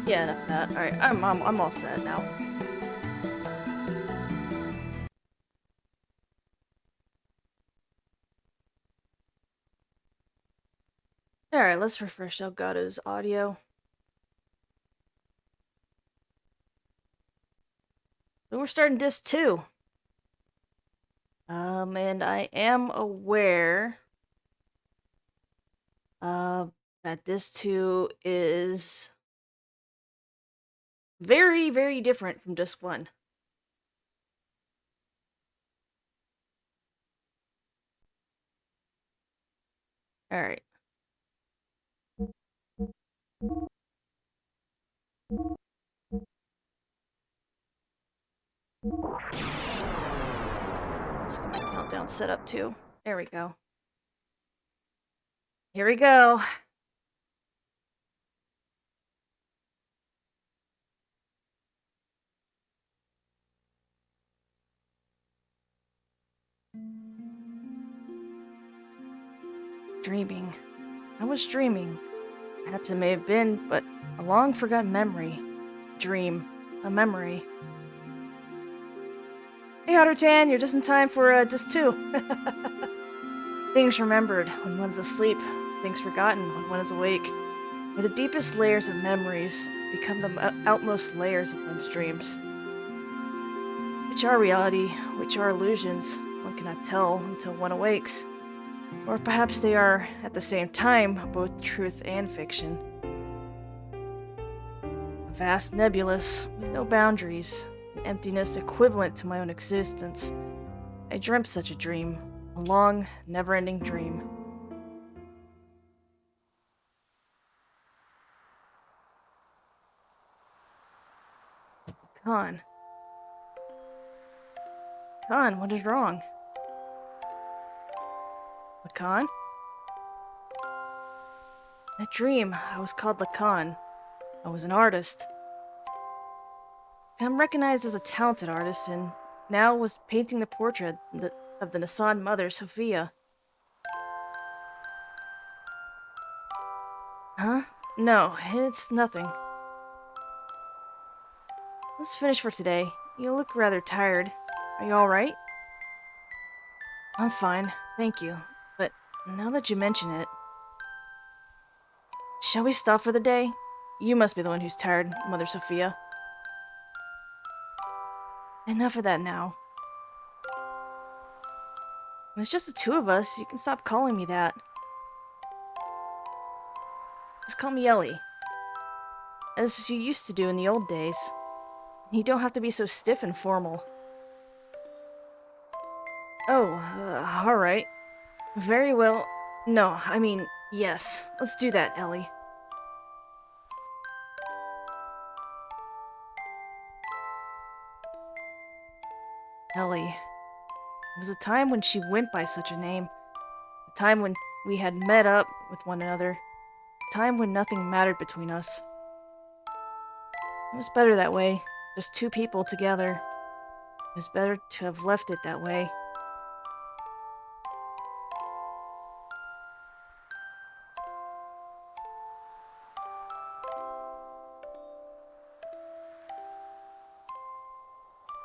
Yeah, enough of that. Alright, I'm all set now. Alright, let's refresh Elgato's audio. So we're starting disc 2. And I am aware that disc 2 is very, very different from disc 1. Alright. Let's get my countdown set up too. There we go. Here we go. Dreaming. I was dreaming. Perhaps it may have been, but a long forgotten memory. Dream. A memory. Hey, Ottertan, you're just in time for disc 2. Things remembered when one's asleep, things forgotten when one is awake. Where the deepest layers of memories become the outmost layers of one's dreams. Which are reality, which are illusions, one cannot tell until one awakes. Or perhaps they are, at the same time, both truth and fiction. A vast nebulous, with no boundaries, an emptiness equivalent to my own existence. I dreamt such a dream, a long, never-ending dream. Khan. Khan, what is wrong? Lacan? That dream, I was called Lacan. I was an artist. I'm recognized as a talented artist and now was painting the portrait of the Nassan mother, Sophia. Huh? No, it's nothing. Let's finish for today. You look rather tired. Are you alright? I'm fine, thank you. But now that you mention it... Shall we stop for the day? You must be the one who's tired, Mother Sophia. Enough of that now. When it's just the two of us, you can stop calling me that. Just call me Ellie. As you used to do in the old days. You don't have to be so stiff and formal. Oh, alright. Very well. No, I mean, yes. Let's do that, Ellie. Ellie. It was a time when she went by such a name. A time when we had met up with one another. A time when nothing mattered between us. It was better that way. Just two people together. It was better to have left it that way.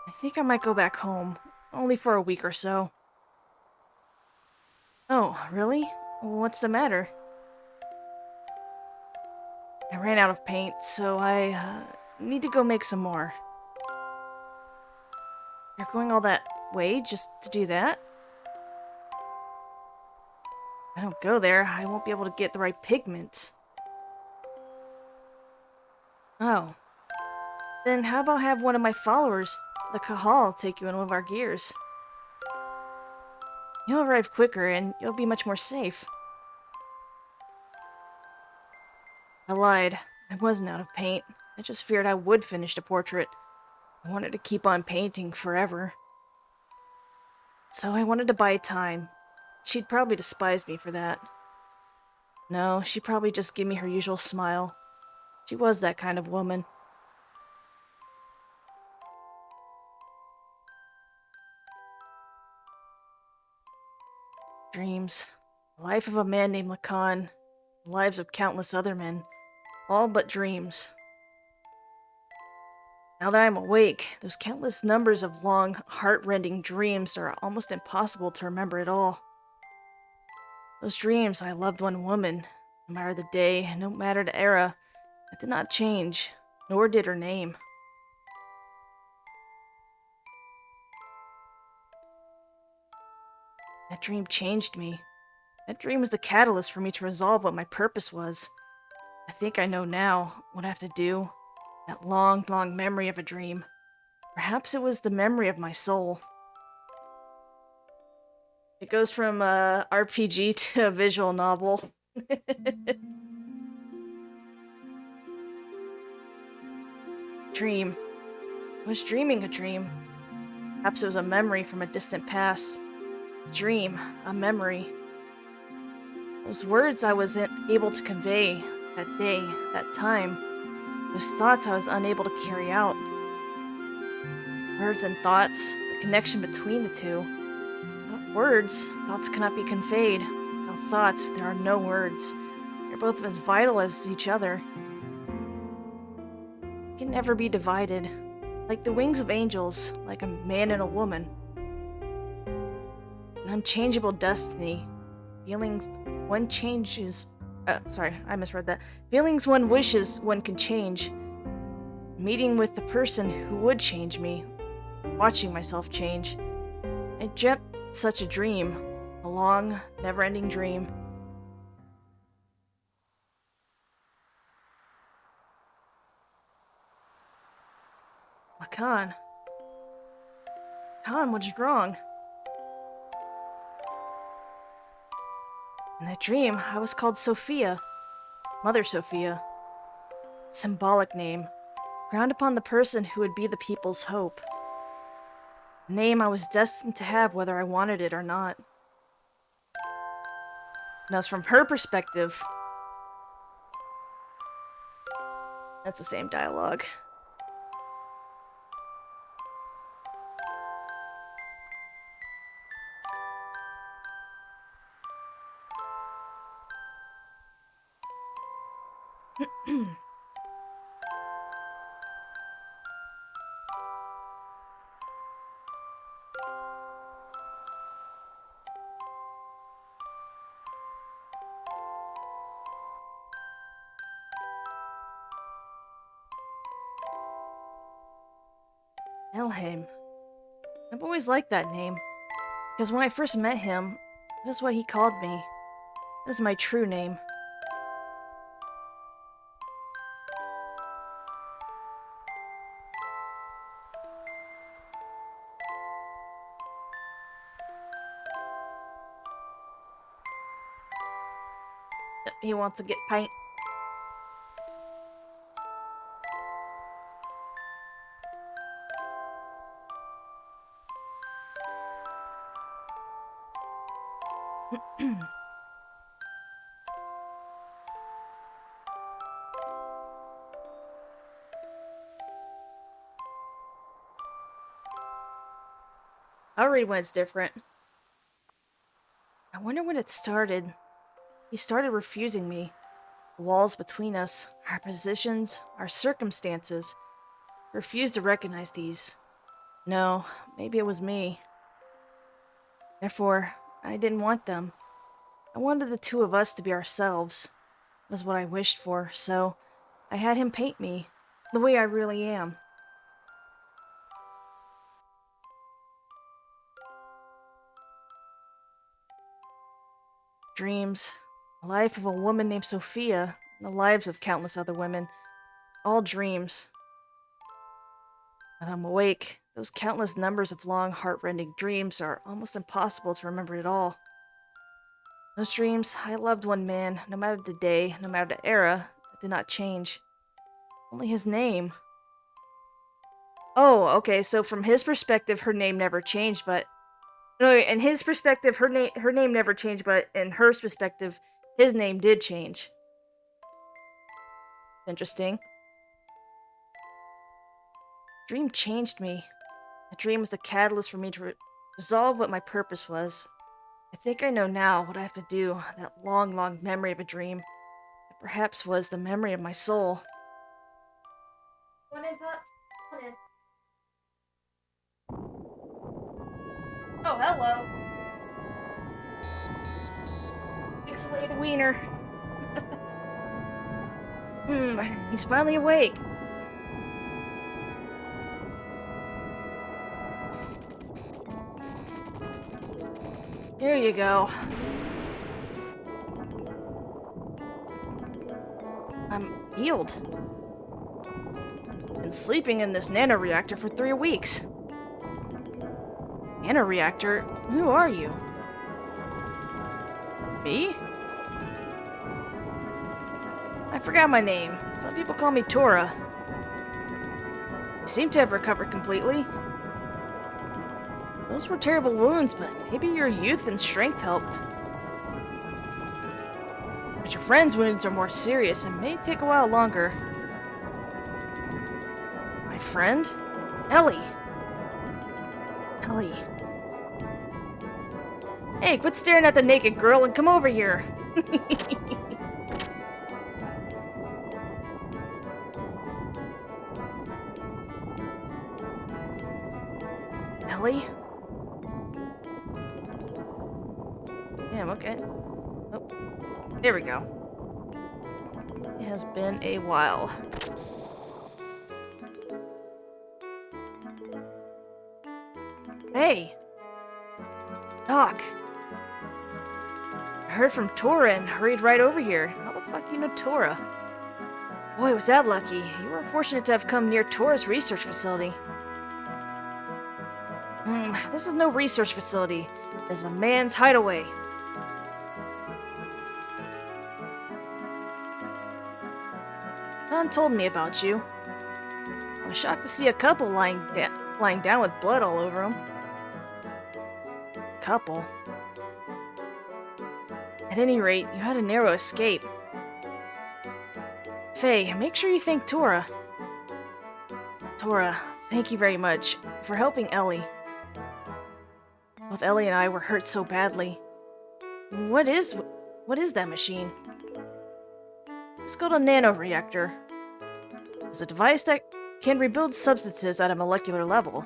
I think I might go back home. Only for a week or so. Oh, really? What's the matter? I ran out of paint, so I need to go make some more. You're going all that way just to do that? If I don't go there, I won't be able to get the right pigments. Oh. Then how about have one of my followers, the Kahal, take you in one of our gears? You'll arrive quicker and you'll be much more safe. I lied. I wasn't out of paint. I just feared I would finish the portrait. I wanted to keep on painting forever. So I wanted to buy time. She'd probably despise me for that. No, she'd probably just give me her usual smile. She was that kind of woman. Dreams. The life of a man named Lacan. The lives of countless other men. All but dreams. Now that I'm awake, those countless numbers of long, heart-rending dreams are almost impossible to remember at all. Those dreams, I loved one woman. No matter the day, no matter the era, it did not change, nor did her name. That dream changed me. That dream was the catalyst for me to resolve what my purpose was. I think I know now what I have to do. That long, long memory of a dream. Perhaps it was the memory of my soul. It goes from a RPG to a visual novel. Dream. I was dreaming a dream. Perhaps it was a memory from a distant past. Dream, a memory. Those words I was able to convey that day, that time. Those thoughts I was unable to carry out. Words and thoughts, the connection between the two. Without words, thoughts cannot be conveyed. Without thoughts, there are no words. They're both as vital as each other. They can never be divided. Like the wings of angels, like a man and a woman. An unchangeable destiny. Feelings one changes. Sorry, I misread that. Feelings one wishes one can change. Meeting with the person who would change me. Watching myself change. I dreamt such a dream. A long, never-ending dream. Lacan. Lacan, what's wrong? In that dream, I was called Sophia. Mother Sophia. Symbolic name. Ground upon the person who would be the people's hope. A name I was destined to have whether I wanted it or not. And as from her perspective, that's the same dialogue. Elheim. I've always liked that name, because when I first met him, that is what he called me. That is my true name. He wants to get paint. I'll read when it's different. I wonder when it started. He started refusing me. The walls between us, our positions, our circumstances. I refused to recognize these. No, maybe it was me. Therefore, I didn't want them. I wanted the two of us to be ourselves. That is what I wished for, so I had him paint me, the way I really am. Dreams. The life of a woman named Sophia, and the lives of countless other women. All dreams. When I'm awake, those countless numbers of long, heart-rending dreams are almost impossible to remember at all. Those dreams, I loved one man, no matter the day, no matter the era, that did not change. Only his name. Oh, okay, so from his perspective, her name never changed, but... No, in his perspective, her name never changed, but in her perspective, his name did change. Interesting. Dream changed me. The dream was the catalyst for me to resolve what my purpose was. I think I know now what I have to do, that long, long memory of a dream. It perhaps was the memory of my soul. One in, Pop. One in. Oh, hello. Pixelated wiener. He's finally awake. Here you go. I'm healed. Been sleeping in this nanoreactor for 3 weeks. Nanoreactor? Who are you? Me? I forgot my name. Some people call me Tora. You seem to have recovered completely. Those were terrible wounds, but maybe your youth and strength helped. But your friend's wounds are more serious and may take a while longer. My friend? Ellie. Ellie. Hey, quit staring at the naked girl and come over here. Ellie? Damn, okay. Oh, there we go. It has been a while. Hey! Doc! I heard from Tora and hurried right over here. How the fuck you know Tora? Boy, was that lucky. You were fortunate to have come near Tora's research facility. This is no research facility. It is a man's hideaway. Don told me about you. I was shocked to see a couple lying down with blood all over them. Couple? At any rate, you had a narrow escape. Faye, make sure you thank Tora. Tora, thank you very much for helping Ellie. Both Ellie and I were hurt so badly. What is that machine? It's called a nanoreactor. It's a device that can rebuild substances at a molecular level.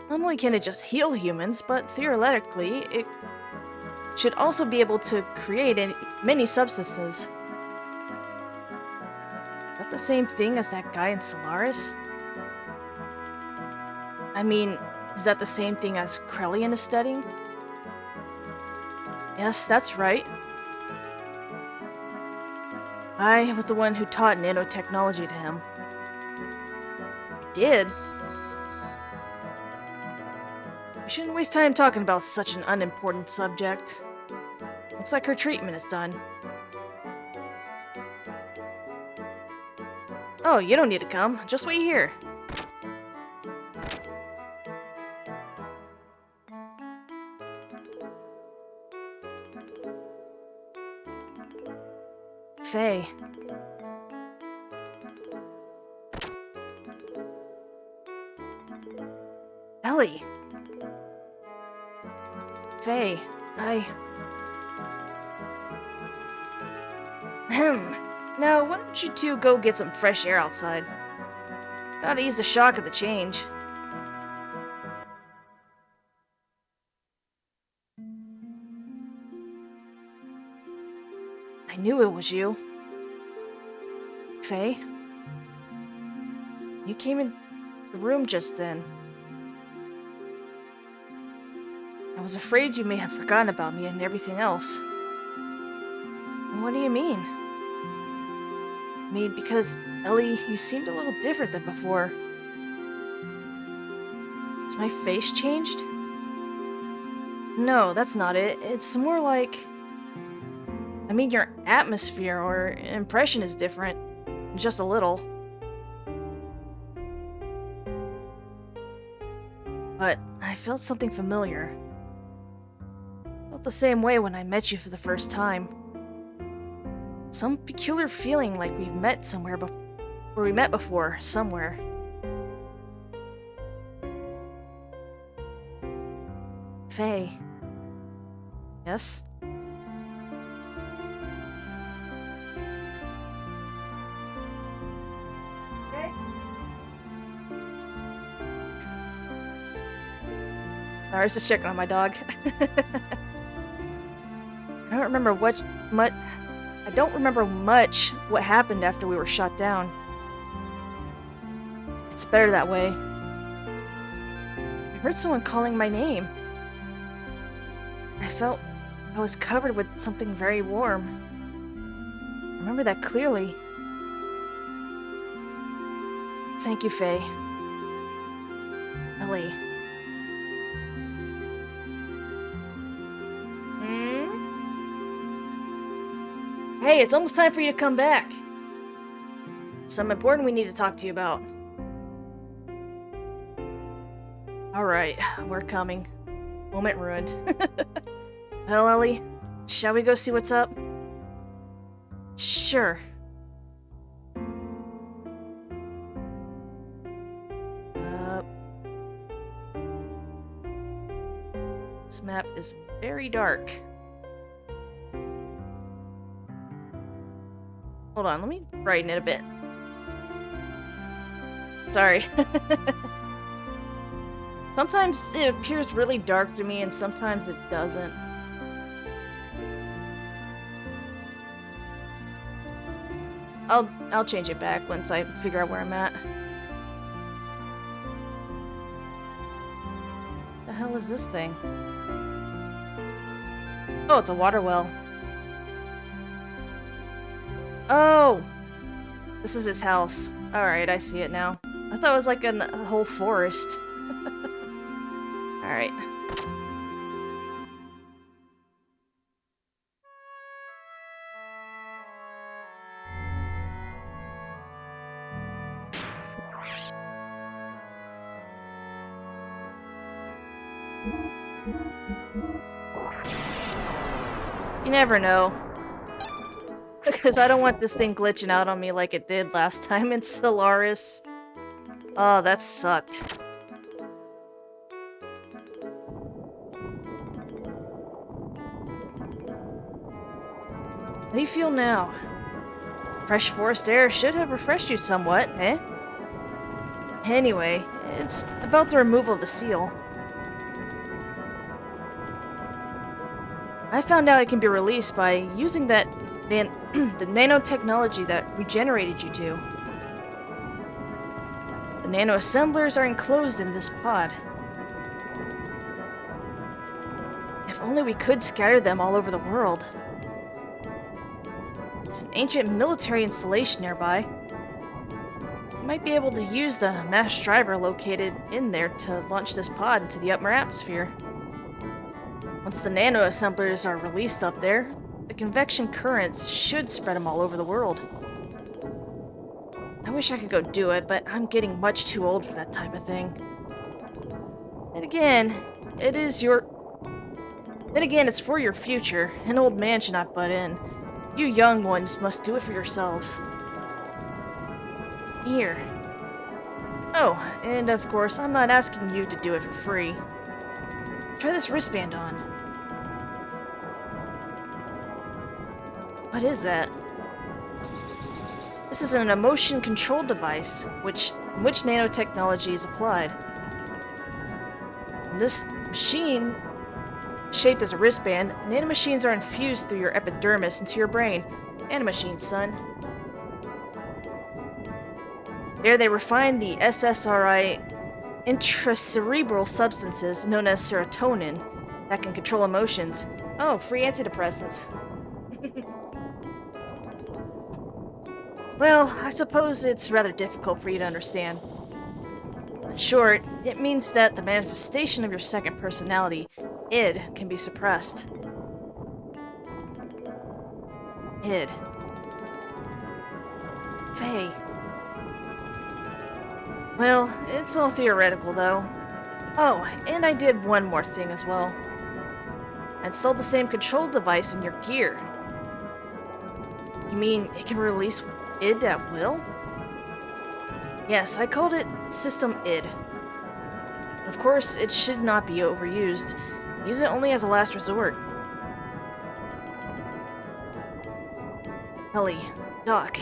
Not only can it just heal humans, but theoretically, it should also be able to create many substances. Is that the same thing as that guy in Solaris? I mean, is that the same thing as Krellian is studying? Yes, that's right. I was the one who taught nanotechnology to him. You did? We shouldn't waste time talking about such an unimportant subject. Looks like her treatment is done. Oh, you don't need to come. Just wait here. Faye. Ellie. Faye, Now, why don't you two go get some fresh air outside? Gotta ease the shock of the change. I knew it was you. Faye? You came in the room just then. I was afraid you may have forgotten about me and everything else. What do you mean? I mean, because, Ellie, you seemed a little different than before. Has my face changed? No, that's not it. It's more like... I mean, your atmosphere or impression is different. Just a little. But I felt something familiar. Felt the same way when I met you for the first time. Some peculiar feeling like we've met somewhere where we met before, somewhere. Faye. Yes? I was just checking on my dog. I don't remember much what happened after we were shot down. It's better that way. I heard someone calling my name. I felt I was covered with something very warm. I remember that clearly. Thank you, Faye. Ellie. Hey, it's almost time for you to come back. Something important we need to talk to you about. Alright, we're coming. Moment ruined. Well, Ellie, shall we go see what's up? Sure. This map is very dark. Hold on, let me brighten it a bit. Sorry. Sometimes it appears really dark to me and sometimes it doesn't. I'll change it back once I figure out where I'm at. The hell is this thing? Oh, it's a water well. Oh! This is his house. Alright, I see it now. I thought it was like a whole forest. Alright. You never know. Because I don't want this thing glitching out on me like it did last time in Solaris. Oh, that sucked. How do you feel now? Fresh forest air should have refreshed you somewhat, eh? Anyway, it's about the removal of the seal. I found out it can be released by using that the nanotechnology that regenerated you two. The nano-assemblers are enclosed in this pod. If only we could scatter them all over the world. There's an ancient military installation nearby. You might be able to use the mass driver located in there to launch this pod into the upper atmosphere. Once the nano-assemblers are released up there, the convection currents should spread them all over the world. I wish I could go do it, but I'm getting much too old for that type of thing. And again, it's for your future. An old man should not butt in. You young ones must do it for yourselves. Here. Oh, and of course, I'm not asking you to do it for free. Try this wristband on. What is that? This is an emotion control device, in which nanotechnology is applied. In this machine, shaped as a wristband, nanomachines are infused through your epidermis into your brain. Nanomachines, son. There they refine the SSRI intracerebral substances known as serotonin that can control emotions. Oh, free antidepressants. Well, I suppose it's rather difficult for you to understand. In short, it means that the manifestation of your second personality, id, can be suppressed. Id. Faye. Well, it's all theoretical, though. Oh, and I did one more thing as well. I installed the same control device in your gear. You mean it can release id at will? Yes, I called it System id. Of course, it should not be overused. Use it only as a last resort. Ellie, Doc,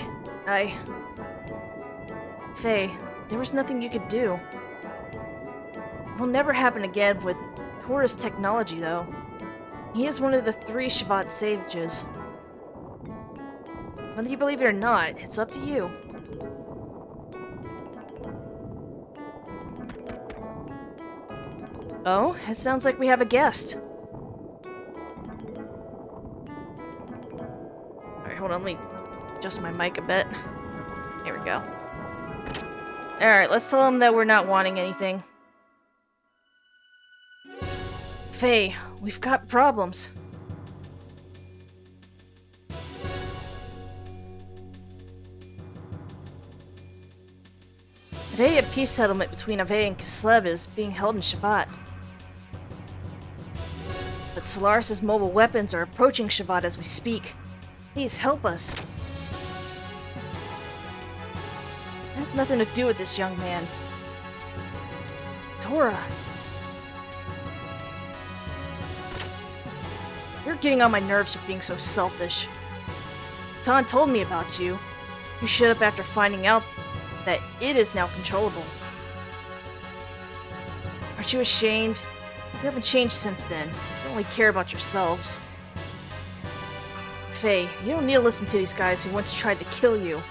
Faye, there was nothing you could do. It will never happen again with Tora's technology, though. He is one of the 3 Shabbat sages. Whether you believe it or not, it's up to you. Oh, it sounds like we have a guest. Alright, hold on, let me adjust my mic a bit. There we go. Alright, let's tell him that we're not wanting anything. Faye, we've got problems. Today, a peace settlement between Ave and Kislev is being held in Shabbat. But Solaris' mobile weapons are approaching Shabbat as we speak. Please help us. It has nothing to do with this young man. Tora. You're getting on my nerves for being so selfish. Stan told me about you. You showed up after finding out that it is now controllable. Aren't you ashamed? You haven't changed since then. You only care about yourselves. Faye, you don't need to listen to these guys who once tried to kill you.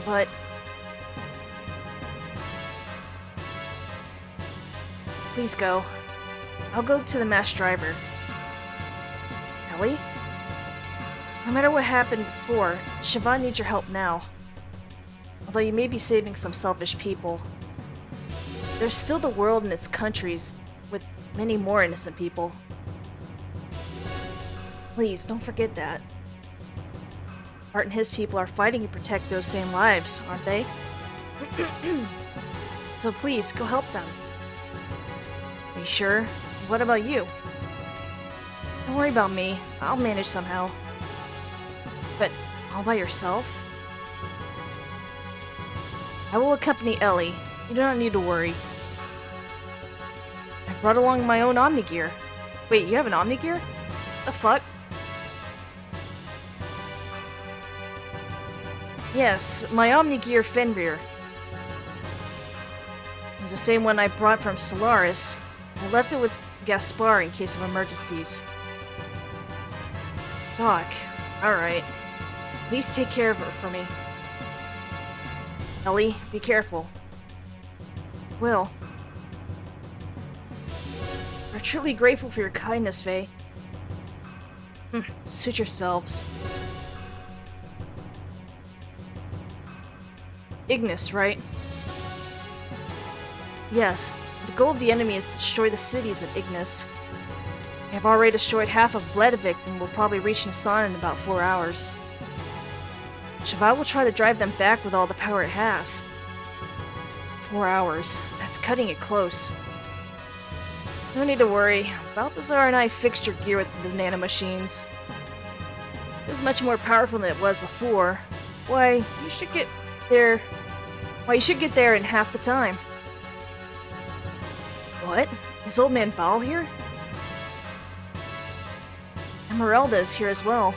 But... please go. I'll go to the mass driver. Ellie? No matter what happened before, Siobhan needs your help now. Although you may be saving some selfish people, there's still the world and its countries with many more innocent people. Please, don't forget that. Bart and his people are fighting to protect those same lives, aren't they? So please, go help them. Are you sure? What about you? Don't worry about me. I'll manage somehow. But all by yourself? I will accompany Ellie. You do not need to worry. I brought along my own Omnigear. Wait, you have an Omnigear? The fuck? Yes, my Omnigear Fenrir. It's the same one I brought from Solaris. I left it with Gaspar in case of emergencies. Doc, alright. Please take care of her for me. Ellie, be careful. Will. We're truly grateful for your kindness, Faye. Suit yourselves. Ignis, right? Yes, the goal of the enemy is to destroy the cities at Ignis. We have already destroyed half of Bledavik and will probably reach Nisan in about 4 hours. Shabbat will try to drive them back with all the power it has. 4 hours. That's cutting it close. No need to worry. Balthazar and I fixed your gear with the nanomachines. It's much more powerful than it was before. Why, you should get there in half the time. What? Is old man Baal here? Emeralda is here as well.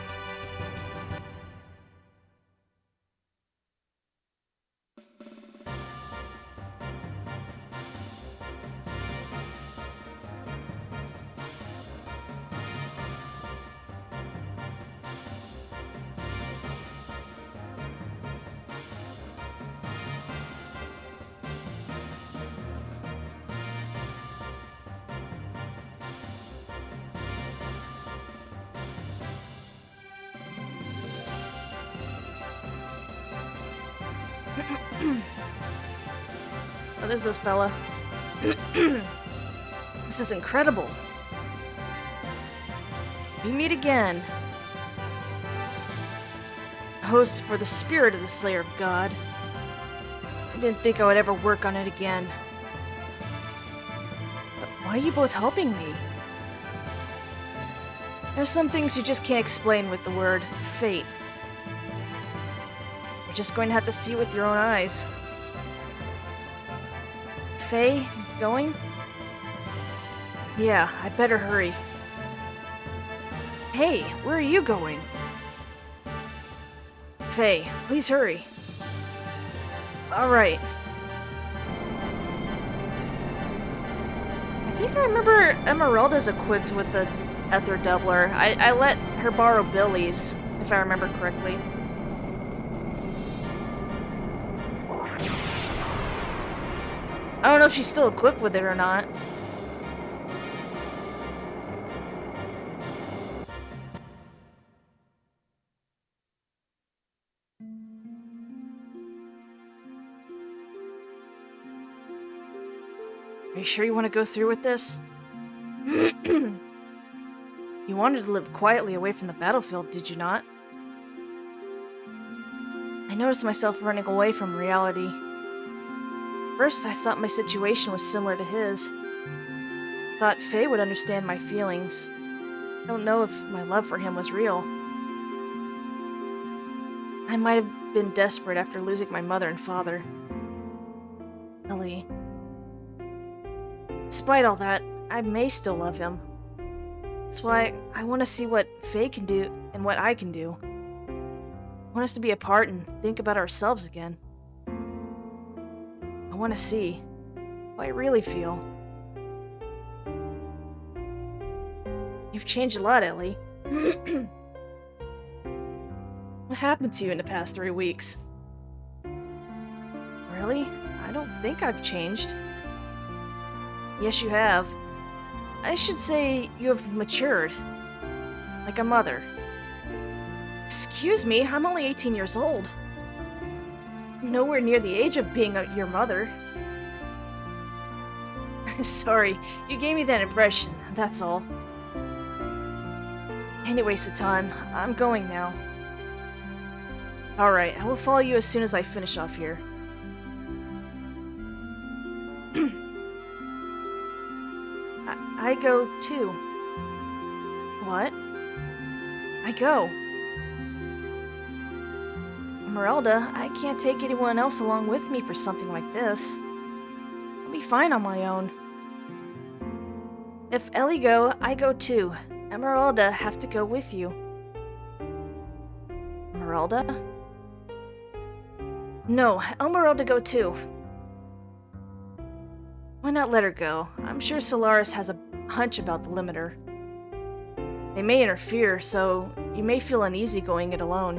Oh, there's this fella. This is incredible. We meet again. Host for the spirit of the Slayer of God. I didn't think I would ever work on it again. But why are you both helping me? There's some things you just can't explain with the word fate. You're just going to have to see with your own eyes. Faye, going? Yeah, I better hurry. Hey, where are you going? Faye, please hurry. Alright. I think I remember Emeralda's equipped with the Ether Doubler. I let her borrow Billy's, if I remember correctly. I don't know if she's still equipped with it or not. Are you sure you want to go through with this? You wanted to live quietly away from the battlefield, did you not? I noticed myself running away from reality. First, I thought my situation was similar to his. I thought Faye would understand my feelings. I don't know if my love for him was real. I might have been desperate after losing my mother and father. Ellie. Despite all that, I may still love him. That's why I want to see what Faye can do and what I can do. I want us to be apart and think about ourselves again. I want to see how I really feel. You've changed a lot, Ellie. What happened to you in the past 3 weeks? Really? I don't think I've changed. Yes, you have. I should say you have matured. Like a mother. Excuse me, I'm only 18 years old. Nowhere near the age of being your mother. Sorry, you gave me that impression, that's all. Anyway, Satan, I'm going now. Alright, I will follow you as soon as I finish off here. I go too. What? I go. Esmeralda, I can't take anyone else along with me for something like this. I'll be fine on my own. If Ellie go, I go too. Esmeralda have to go with you. Esmeralda? No, Esmeralda go too. Why not let her go? I'm sure Solaris has a hunch about the limiter. They may interfere, so you may feel uneasy going it alone.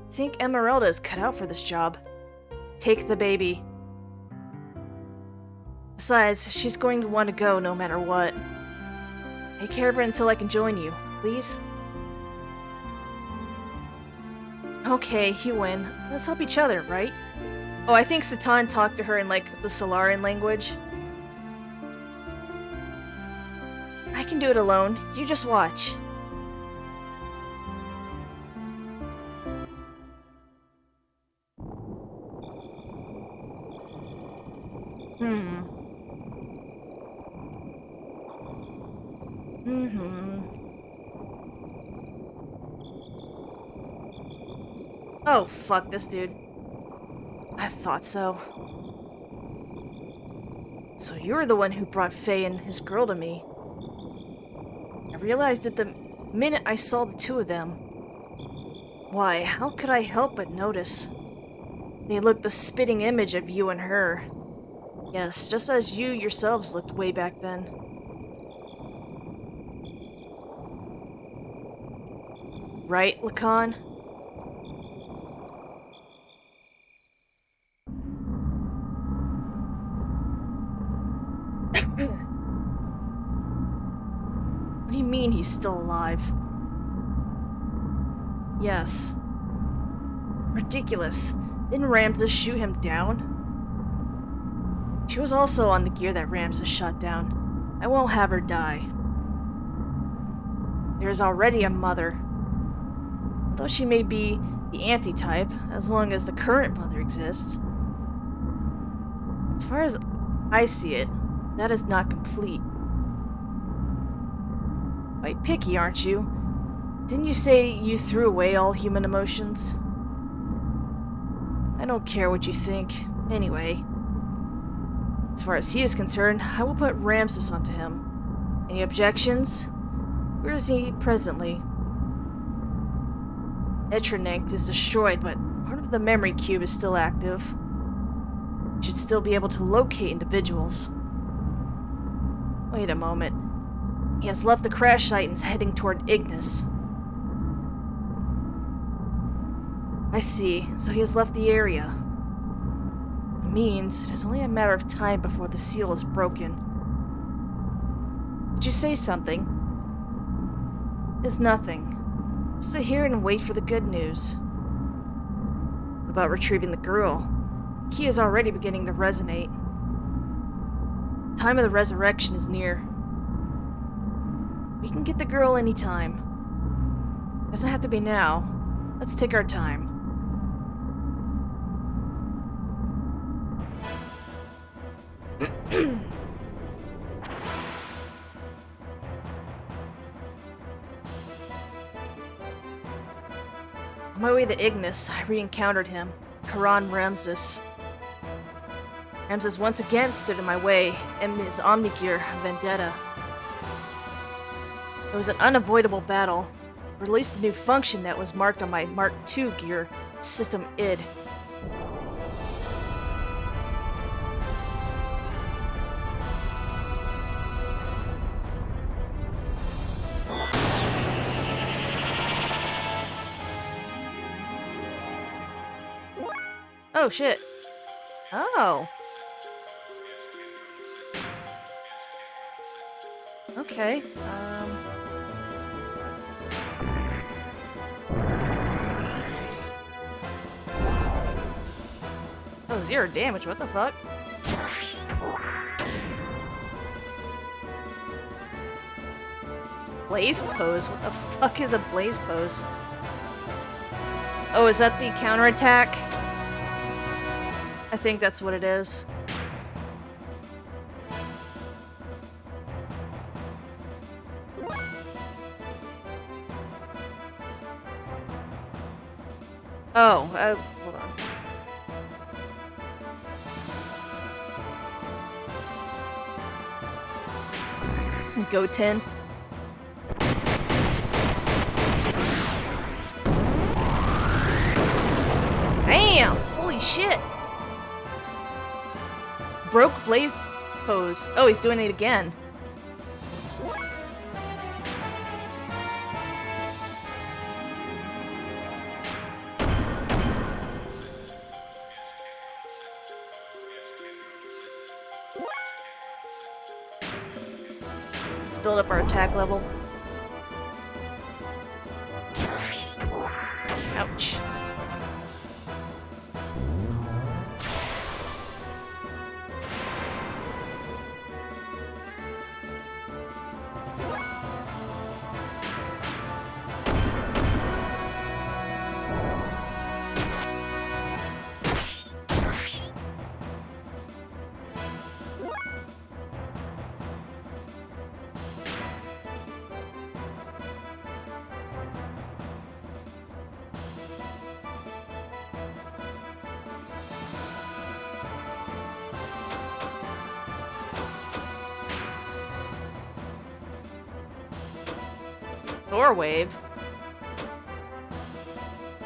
I think Esmeralda is cut out for this job. Take the baby. Besides, she's going to want to go no matter what. Take care of her until I can join you, please? Okay, you win. Let's help each other, right? Oh, I think Satan talked to her in, like, the Solarian language. I can do it alone. You just watch. Oh, fuck this dude. I thought so. So you're the one who brought Faye and his girl to me. I realized it the minute I saw the two of them. Why, how could I help but notice? They looked the spitting image of you and her. Yes, just as you yourselves looked way back then. Right, Lacan? What do you mean he's still alive? Yes. Ridiculous. Didn't Ramses shoot him down? She was also on the gear that Ramses shot down. I won't have her die. There is already a mother. Although she may be the anti-type, as long as the current mother exists. As far as I see it, that is not complete. Quite picky, aren't you? Didn't you say you threw away all human emotions? I don't care what you think. Anyway, as far as he is concerned, I will put Ramses onto him. Any objections? Where is he presently? Etranect is destroyed, but part of the memory cube is still active. Should still be able to locate individuals. Wait a moment. He has left the crash site and is heading toward Ignis. I see, so he has left the area. It means it is only a matter of time before the seal is broken. Did you say something? It's nothing. Sit here and wait for the good news. What about retrieving the girl? The key is already beginning to resonate. The time of the resurrection is near. We can get the girl anytime. Doesn't have to be now. Let's take our time. On my way to Ignis, I re-encountered him, Karan Ramses. Ramses once again stood in my way in his Omnigear vendetta. It was an unavoidable battle. Released a new function that was marked on my Mark II gear, System ID. Oh shit. Oh. Okay. Oh, 0 damage, what the fuck? Blaze pose? What the fuck is a blaze pose? Oh, is that the counterattack? I think that's what it is. Oh, hold on. Go 10. Bam! Holy shit! Broke blaze pose. Oh, he's doing it again. Let's build up our attack level. Ouch. Door wave?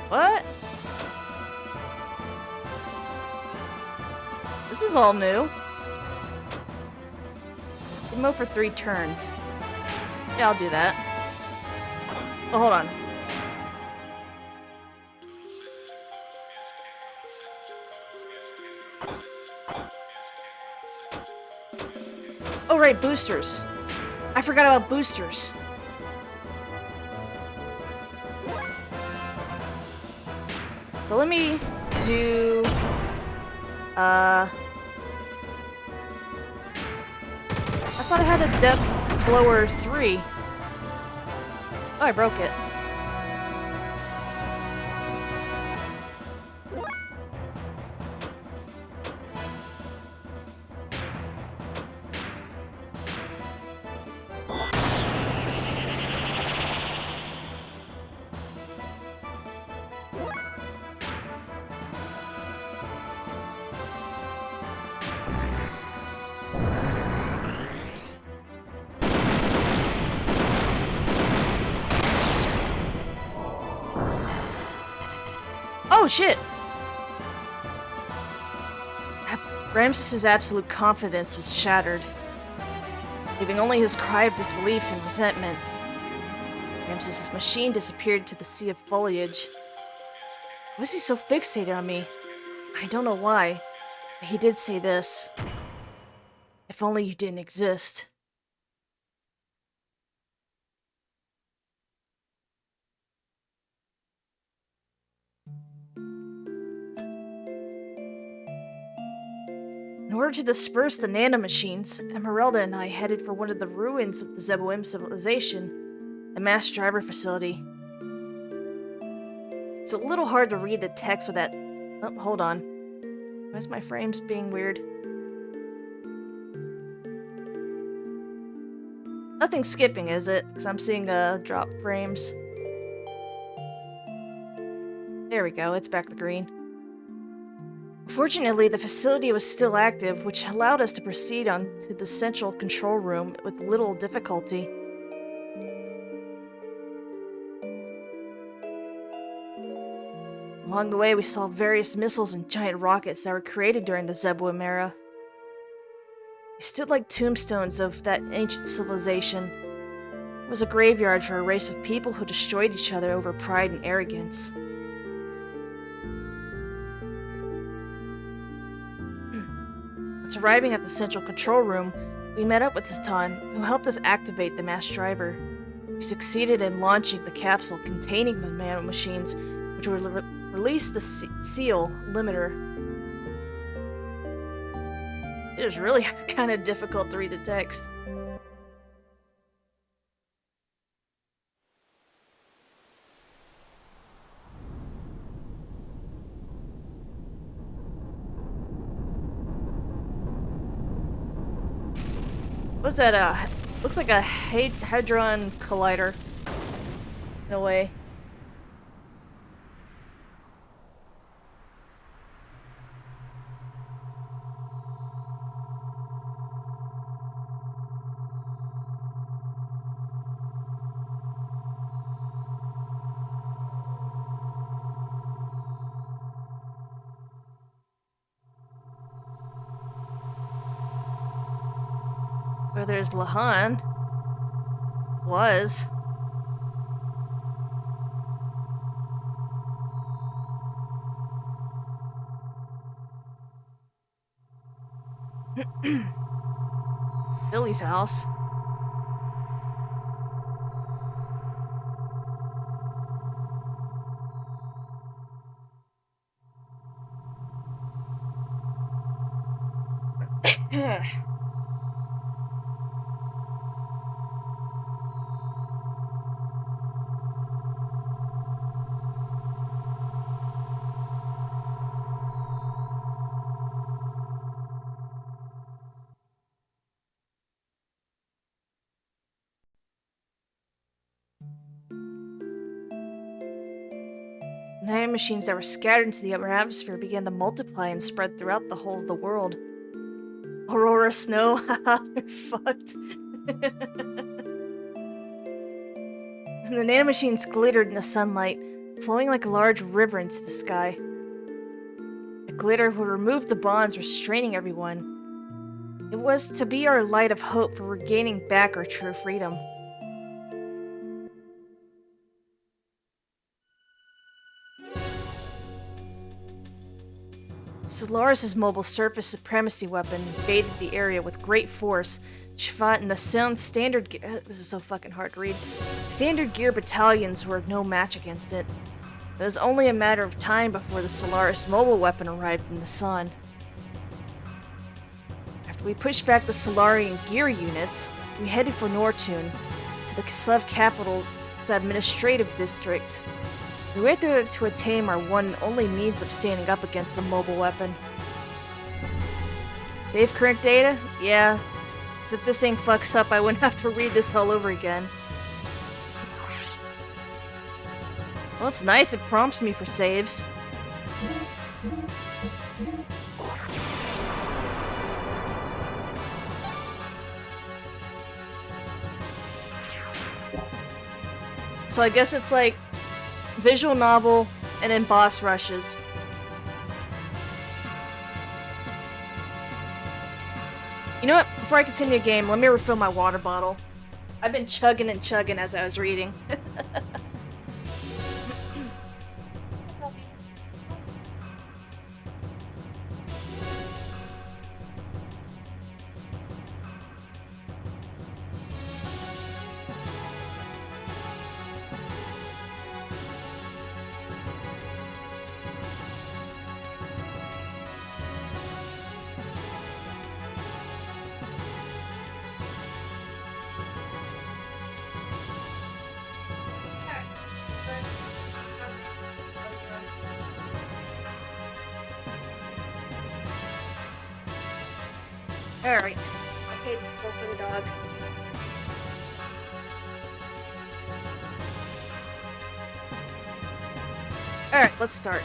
What? This is all new. Demo for 3 turns. Yeah, I'll do that. Oh, hold on. Oh, right, boosters. I forgot about boosters. So let me do, I thought I had a Death Blower 3. Oh, I broke it. Oh shit! Ramses' absolute confidence was shattered. leaving only his cry of disbelief and resentment. Ramses's machine disappeared into the sea of foliage. Why was he so fixated on me? I don't know why, but he did say this. If only you didn't exist. In order to disperse the nanomachines, Emeralda and I headed for one of the ruins of the Zeboim civilization, the mass driver facility. It's a little hard to read the text with that. Oh, hold on. Why is my frames being weird? Nothing skipping, is it? Because I'm seeing drop frames. There we go, it's back to green. Fortunately, the facility was still active, which allowed us to proceed on to the central control room with little difficulty. Along the way, we saw various missiles and giant rockets that were created during the Zeboim era. They stood like tombstones of that ancient civilization. It was a graveyard for a race of people who destroyed each other over pride and arrogance. Once arriving at the central control room, we met up with Zatan, who helped us activate the mass driver. We succeeded in launching the capsule containing the nanomachines, which would release the seal limiter. It is really kind of difficult to read the text. What's that, looks like a Hadron Collider. In a way. Where there's Lahan. Was. Billy's house. Nanomachines that were scattered into the upper atmosphere began to multiply and spread throughout the whole of the world. Aurora snow, haha, they're fucked. The nanomachines glittered in the sunlight, flowing like a large river into the sky. The glitter would remove the bonds restraining everyone. It was to be our light of hope for regaining back our true freedom. Solaris' mobile surface supremacy weapon invaded the area with great force. She fought in the standard gear. This is so fucking hard to read. Standard gear battalions were no match against it. It was only a matter of time before the Solaris mobile weapon arrived in the sun. After we pushed back the Solarian gear units, we headed for Nortune, to the Kislev capital's administrative district. We went there to attain our one and only means of standing up against the mobile weapon. Save current data? Yeah. As if this thing fucks up, I wouldn't have to read this all over again. Well, it's nice it prompts me for saves. So I guess it's like visual novel, and then boss rushes. You know what? Before I continue the game, let me refill my water bottle. I've been chugging and chugging as I was reading. Alright. Okay, let's go for the dog. Alright, let's start.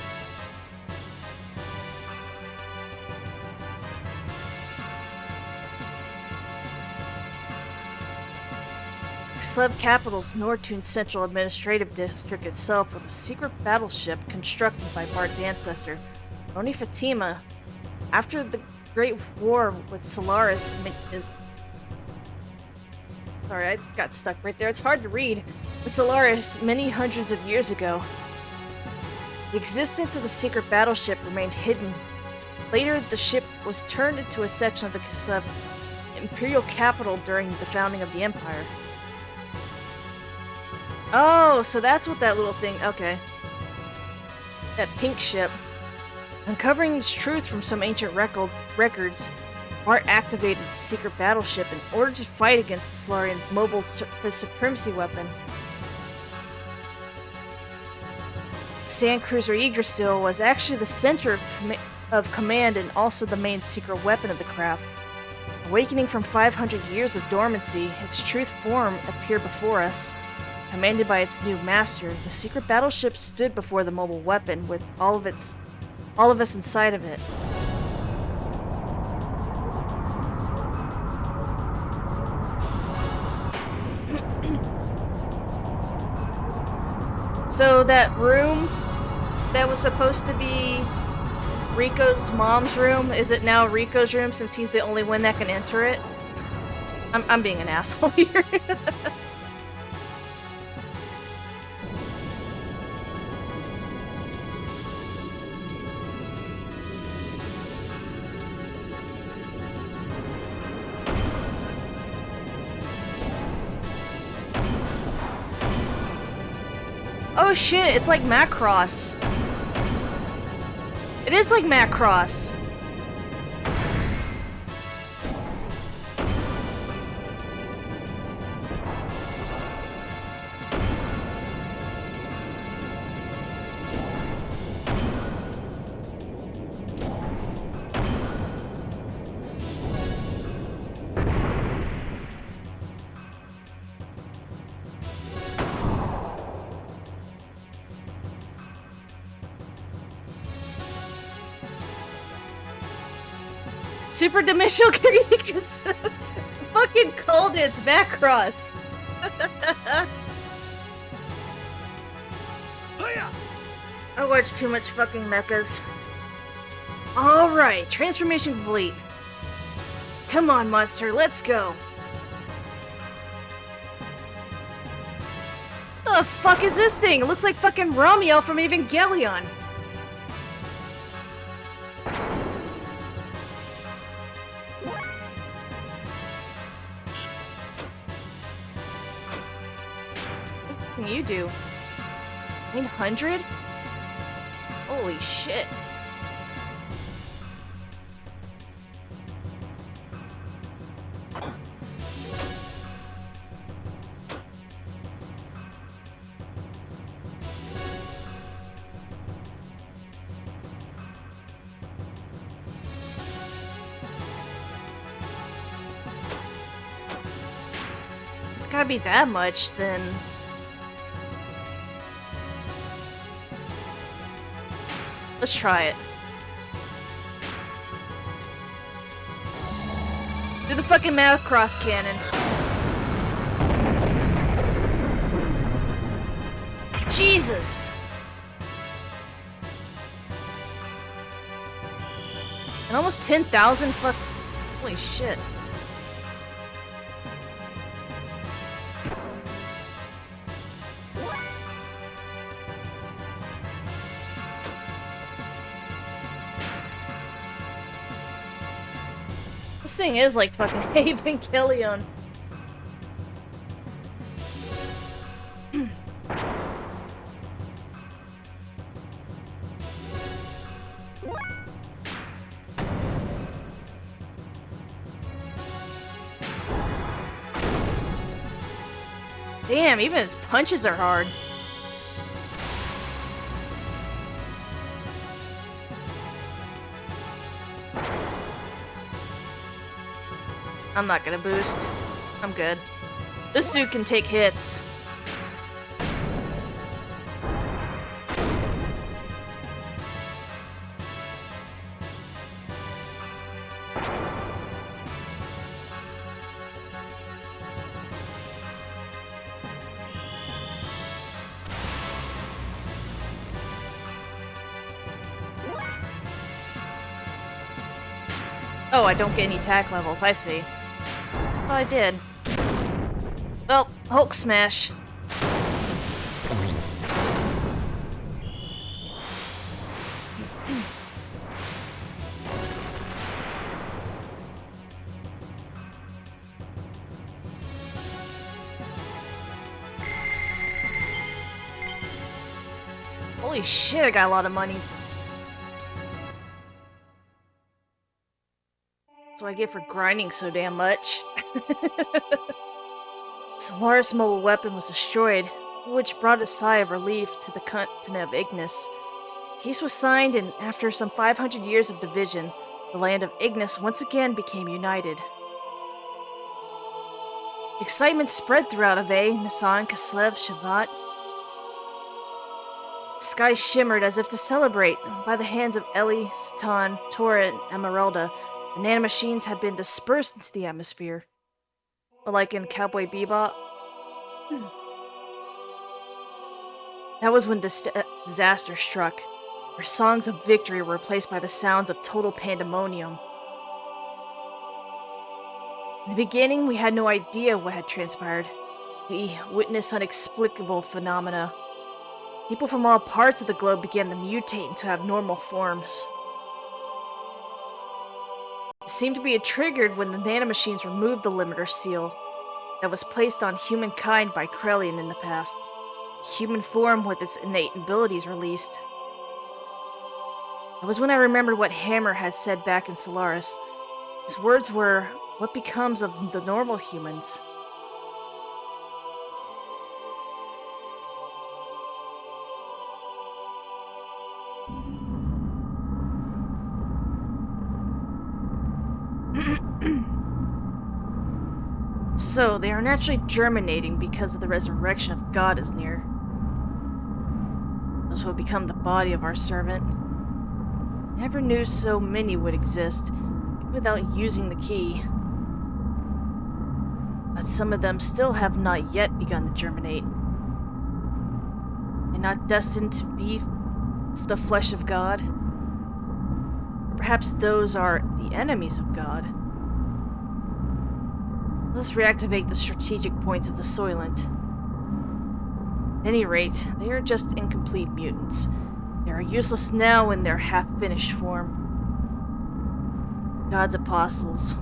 Sleb Capital's Nortune Central Administrative District itself was a secret battleship constructed by Bart's ancestor, Roni Fatima. After the Great War with Solaris is... Sorry, I got stuck right there. It's hard to read. With Solaris many hundreds of years ago. The existence of the secret battleship remained hidden. Later, the ship was turned into a section of the Kissus imperial capital during the founding of the empire. Oh, so that's what that little thing... Okay. That pink ship. Uncovering this truth from some ancient records, Bart activated the secret battleship in order to fight against the Solarian mobile supremacy weapon. Sand Cruiser Yggdrasil was actually the center of command and also the main secret weapon of the craft. Awakening from 500 years of dormancy, its truth form appeared before us. Commanded by its new master, the secret battleship stood before the mobile weapon with all of us inside of it. So that room that was supposed to be Rico's mom's room, is it now Rico's room since he's the only one that can enter it? I'm being an asshole here. Oh shit, it's like Macross. It is like Macross. Super dimensional creatures. Fucking called it. It's Macross. I watch too much fucking mechas. Alright, transformation complete. Come on, monster, let's go. The fuck is this thing? It looks like fucking Ramiel from Evangelion. What can you do? 900? Holy shit. It's gotta be that much, then. Let's try it. Do the fucking Macross cannon. Jesus! And almost 10,000 fuck. Holy shit. This thing is like fucking Evangelion. Damn, even his punches are hard. I'm not gonna boost. I'm good. This dude can take hits. Oh, I don't get any attack levels, I see. I thought I did. Well, Hulk smash. Holy shit, I got a lot of money. That's what I get for grinding so damn much. Solaris' mobile weapon was destroyed, which brought a sigh of relief to the continent of Ignis. Peace was signed, and after some 500 years of division, the land of Ignis once again became united. Excitement spread throughout Ave, Nisan, Kislev, Shavat. The sky shimmered as if to celebrate. By the hands of Ellie, Satan, Tora, and Emeralda, the nanomachines had been dispersed into the atmosphere. But like in Cowboy Bebop, that was when disaster struck. Our songs of victory were replaced by the sounds of total pandemonium. In the beginning, we had no idea what had transpired. We witnessed unexplicable phenomena. People from all parts of the globe began to mutate into abnormal forms. It seemed to be triggered when the nanomachines removed the limiter seal that was placed on humankind by Krellian in the past. Human form with its innate abilities released. That was when I remembered what Hammer had said back in Solaris. His words were, "What becomes of the normal humans?" So, they are naturally germinating because of the resurrection of God is near. Those will become the body of our servant. Never knew so many would exist, even without using the key. But some of them still have not yet begun to germinate. They're not destined to be the flesh of God. Or perhaps those are the enemies of God. Let's reactivate the strategic points of the Soylent. At any rate, they are just incomplete mutants. They are useless now in their half-finished form. God's apostles.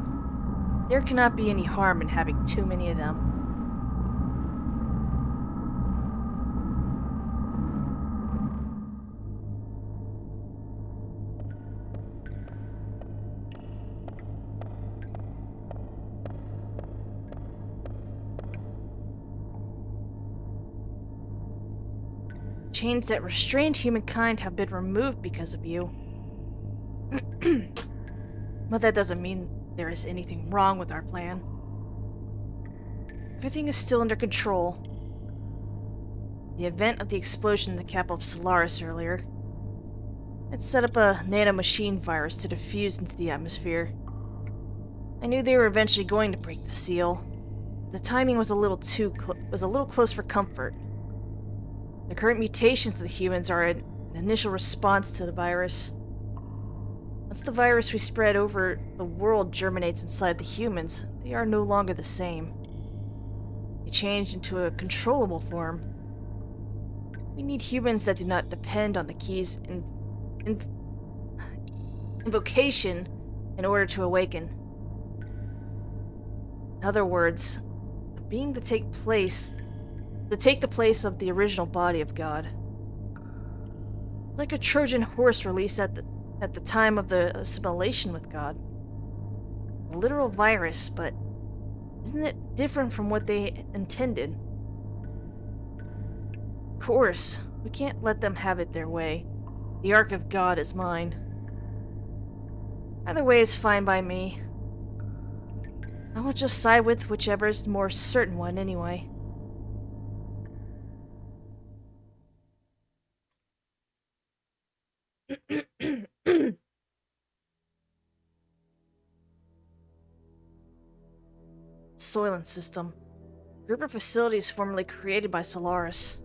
There cannot be any harm in having too many of them. Chains that restrained humankind have been removed because of you. But that doesn't mean there is anything wrong with our plan. Everything is still under control. The event of the explosion in the capital of Solaris earlier had set up a nanomachine virus to diffuse into the atmosphere. I knew they were eventually going to break the seal. The timing was a little close for comfort. The current mutations of the humans are an initial response to the virus. Once the virus we spread over the world germinates inside the humans, they are no longer the same. They change into a controllable form. We need humans that do not depend on the key's invocation in order to awaken. In other words, a being to take the place of the original body of God. Like a Trojan horse released at the time of the assimilation with God. A literal virus, but isn't it different from what they intended? Of course, we can't let them have it their way. The Ark of God is mine. Either way is fine by me. I will just side with whichever is the more certain one anyway. Soylent System. A group of facilities formerly created by Solaris.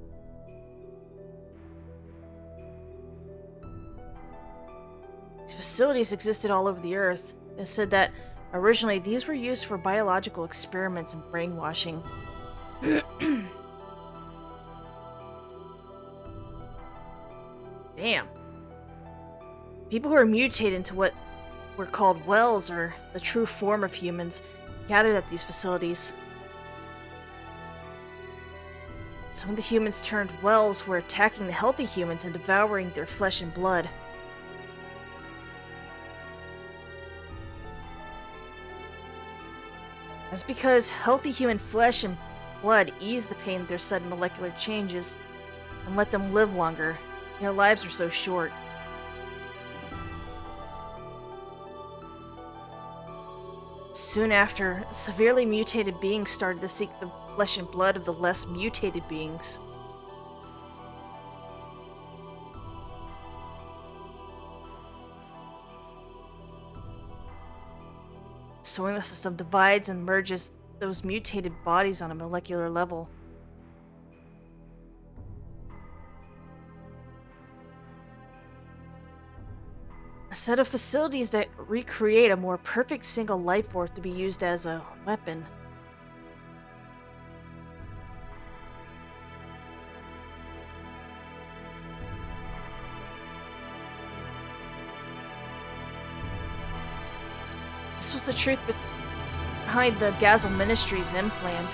These facilities existed all over the Earth. It said that originally these were used for biological experiments and brainwashing. Damn. People who are mutated into what were called whales, or the true form of humans, gathered at these facilities. Some of the humans turned whales were attacking the healthy humans and devouring their flesh and blood. That's because healthy human flesh and blood eased the pain of their sudden molecular changes and let them live longer. Their lives were so short. Soon after, severely mutated beings started to seek the flesh and blood of the less mutated beings. The solar system divides and merges those mutated bodies on a molecular level. A set of facilities that recreate a more perfect single life form to be used as a weapon. This was the truth behind the Gazel Ministries' implant.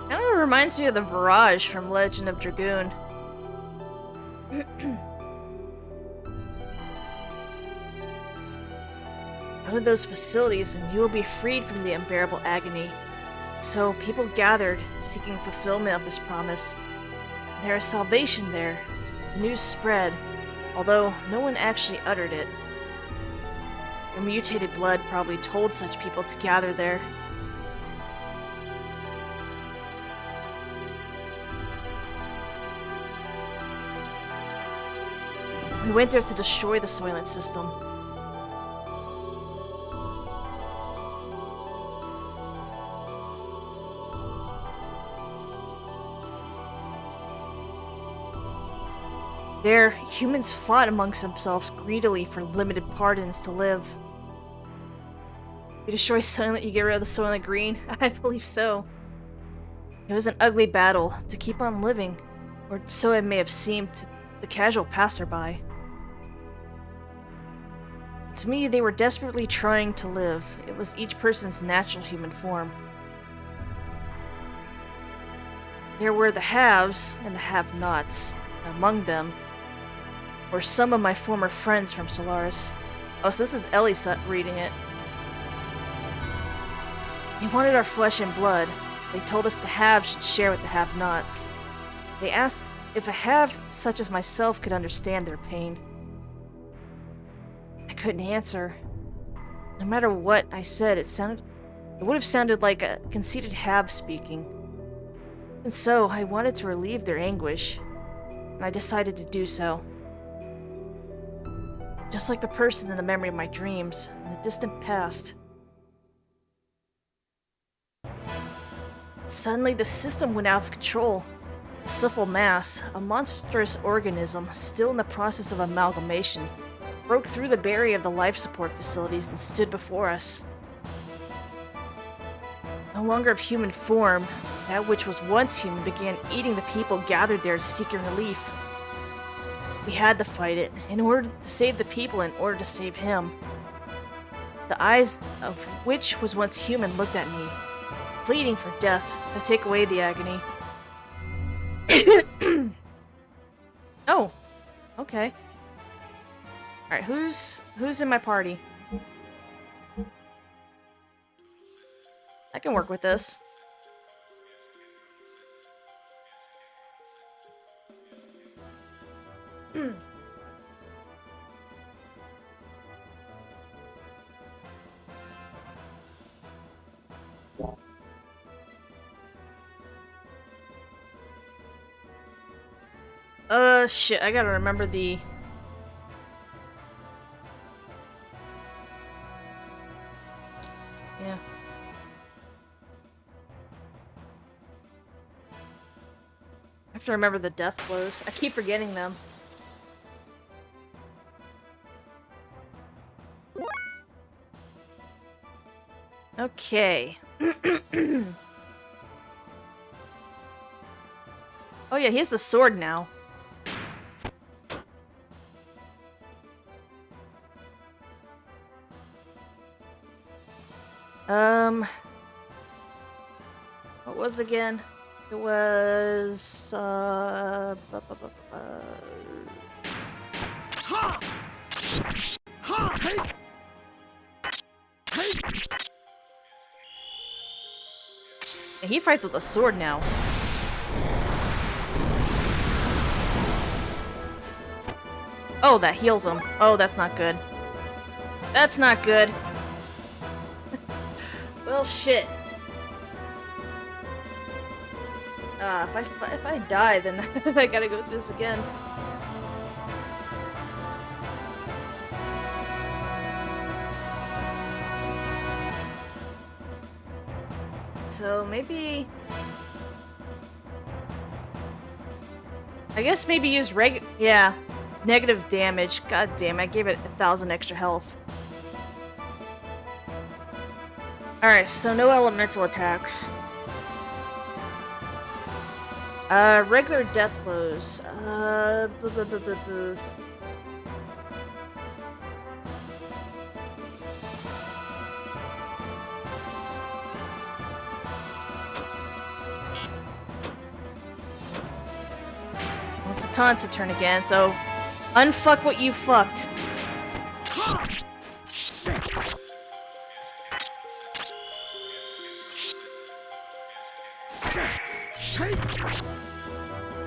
Kind of reminds me of the Virage from Legend of Dragoon. Out of those facilities, and you will be freed from the unbearable agony. So people gathered, seeking fulfillment of this promise. There is salvation there. The news spread, although no one actually uttered it. Their mutated blood probably told such people to gather there. We went there to destroy the Soylent System. There, humans fought amongst themselves greedily for limited pardons to live. You destroy Soylent, you get rid of the Soylent Green? I believe so. It was an ugly battle to keep on living, or so it may have seemed to the casual passerby. To me, they were desperately trying to live. It was each person's natural human form. There were the haves and the have-nots. Among them were some of my former friends from Solaris. Oh, so this is Ellie reading it. They wanted our flesh and blood. They told us the haves should share with the have-nots. They asked if a have such as myself could understand their pain. I couldn't answer. No matter what I said, it would have sounded like a conceited have speaking. And so, I wanted to relieve their anguish, and I decided to do so. Just like the person in the memory of my dreams, in the distant past. Suddenly, the system went out of control. The Syphil mass, a monstrous organism still in the process of amalgamation, broke through the barrier of the life support facilities and stood before us. No longer of human form, that which was once human began eating the people gathered there seeking relief. We had to fight it, in order to save the people, in order to save him. The eyes of which was once human looked at me, pleading for death to take away the agony. Oh, okay. Alright, who's in my party? I can work with this. Shit, I gotta remember the... Yeah. I have to remember the death blows. I keep forgetting them. Okay. Oh yeah, he has the sword now. What was it again? It was, he fights with a sword now. Oh, that heals him. Oh, that's not good. That's not good. Well, shit. If I die, then I gotta go through this again. So maybe... I guess maybe use yeah. Negative damage. God damn, I gave it 1,000 extra health. Alright, so no elemental attacks. Regular death blows. It's a Tansa turn again, so unfuck what you fucked.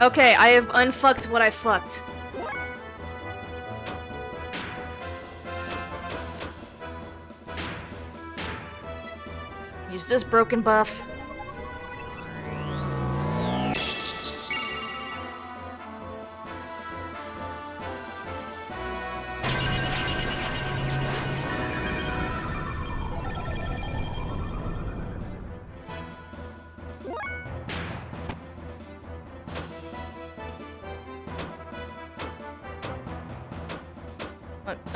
Okay, I have unfucked what I fucked. Use this broken buff.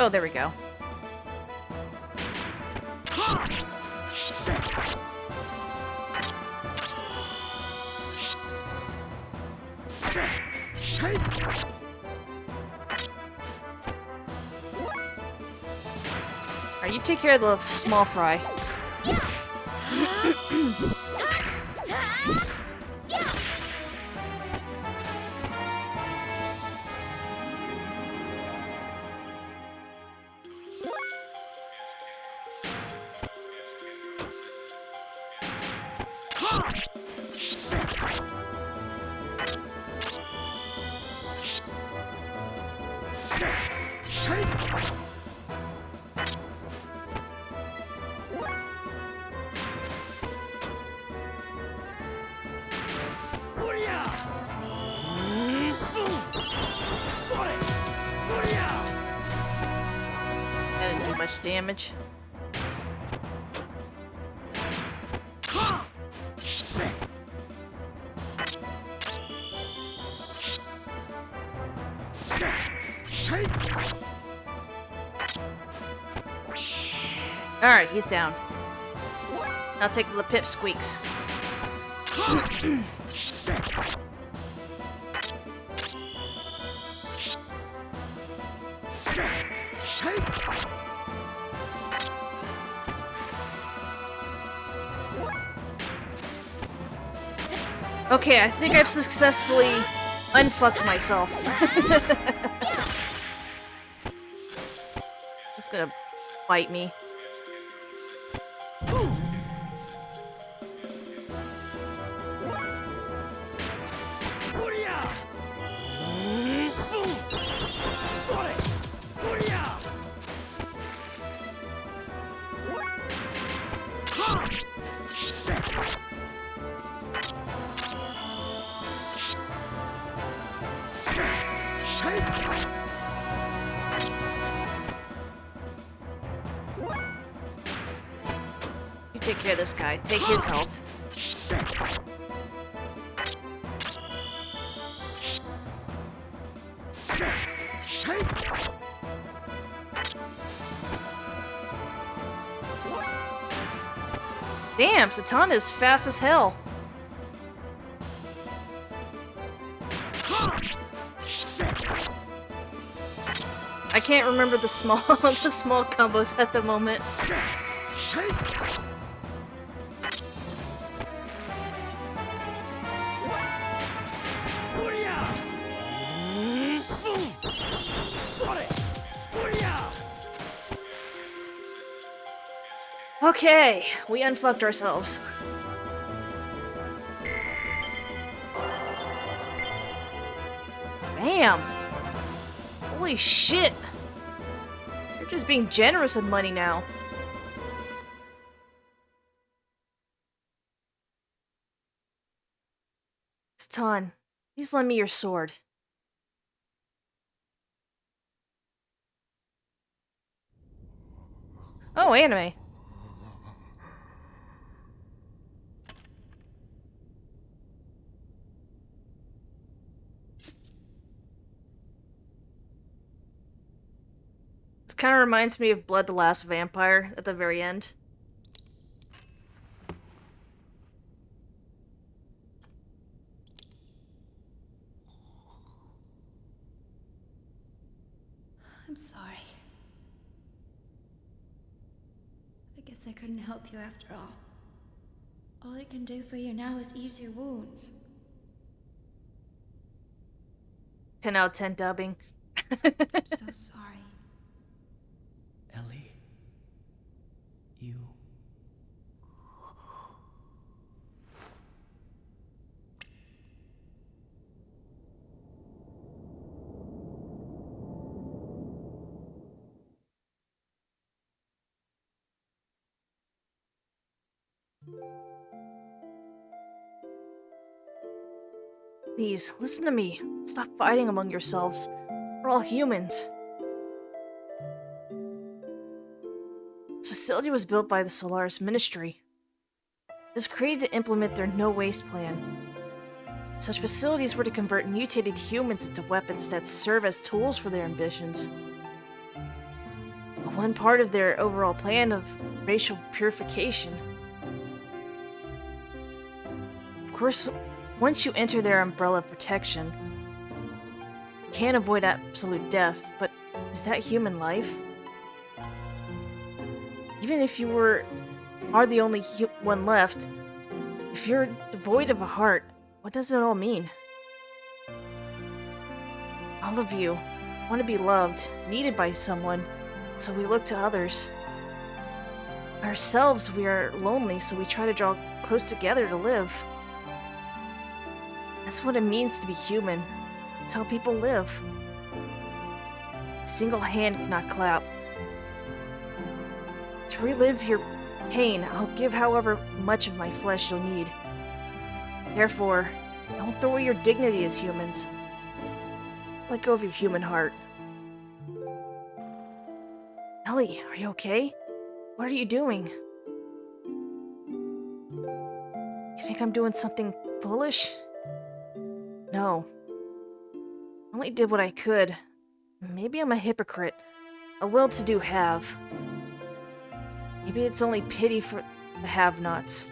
Oh, there we go. Alright, you take care of the small fry. much damage. Alright, he's down. Now take the pipsqueaks. Okay, I think I've successfully unfucked myself. It's gonna bite me. You take care of this guy. Take his health. Damn, Satana is fast as hell. I can't remember the small the small combos at the moment. Okay, we unfucked ourselves. Bam! Holy shit! You're just being generous with money now. Stan, please lend me your sword. Oh, anime. This kind of reminds me of Blood the Last Vampire at the very end. I'm sorry. I guess I couldn't help you after all. All I can do for you now is ease your wounds. 10 out of 10 dubbing. I'm so sorry. Ellie, you... Please, listen to me. Stop fighting among yourselves. We're all humans. This facility was built by the Solaris Ministry. It was created to implement their no-waste plan. Such facilities were to convert mutated humans into weapons that serve as tools for their ambitions. One part of their overall plan of racial purification. Of course, once you enter their umbrella of protection, you can't avoid absolute death, but is that human life? Even if you are the only one left, if you're devoid of a heart, what does it all mean? All of you want to be loved, needed by someone, so we look to others. Ourselves, we are lonely, so we try to draw close together to live. That's what it means to be human. It's how people live. A single hand cannot clap. To relive your pain, I'll give however much of my flesh you'll need. Therefore, don't throw away your dignity as humans. Let go of your human heart. Ellie, are you okay? What are you doing? You think I'm doing something foolish? No. I only did what I could. Maybe I'm a hypocrite. A will-to-do have. Maybe it's only pity for the have-nots.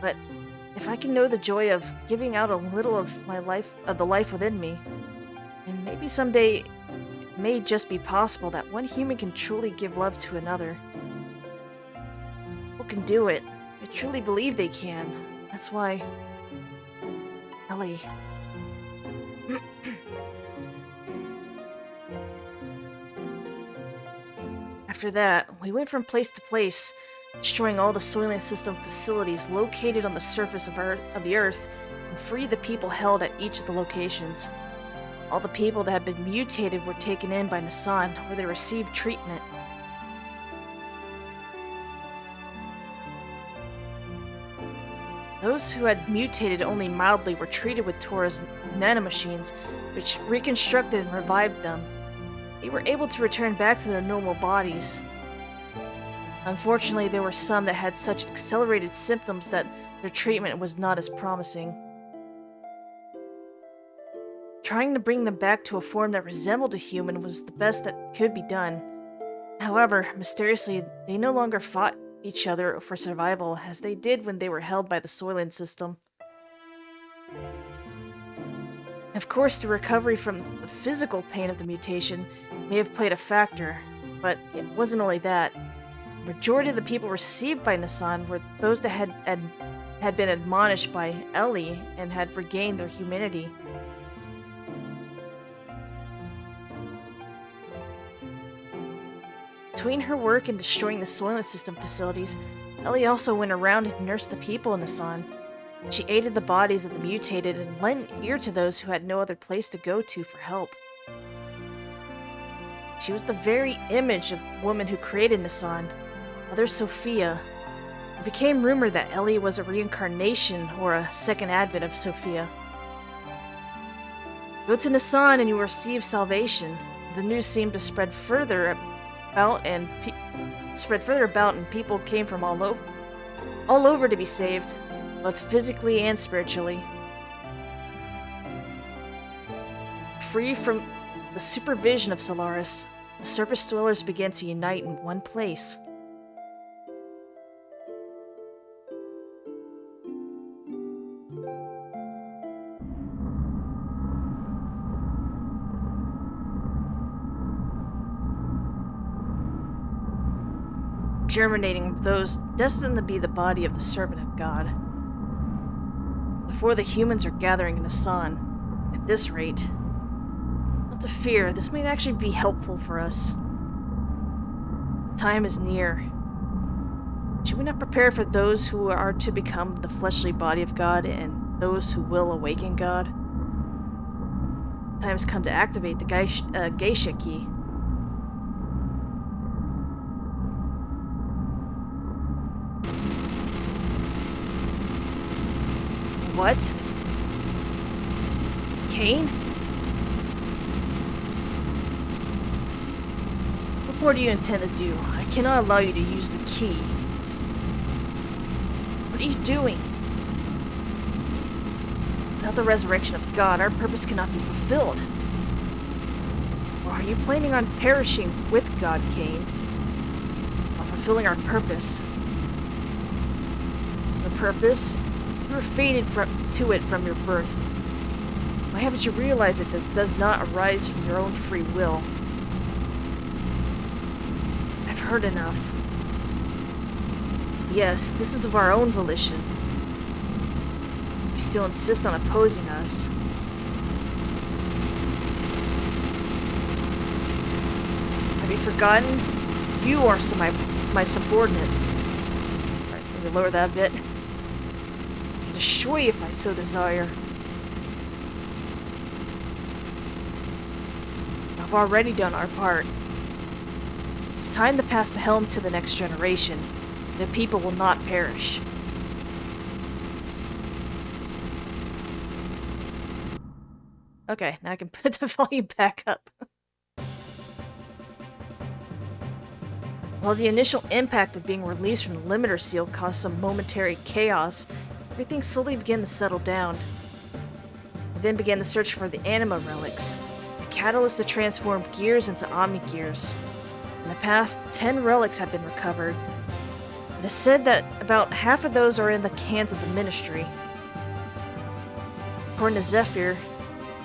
But if I can know the joy of giving out a little of my life, of the life within me, and maybe someday it may just be possible that one human can truly give love to another. People can do it. I truly believe they can. That's why... Ellie... After that, we went from place to place, destroying all the Soylent System facilities located on the surface of the Earth, and freed the people held at each of the locations. All the people that had been mutated were taken in by Nassan, where they received treatment. Those who had mutated only mildly were treated with Tora's nanomachines, which reconstructed and revived them. They were able to return back to their normal bodies. Unfortunately, there were some that had such accelerated symptoms that their treatment was not as promising. Trying to bring them back to a form that resembled a human was the best that could be done. However, mysteriously, they no longer fought each other for survival as they did when they were held by the Soylent System. Of course, the recovery from the physical pain of the mutation may have played a factor, but it wasn't only that. The majority of the people received by Nassan were those that had been admonished by Ellie and had regained their humanity. Between her work in destroying the Soylent System facilities, Ellie also went around and nursed the people in Nassan. She aided the bodies of the mutated and lent an ear to those who had no other place to go to for help. She was the very image of the woman who created Nassan, Mother Sophia. It became rumored that Ellie was a reincarnation or a second advent of Sophia. Go to Nassan and you will receive salvation. The news seemed to spread further about, and people came from all over to be saved, both physically and spiritually. Free from the supervision of Solaris, the surface dwellers began to unite in one place. Germinating those destined to be the body of the servant of God. Before the humans are gathering in the sun, at this rate, not to fear, this might actually be helpful for us. Time is near. Should we not prepare for those who are to become the fleshly body of God and those who will awaken God? Time has come to activate the geisha key. What? Kane? What more do you intend to do? I cannot allow you to use the key. What are you doing? Without the resurrection of God, our purpose cannot be fulfilled. Or are you planning on perishing with God, Kane? While fulfilling our purpose? The purpose? You were fated to it from your birth. Why haven't you realized that it does not arise from your own free will? I've heard enough. Yes, this is of our own volition. You still insist on opposing us. Have you forgotten? You are my subordinates. Alright, maybe lower that a bit. Destroy you if I so desire. I've already done our part. It's time to pass the helm to the next generation. The people will not perish. Okay, now I can put the volume back up. While the initial impact of being released from the limiter seal caused some momentary chaos, everything slowly began to settle down. We then began the search for the anima relics, the catalyst to transform gears into omni-gears. In the past, 10 relics have been recovered. It is said that about half of those are in the hands of the Ministry. According to Zephyr,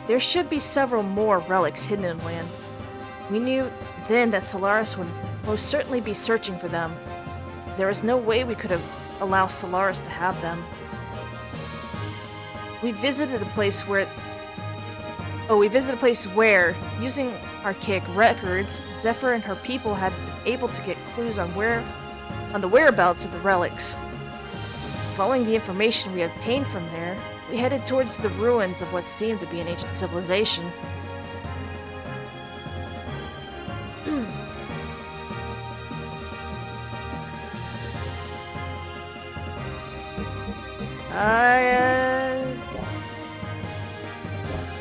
there should be several more relics hidden in land. We knew then that Solaris would most certainly be searching for them. There was no way we could have allowed Solaris to have them. We visited a place where, using archaic records, Zephyr and her people had been able to get clues on the whereabouts of the relics. Following the information we obtained from there, we headed towards the ruins of what seemed to be an ancient civilization.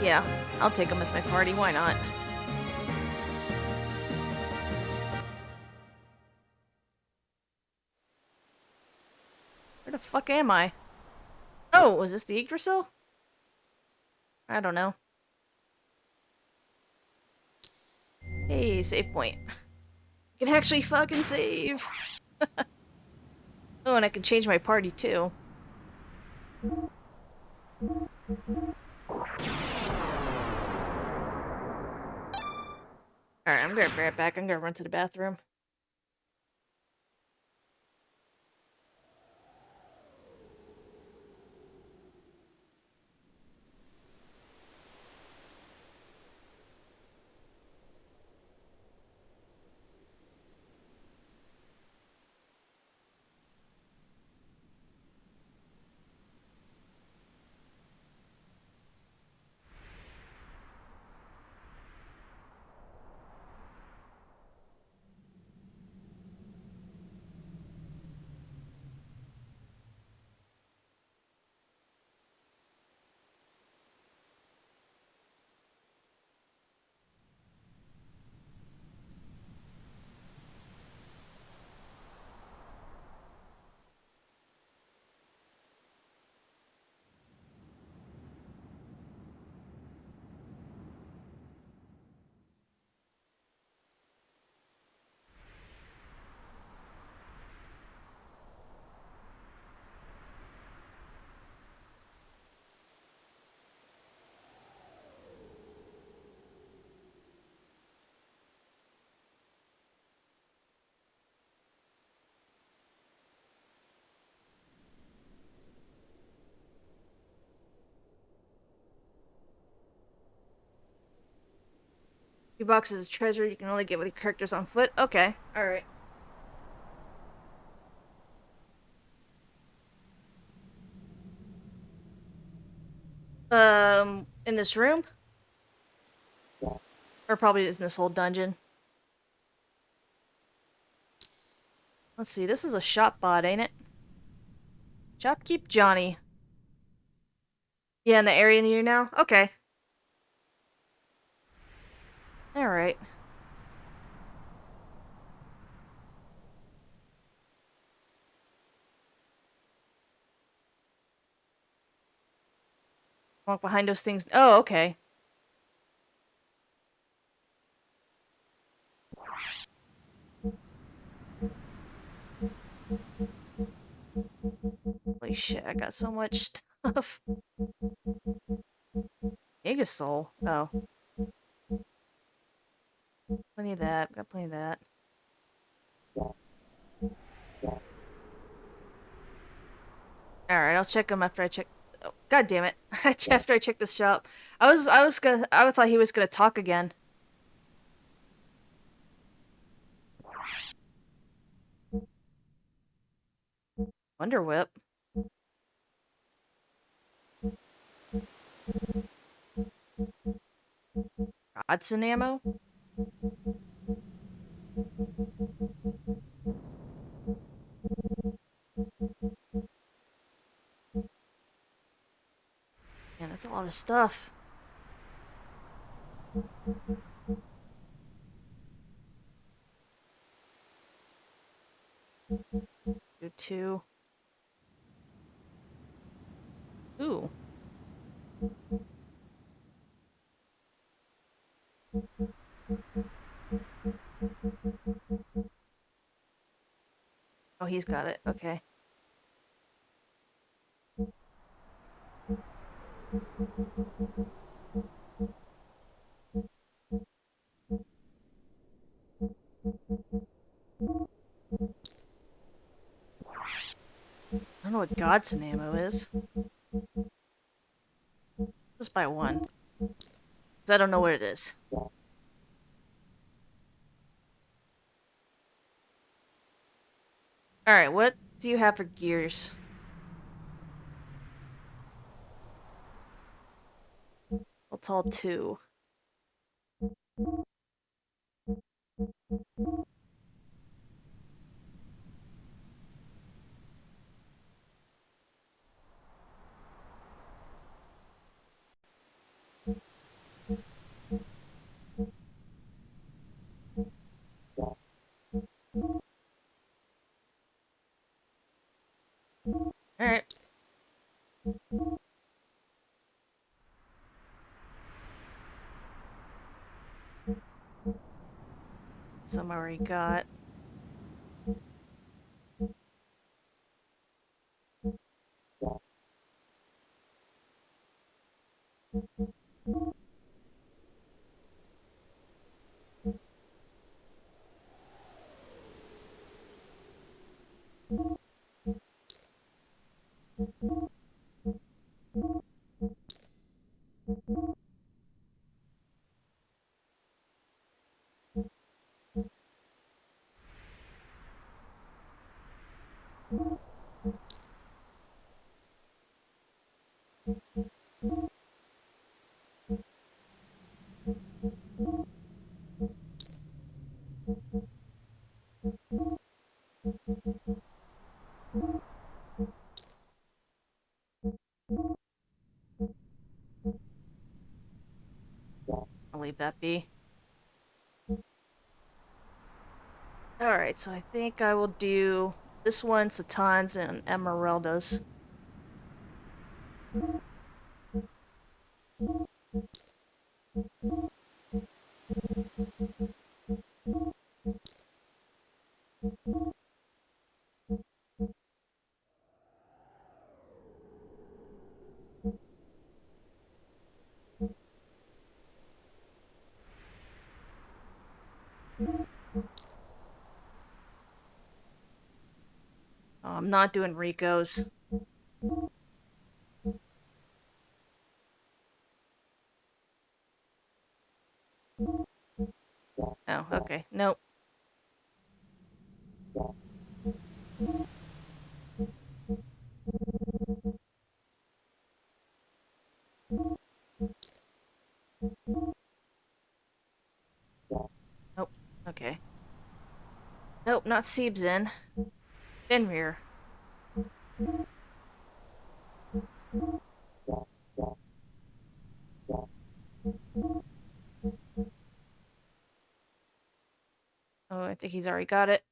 Yeah, I'll take them as my party, why not? Where the fuck am I? Oh, was this the Yggdrasil? I don't know. Hey, save point. I can actually fucking save! Oh, and I can change my party too. Alright, I'm gonna be right back. I'm gonna run to the bathroom. Your box is a treasure you can only get with your characters on foot. Okay, alright. In this room? Or probably in this whole dungeon. Let's see, this is a shop bot, ain't it? Shopkeep Johnny. Yeah, in the area near you now? Okay. Alright. Walk behind those things. Oh, okay. Holy shit, I got so much stuff. Gigasoul. Oh. Plenty of that. Got plenty of that. Alright, I'll check him after I check. Oh, God damn it. After I check this shop. I thought he was gonna talk again. Wonder Whip. Rodson ammo? Man, that's a lot of stuff. Do 2. Ooh. Oh, he's got it. Okay. I don't know what Godson ammo is. Just buy 1. Because I don't know what it is. Alright, what do you have for gears? I'll tall 2. Alright. Some I already got. I'll leave that be. Alright, so I think I will do this one, Satans and Emeraldas. Oh, I'm not doing Rico's. Oh, okay. Nope. Nope. Okay. Nope, not Siebzen. Fenrir. Oh, I think he's already got it.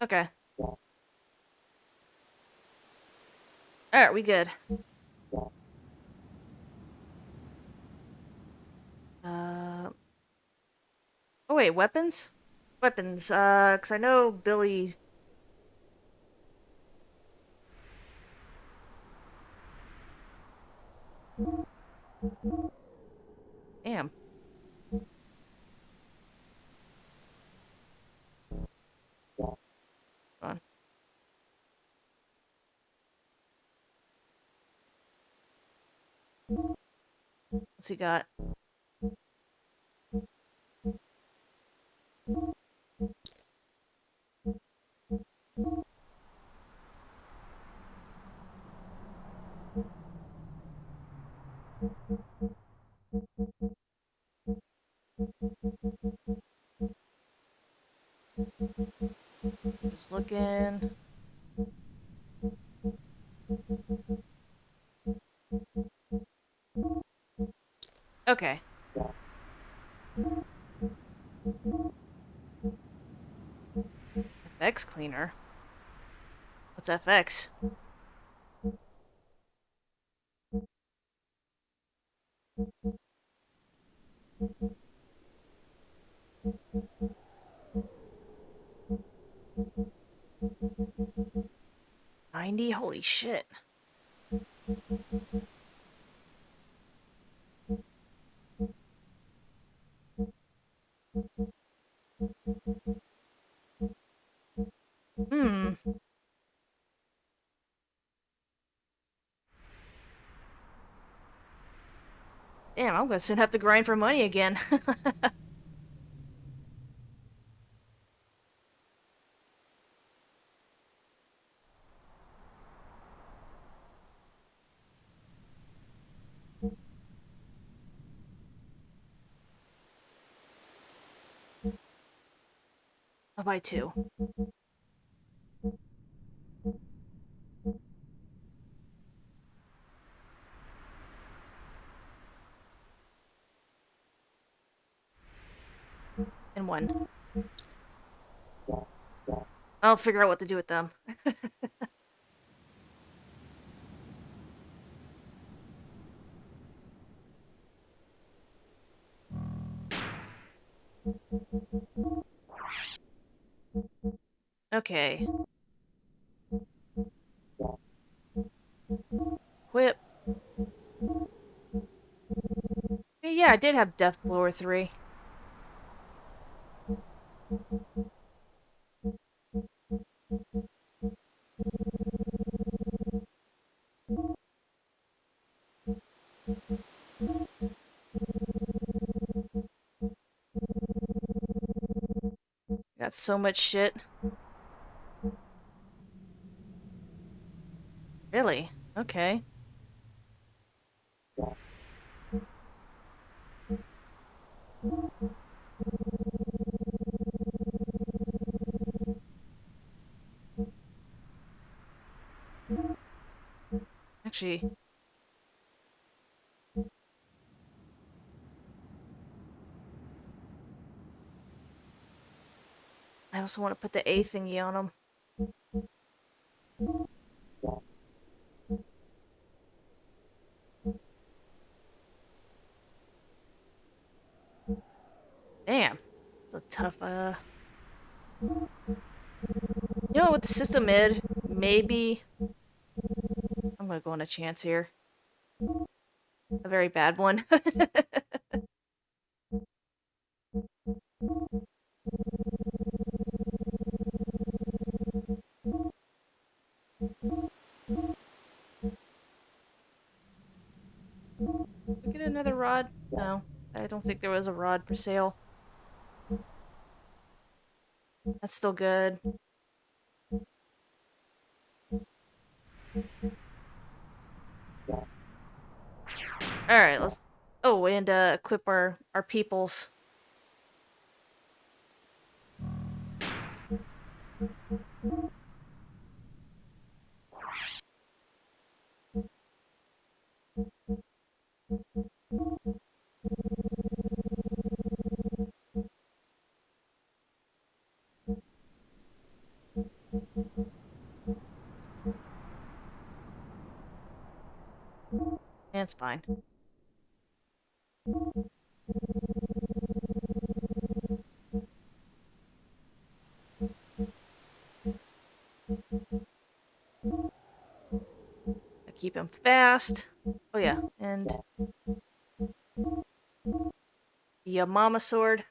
Okay. Alright, we good. Oh wait, weapons? Weapons, cause I know Billy... Damn. Hold on. What's he got? Just looking. Okay. FX cleaner. What's FX? $90? Holy shit. Hmm. Damn, I'm gonna soon have to grind for money again. I'll buy 2. And 1. I'll figure out what to do with them. Okay. Whip. Yeah, I did have Death Blower 3. Got so much shit. Really? Okay. Actually, I also want to put the A thingy on them. Damn. It's a tough, You know, with the system mid, maybe... I'm gonna go on a chance here. A very bad one. We get another rod? No. I don't think there was a rod for sale. That's still good. Alright, let's... Oh, and equip our peoples. And it's fine. I keep him fast. Oh yeah, and... the Yamama sword.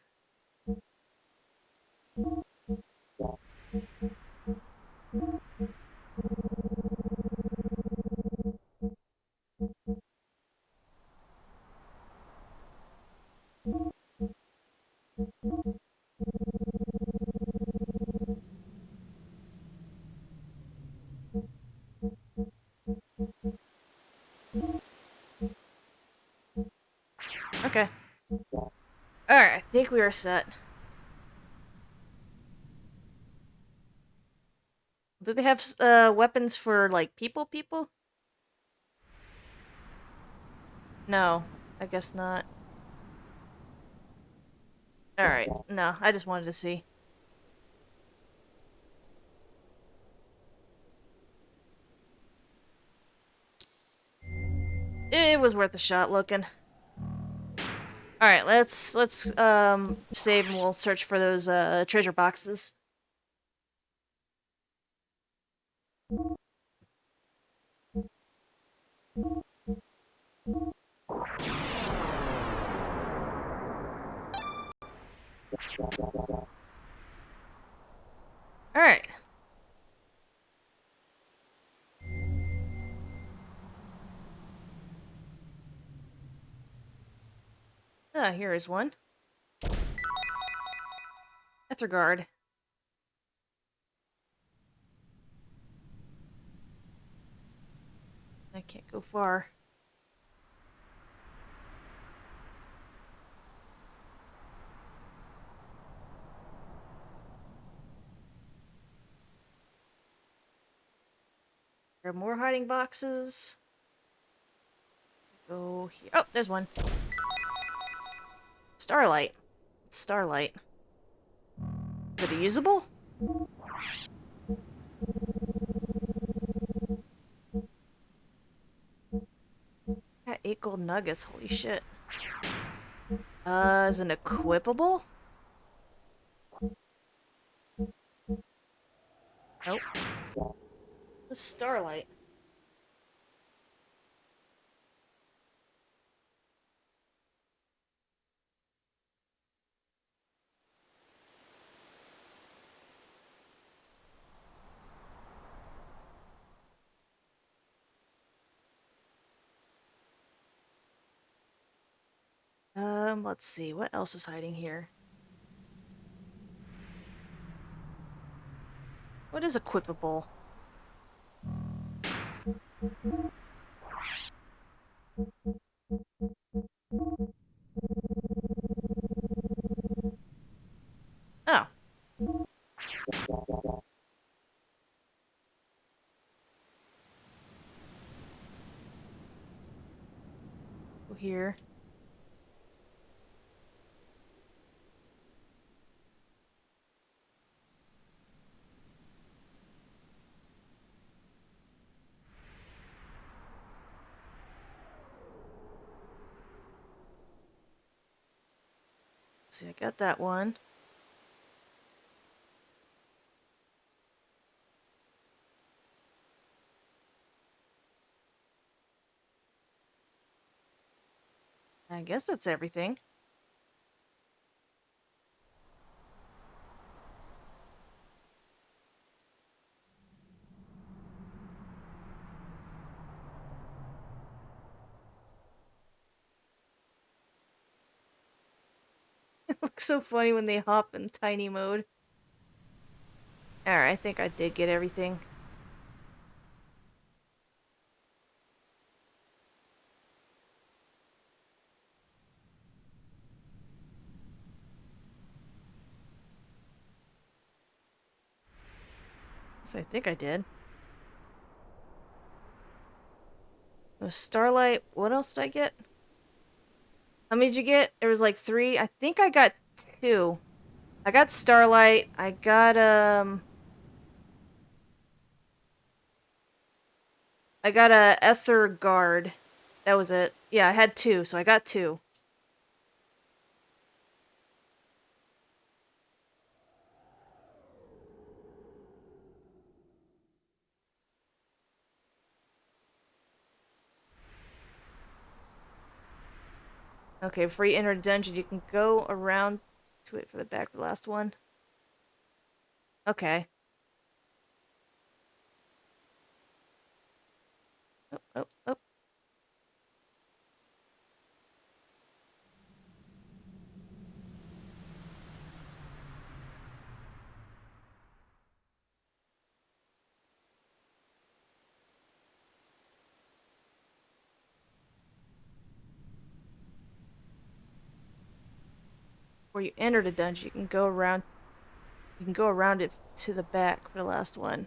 Okay. Alright, I think we are set. Do they have weapons for, like, people? No, I guess not. Alright, no, I just wanted to see. It was worth a shot looking. Alright, let's save and we'll search for those treasure boxes. Alright. Ah, here is one. Etherguard. I can't go far. There are more hiding boxes. Go here. Oh, there's one. Starlight. It's Starlight. Is it usable? Got 8 gold nuggets. Holy shit. Is it equipable? Nope. The Starlight. Let's see. What else is hiding here? What is equipable? Oh. Go here. Let's see, I got that one. I guess that's everything. It looks so funny when they hop in tiny mode. Alright, I think I did get everything. So I think I did. Oh, Starlight. What else did I get? How many did you get? There was like 3. I think I got 2. I got Starlight. I got a Ether Guard. That was it. Yeah, I had 2, so I got 2. Okay, before you enter a dungeon, you can go around to it for the back for the last one. Okay. Oh, oh, oh. Before you enter the dungeon, you can go around. You can go around it to the back for the last one.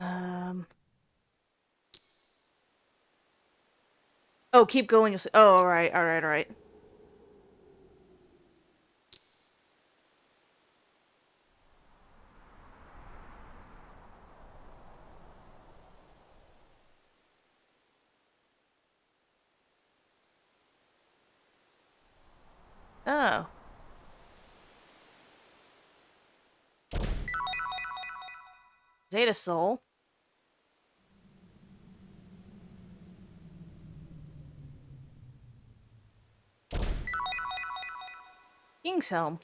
Um. Oh, keep going. You'll see. Oh, all right, all right, all right. Oh. Zeta Soul. King's Helm.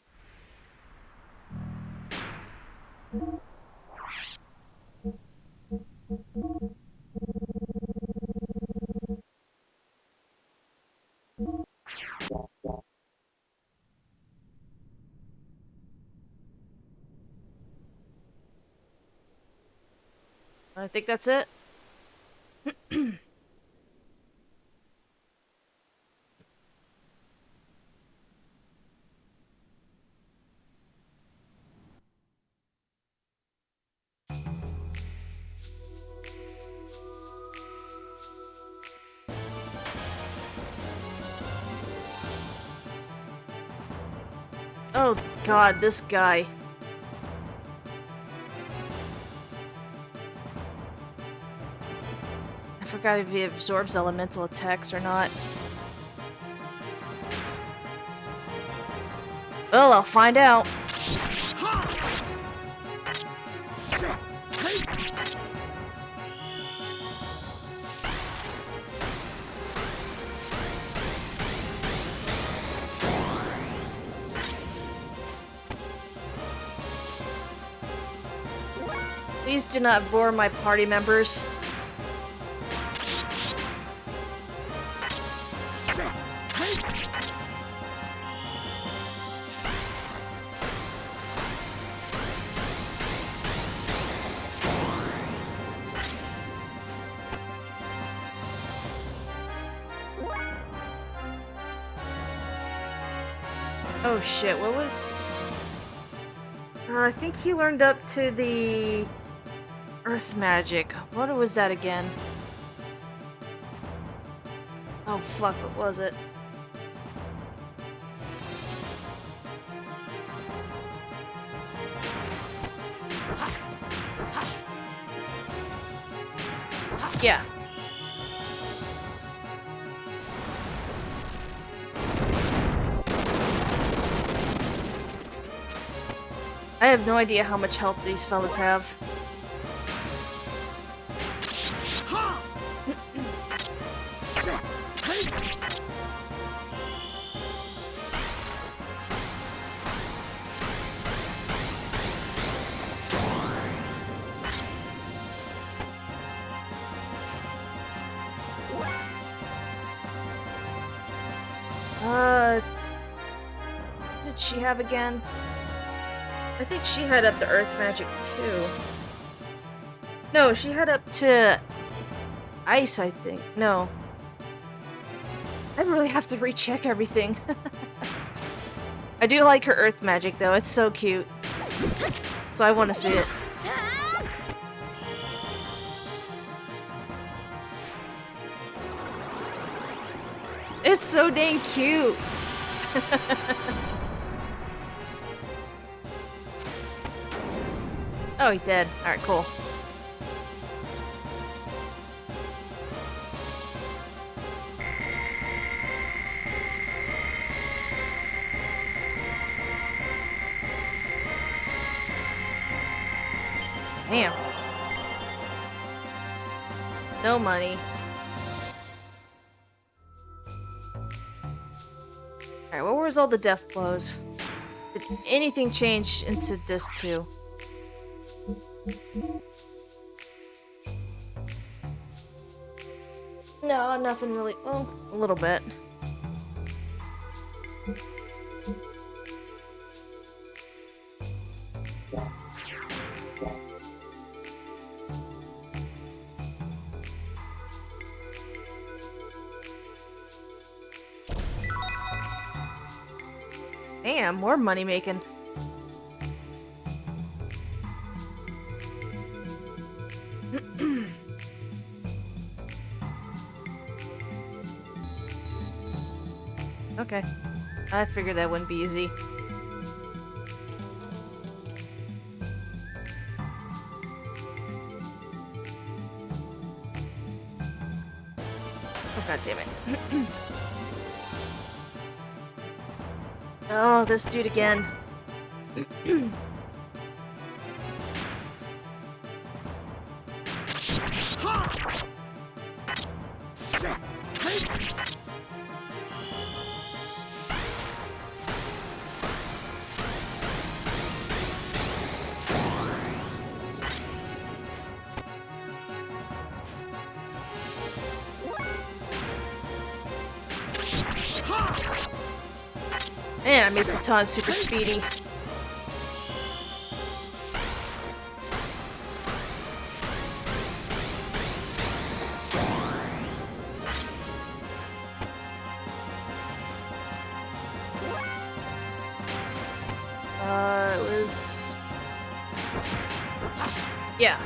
I think that's it. Oh god, this guy. I forgot if he absorbs elemental attacks or not. Well, I'll find out. Please do not bore my party members. Oh shit, what was... I think he learned up to the... Earth magic. What was that again? Oh fuck, what was it? Yeah. I have no idea how much health these fellas have. What did she have again? I think she had up to Earth Magic too. No, she had up to Ice, I think. No. I really have to recheck everything. I do like her Earth Magic though, it's so cute. So I want to see it. It's so dang cute. Oh, he did. Alright, cool. Damn. No money. Alright, what was all the death blows? Did anything change into this too? No, nothing really. Well, a little bit. Damn, more money making. Okay. I figured that wouldn't be easy. Oh god damn it. Oh, this dude again. Man, I made Satan super speedy. It was... Yeah.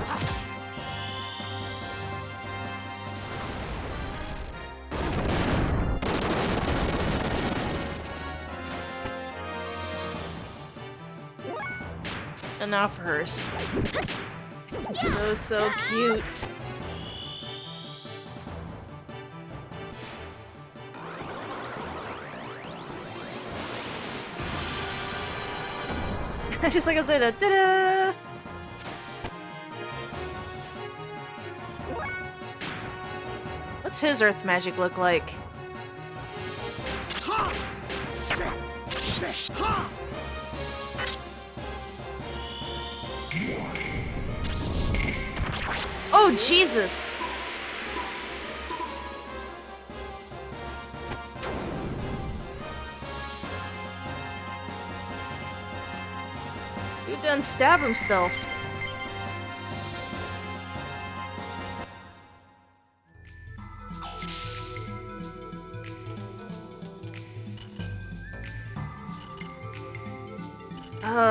Enough for hers. It's so cute. Just like I said, da-da! What's his earth magic look like? Oh, Jesus! Who done stab himself?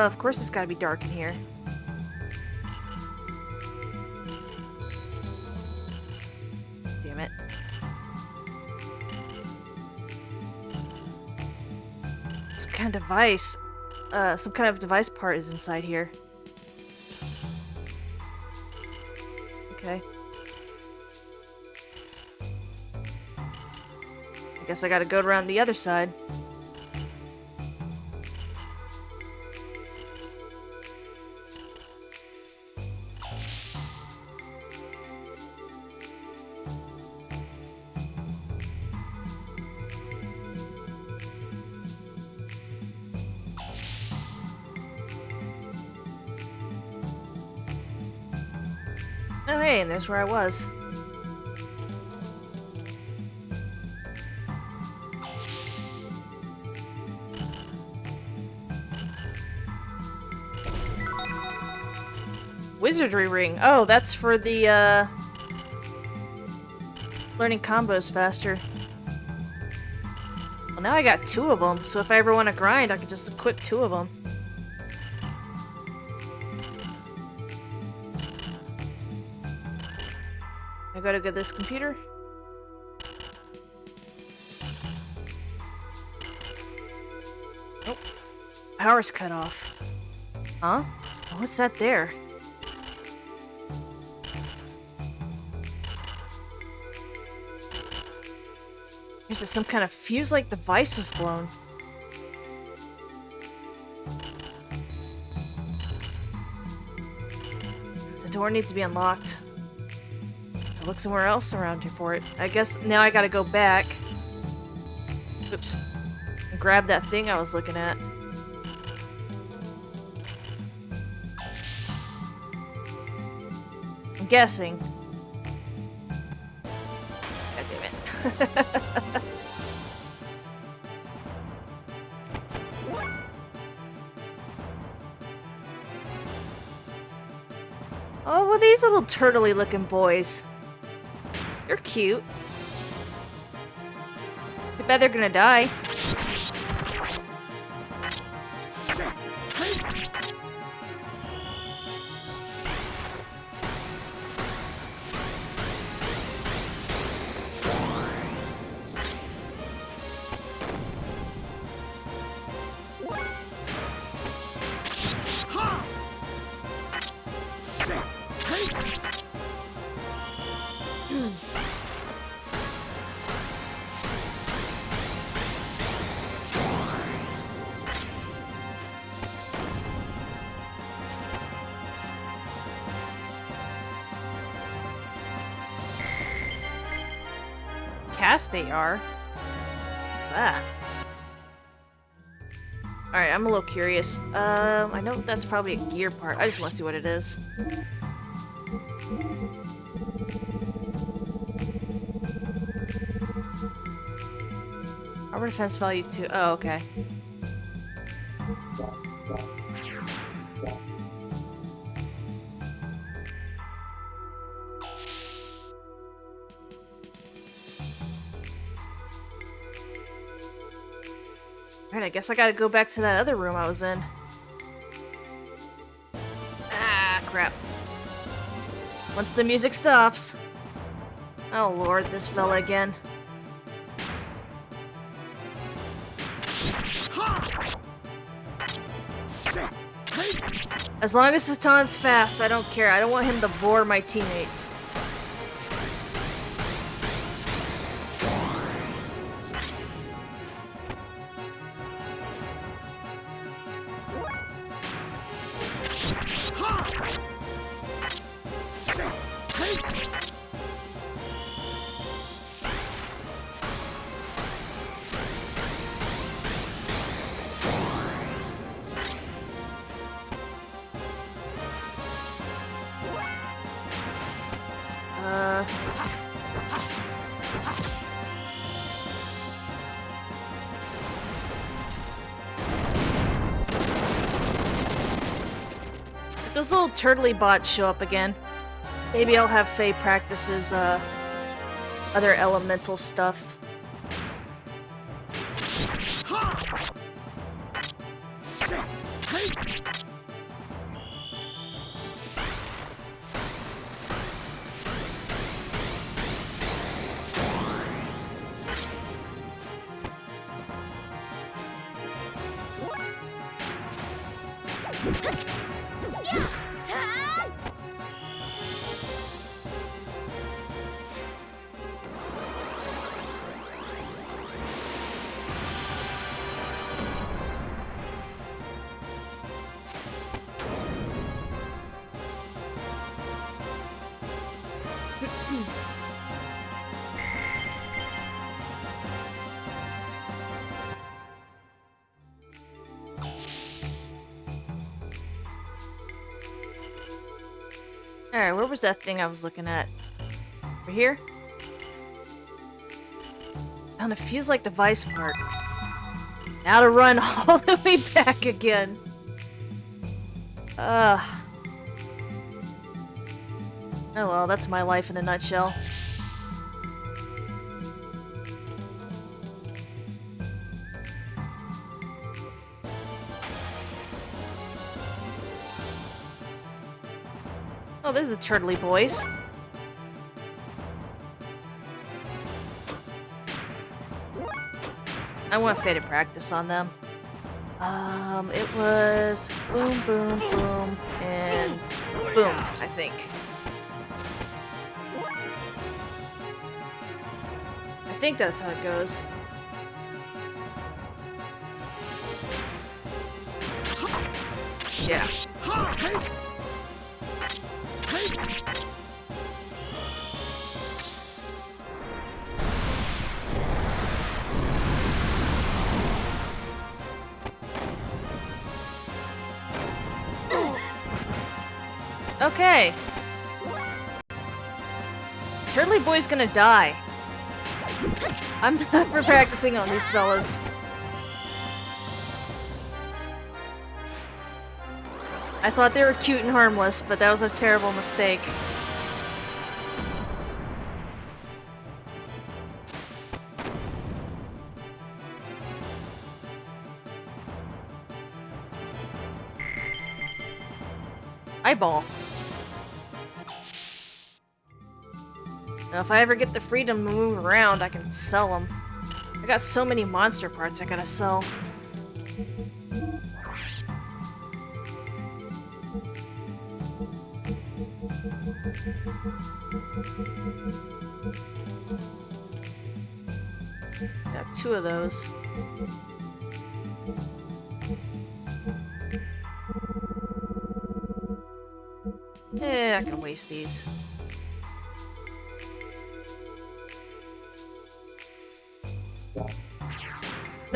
Of course it's gotta be dark in here. Damn it. Some kind of device. Some kind of device part is inside here. Okay. I guess I gotta go around the other side. Oh hey, and there's where I was. Wizardry ring. Oh, that's for the, learning combos faster. Well, now I got 2 of them, so if I ever want to grind, I can just equip 2 of them. I gotta get this computer. Oh, power's cut off. Huh? What's that there? There's some kind of fuse-like device was blown. The door needs to be unlocked. So look somewhere else around here for it. I guess now I gotta go back. Oops. And grab that thing I was looking at. I'm guessing. God damn it. Oh, well, these little turtley looking boys. They're cute. Too bad they're gonna die. past AR. What's that? Alright, I'm a little curious. I know that's probably a gear part. I just want to see what it is. Armor defense value 2. Oh, okay. Alright, I guess I gotta go back to that other room I was in. Ah, crap. Once the music stops. Oh lord, this fella again. As long as Hatan's fast, I don't care. I don't want him to bore my teammates. If those little turtley bots show up again, maybe I'll have Faye practice his, other elemental stuff. Alright, where was that thing I was looking at? Over here? On the fuse like device part. Now to run all the way back again. Oh well, that's my life in a nutshell. Oh, there's the turtley boys. I want Faye to practice on them. It was boom, boom, boom, and boom, I think. I think that's how it goes. Yeah. Okay. Turtley Boy's gonna die. I'm done for practicing on these fellas. I thought they were cute and harmless, but that was a terrible mistake. Eyeball. Now, if I ever get the freedom to move around, I can sell them. I got so many monster parts I gotta sell. Got 2 of those. I can waste these.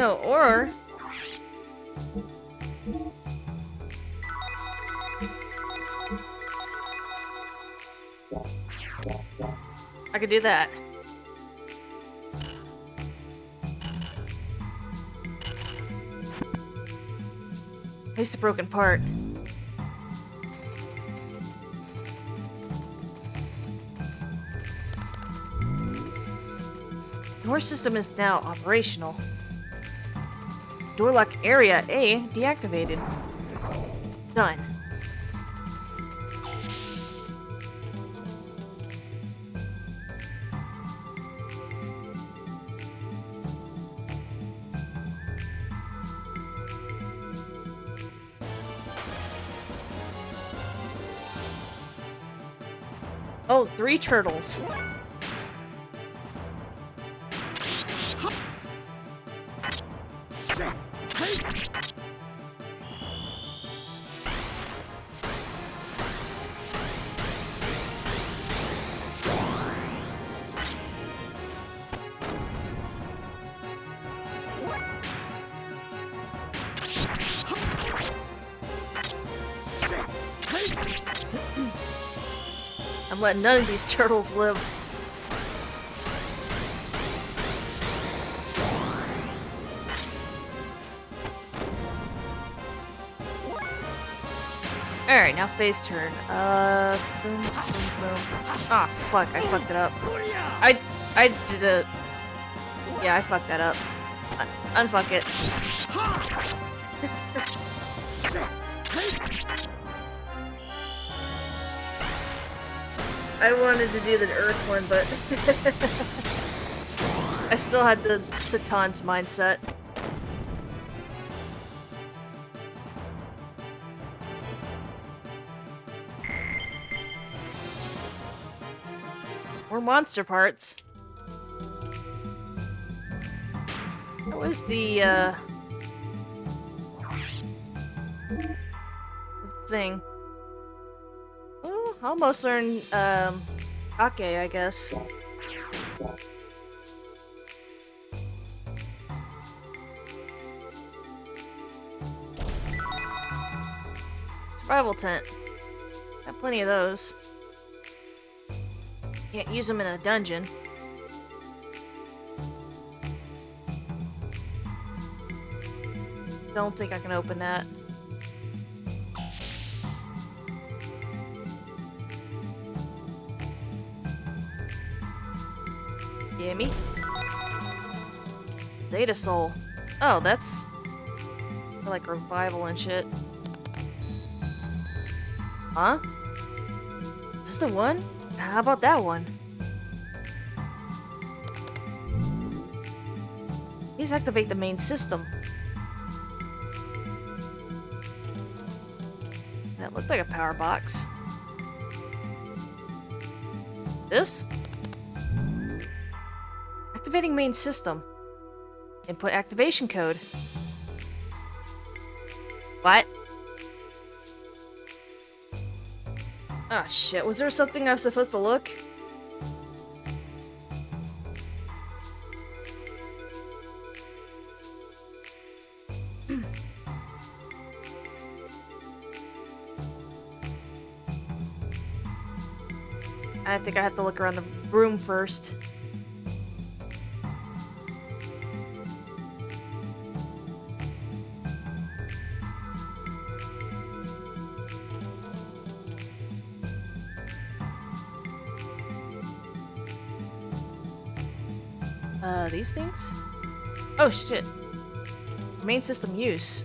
No, or... I could do that. At least a broken part. Door system is now operational. Door lock area A deactivated. Done. Oh, 3 turtles. I'm letting none of these turtles live. Alright, now phase turn. Boom, boom, boom. Ah, fuck, I fucked it up. I did a... Yeah, I fucked that up. Unfuck it. I wanted to do the Earth one, but... I still had the Satan's mindset. More monster parts. That was the thing. Oh, almost learned, Ake, I guess. Survival tent. Got plenty of those. Can't use them in a dungeon. Don't think I can open that. Gimme. Zeta Soul. Oh, that's for like revival and shit. Huh? Is this the one? How about that one? Please activate the main system. That looked like a power box. This? Activating main system. Input activation code. What? Ah, shit. Was there something I was supposed to look? I think I have to look around the room first. These things? Oh, shit. Main system use.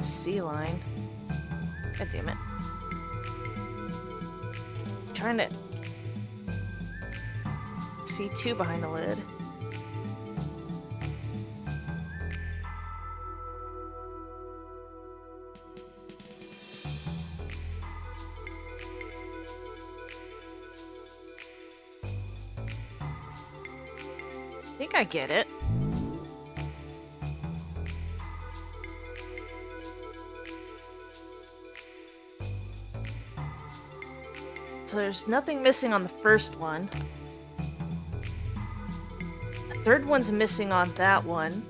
C line. God damn it. Trying to see 2 behind the lid. I think I get it. So there's nothing missing on the first one. Third one's missing on that one.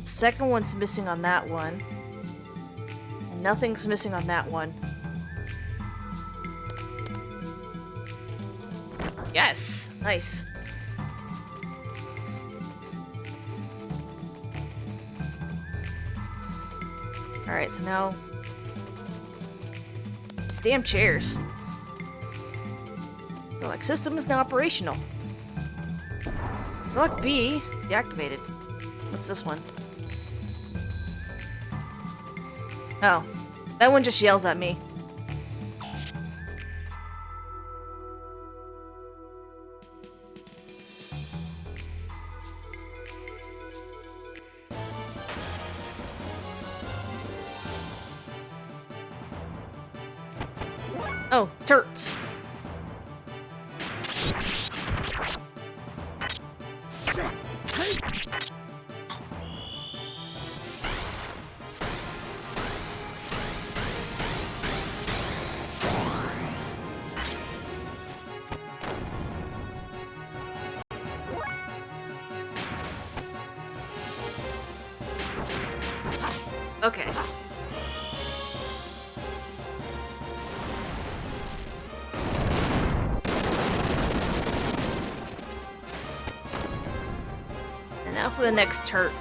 Second one's missing on that one. And nothing's missing on that one. Yes! Nice. Alright, so now... these damn chairs. The like system is now operational. Block B deactivated. What's this one? Oh. That one just yells at me. Oh, turts. Okay. And now for the next turret.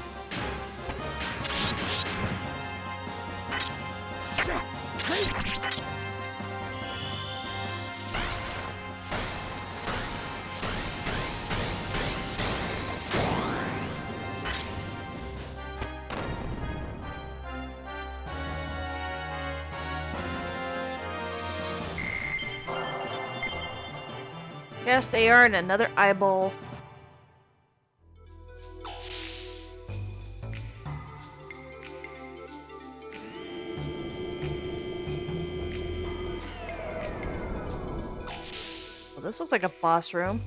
Cast AR and another eyeball. Well, this looks like a boss room.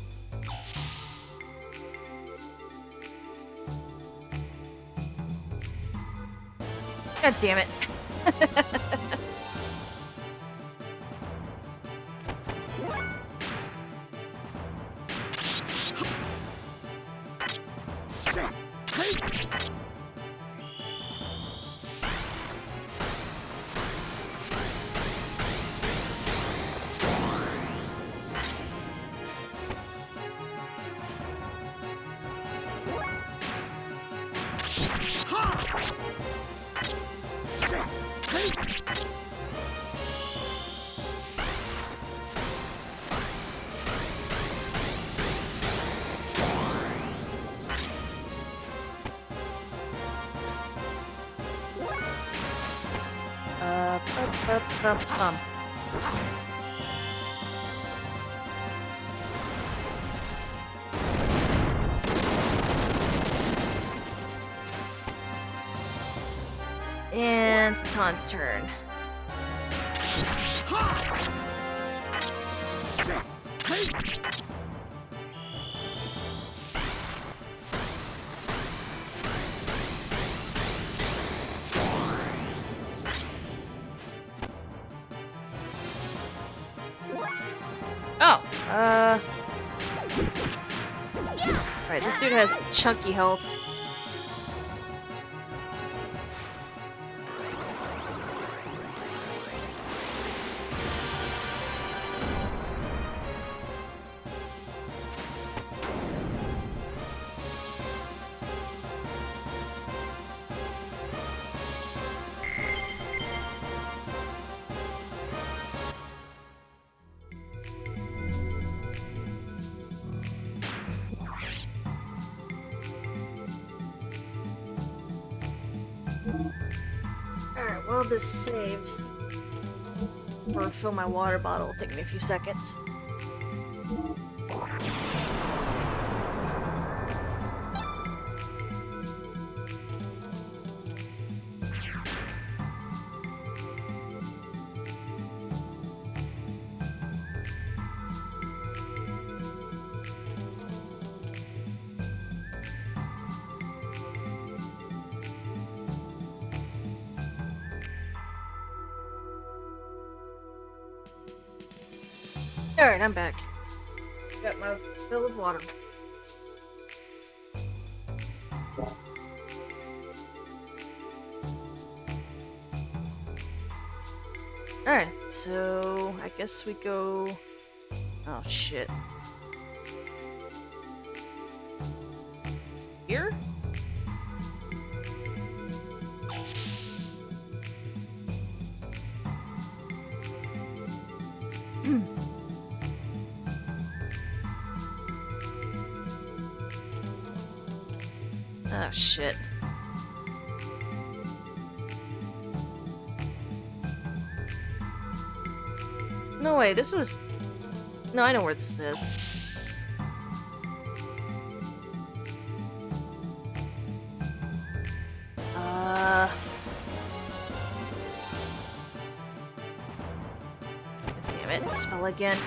God damn it. Bum. And Tatan's turn. Oh, alright, this dude has chunky health. Alright, while this saves, or fill my water bottle, it'll take me a few seconds. Alright, I'm back. Got my fill of water. Alright, so I guess we go... Oh, shit. Here? Oh, shit. No way, this is... No, I know where this is. Damn it, this fell again.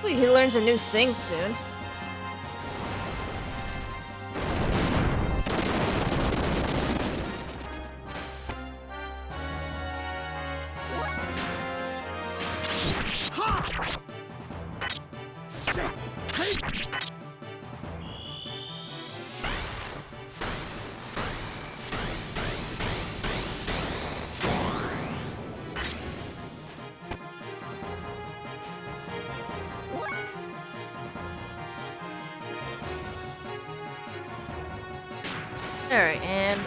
Hopefully he learns a new thing soon. Alright, and...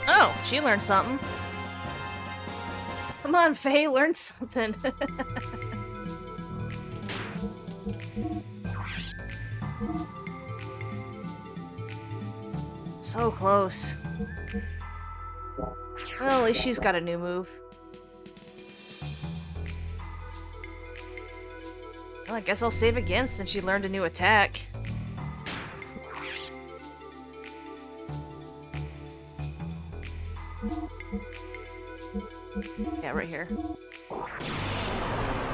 Oh, she learned something. Come on, Faye, learn something. So close. Well, at least she's got a new move. Well, I guess I'll save again since she learned a new attack. Yeah, right here.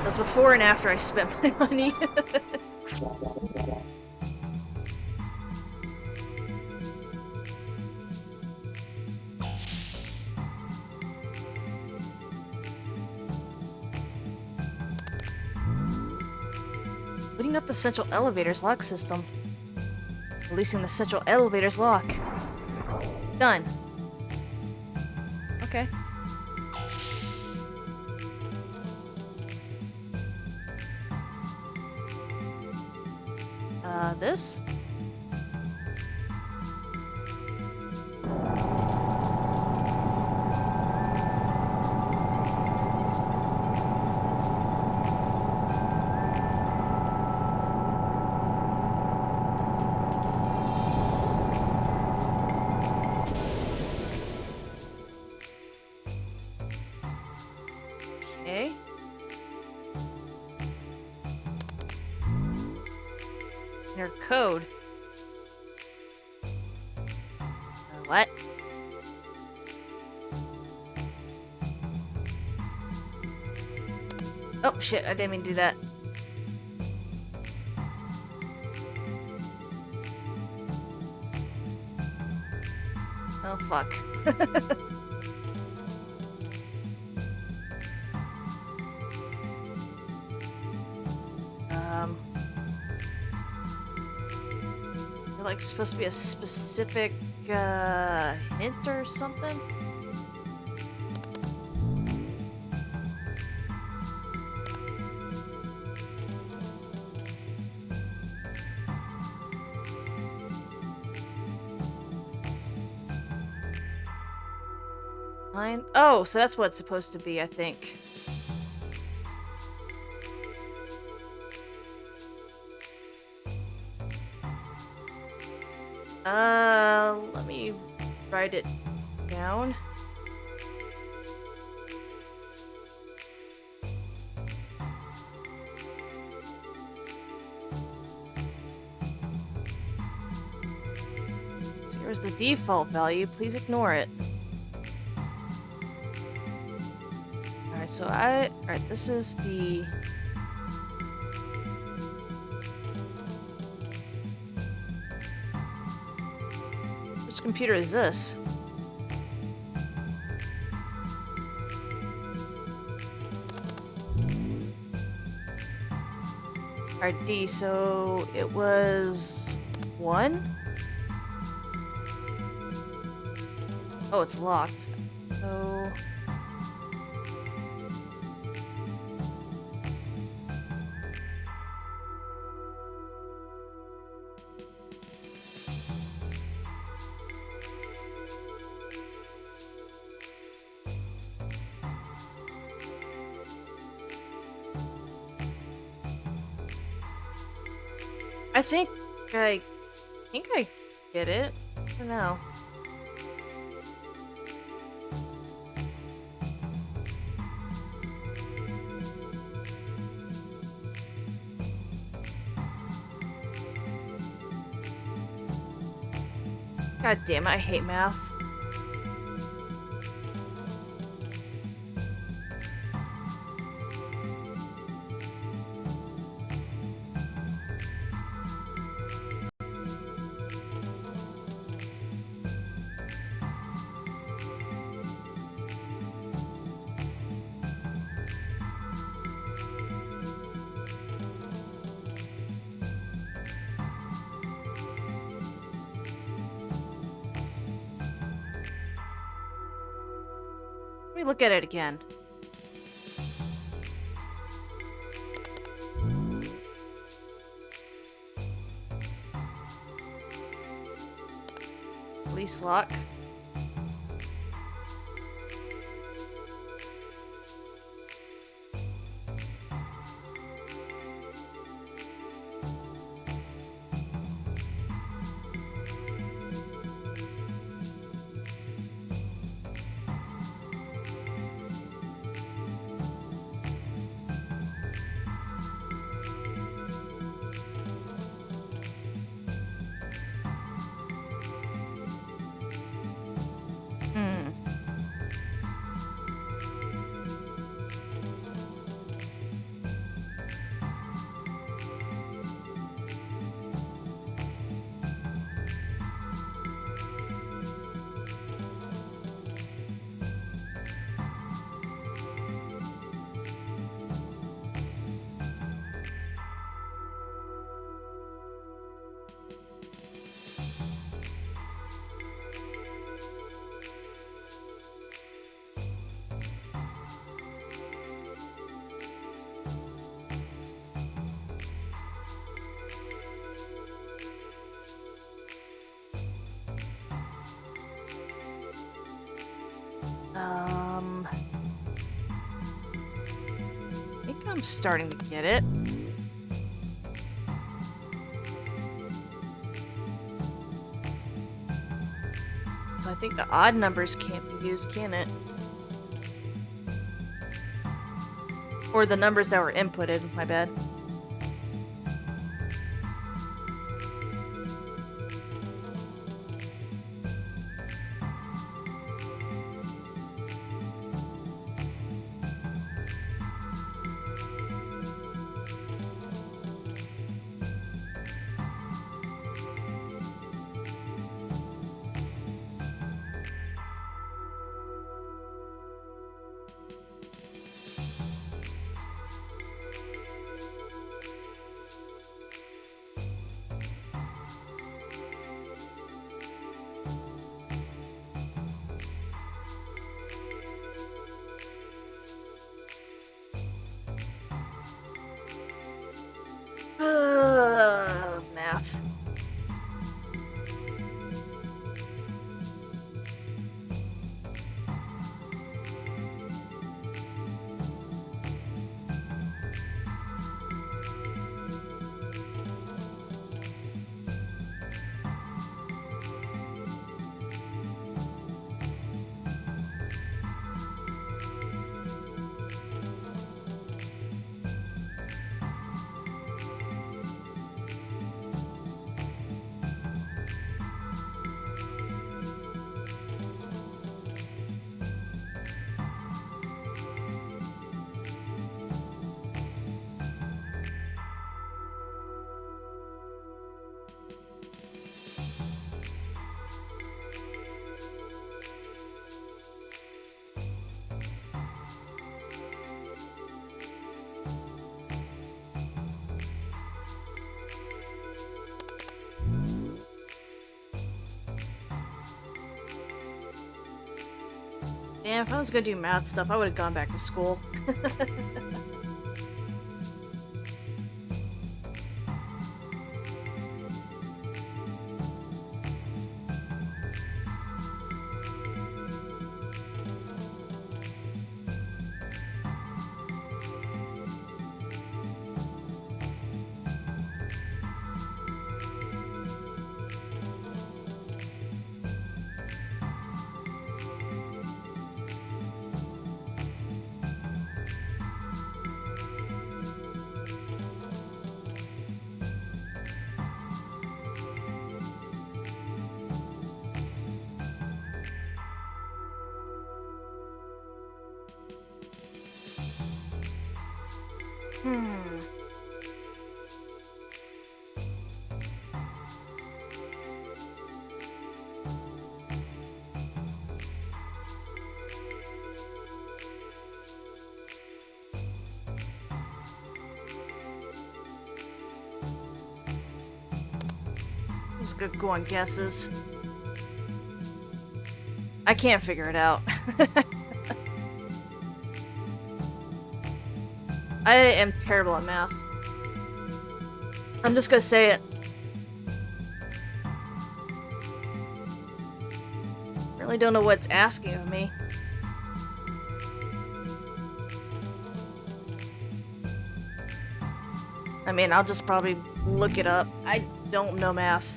That's before and after I spent my money. Putting up the central elevator's lock system. Releasing the central elevator's lock. Done. Okay. This? Okay. Your code. What? Oh shit, I didn't mean to do that. Oh fuck. Like supposed to be a specific hint or something? Line? Oh, so that's what it's supposed to be, I think. Let me write it down. So here's the default value. Please ignore it. Alright, so alright, this is the... Which computer is this? Alright, D, so it was 1? Oh, it's locked. So... I think I get it. I don't know. God damn it, I hate math. Let me look at it again. Police lock. I think I'm starting to get it. So I think the odd numbers can't be used, can it? Or the numbers that were inputted, my bad. Yeah, if I was gonna do math stuff, I would have gone back to school. I'm just gonna go on guesses. I can't figure it out. I am terrible at math. I'm just gonna say it. Really don't know what it's asking of me. I mean, I'll just probably look it up. I don't know math.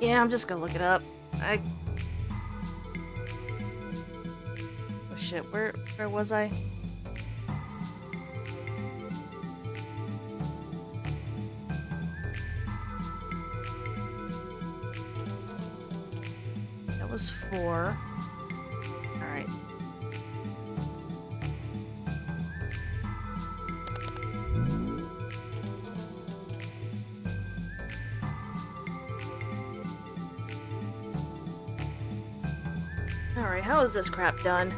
Yeah, I'm just gonna look it up. Oh shit, where was I? That was 4. Alright. Alright, how is this crap done?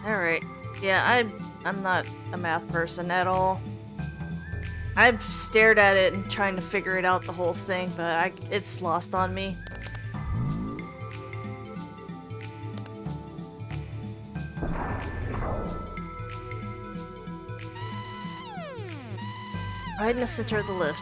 Alright. Yeah, I'm not a math person at all. I've stared at it and trying to figure it out the whole thing, but it's lost on me. Right in the center of the lift.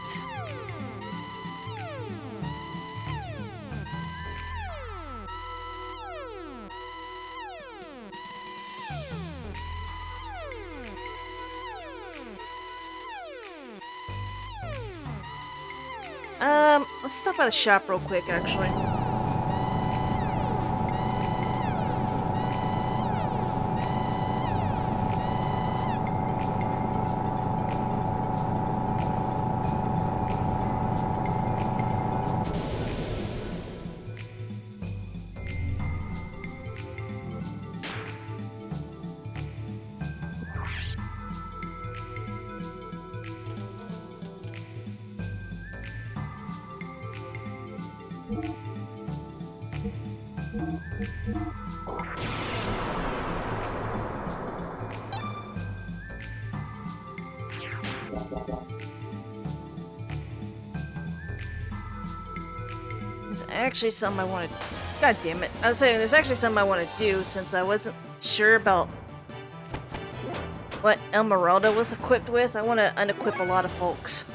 Let's stop by the shop real quick, actually. There's actually something I want to... God damn it. I was saying, there's actually something I want to do since I wasn't sure about what Esmeralda was equipped with. I want to unequip a lot of folks.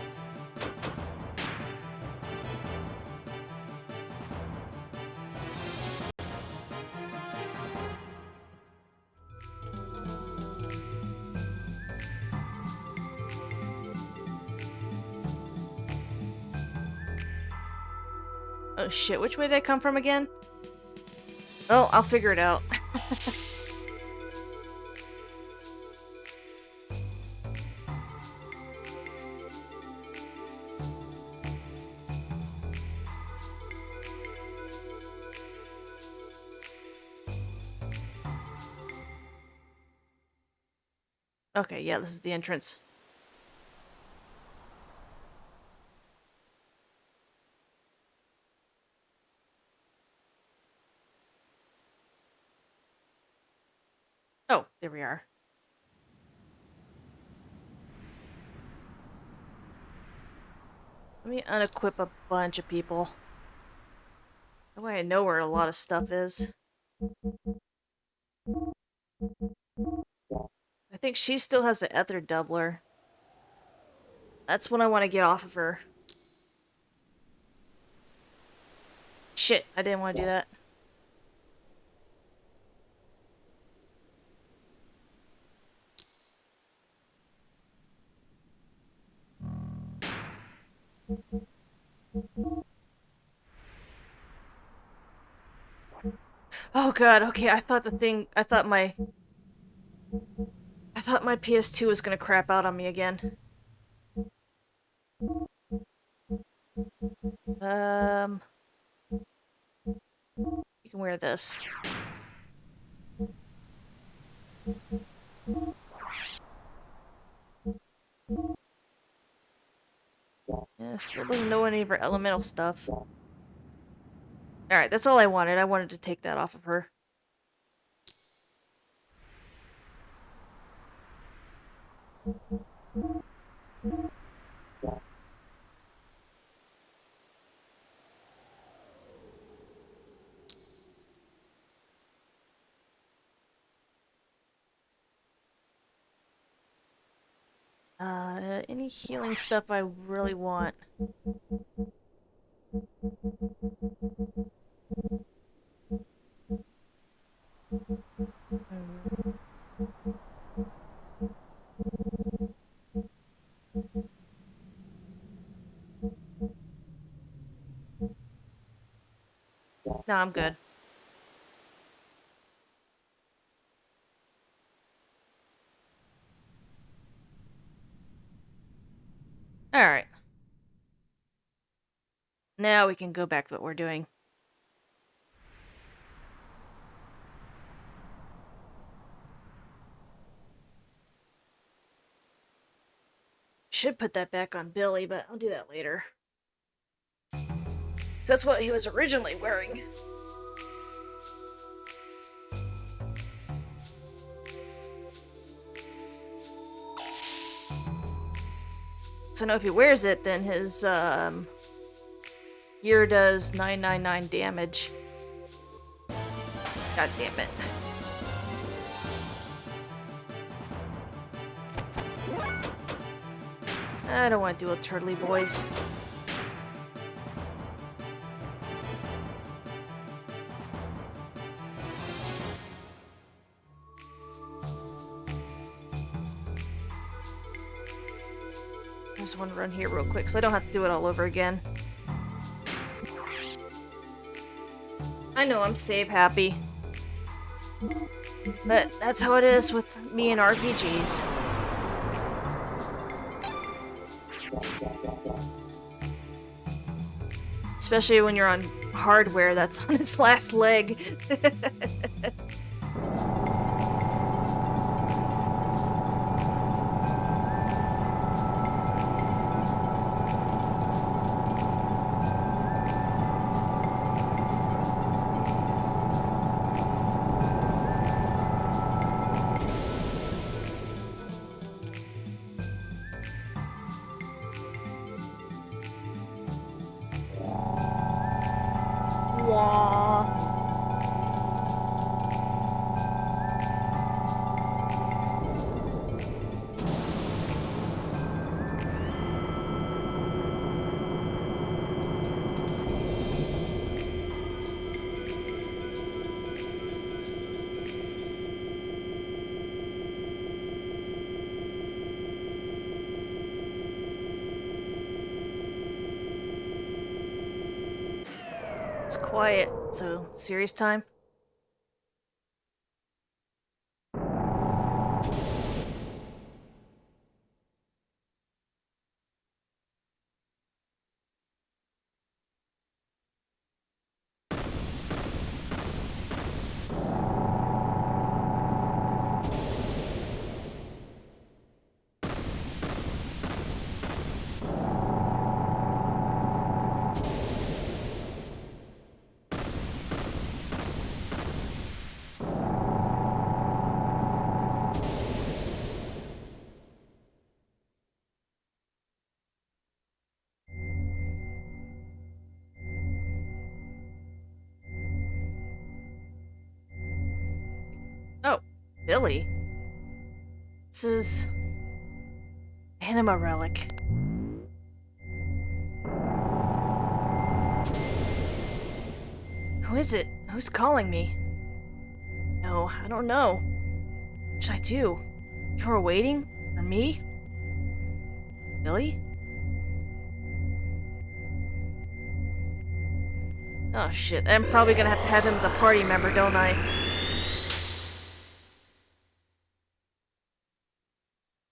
Oh shit, which way did I come from again? Oh, I'll figure it out. Okay, yeah, this is the entrance. Oh, there we are. Let me unequip a bunch of people. That way I know where a lot of stuff is. I think she still has the ether doubler. That's what I want to get off of her. Shit, I didn't want to do that. Oh god, okay, I thought my PS2 was gonna crap out on me again. You can wear this. Yeah, still doesn't know any of her elemental stuff. Alright, that's all I wanted. I wanted to take that off of her. Any healing stuff I really want. No, I'm good. Alright. Now we can go back to what we're doing. Should put that back on Billy, but I'll do that later. That's what he was originally wearing. So now if he wears it, then his gear does 999 damage. God damn it. I don't want to deal with turtley boys. I just want to run here real quick so I don't have to do it all over again. I know I'm save happy. But that's how it is with me and RPGs. Especially when you're on hardware that's on its last leg. Wah. It's quiet, so serious time. Oh, Billy. This is Anima Relic. Who is it? Who's calling me? No, I don't know. What should I do? You were waiting? For me? Billy? Oh shit, I'm probably gonna have to have him as a party member, don't I?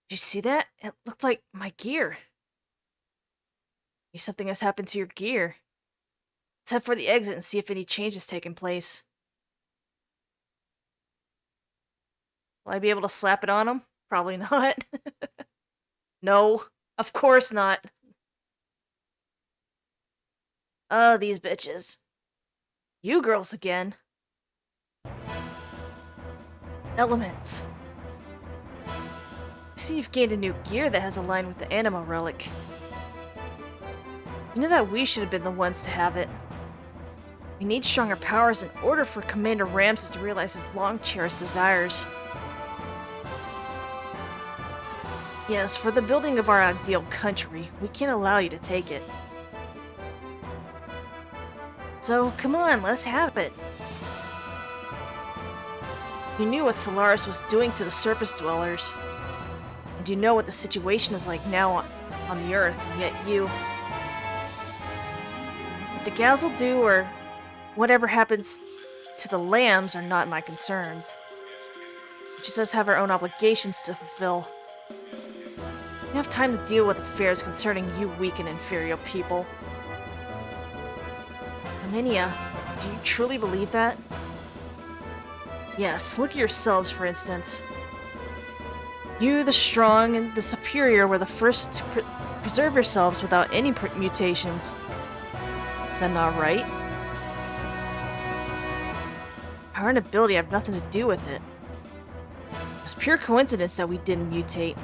Did you see that? It looked like my gear. Maybe something has happened to your gear. Let's head for the exit and see if any change has taken place. Will I be able to slap it on him? Probably not. No, of course not. Oh, these bitches. You girls again. Elements. I see you've gained a new gear that has aligned with the Anima Relic. You know that we should have been the ones to have it. We need stronger powers in order for Commander Ramses to realize his long-cherished desires. Yes, for the building of our ideal country, we can't allow you to take it. So, come on, let's have it. You knew what Solaris was doing to the surface dwellers. And you know what the situation is like now on the Earth, and yet you... What the gals will do, or whatever happens to the lambs, are not my concerns. She does have her own obligations to fulfill. You have time to deal with affairs concerning you weak and inferior people. Arminia, do you truly believe that? Yes, look at yourselves, for instance. You, the strong and the superior, were the first to preserve yourselves without any mutations. Is that not right? Our inability have nothing to do with it. It was pure coincidence that we didn't mutate.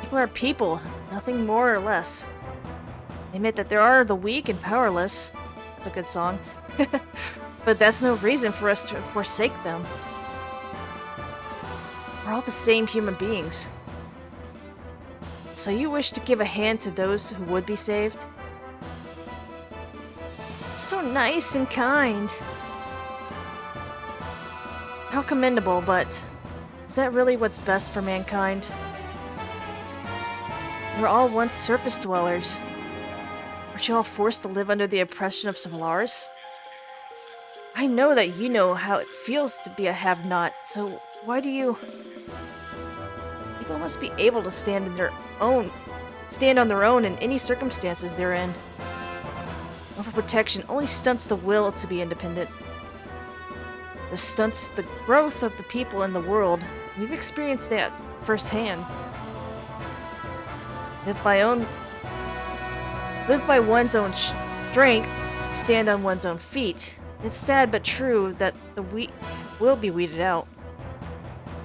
People are people, nothing more or less. They admit that there are the weak and powerless. That's a good song. But that's no reason for us to forsake them. We're all the same human beings. So you wish to give a hand to those who would be saved? So nice and kind. How commendable, but is that really what's best for mankind? We were all once surface dwellers. Weren't you all forced to live under the oppression of Solaris? I know that you know how it feels to be a have-not, so why do you... People must be able to stand on their own in any circumstances they're in. Overprotection only stunts the will to be independent. This stunts the growth of the people in the world. We've experienced that firsthand. Live by one's own strength, stand on one's own feet. It's sad but true that the weak will be weeded out.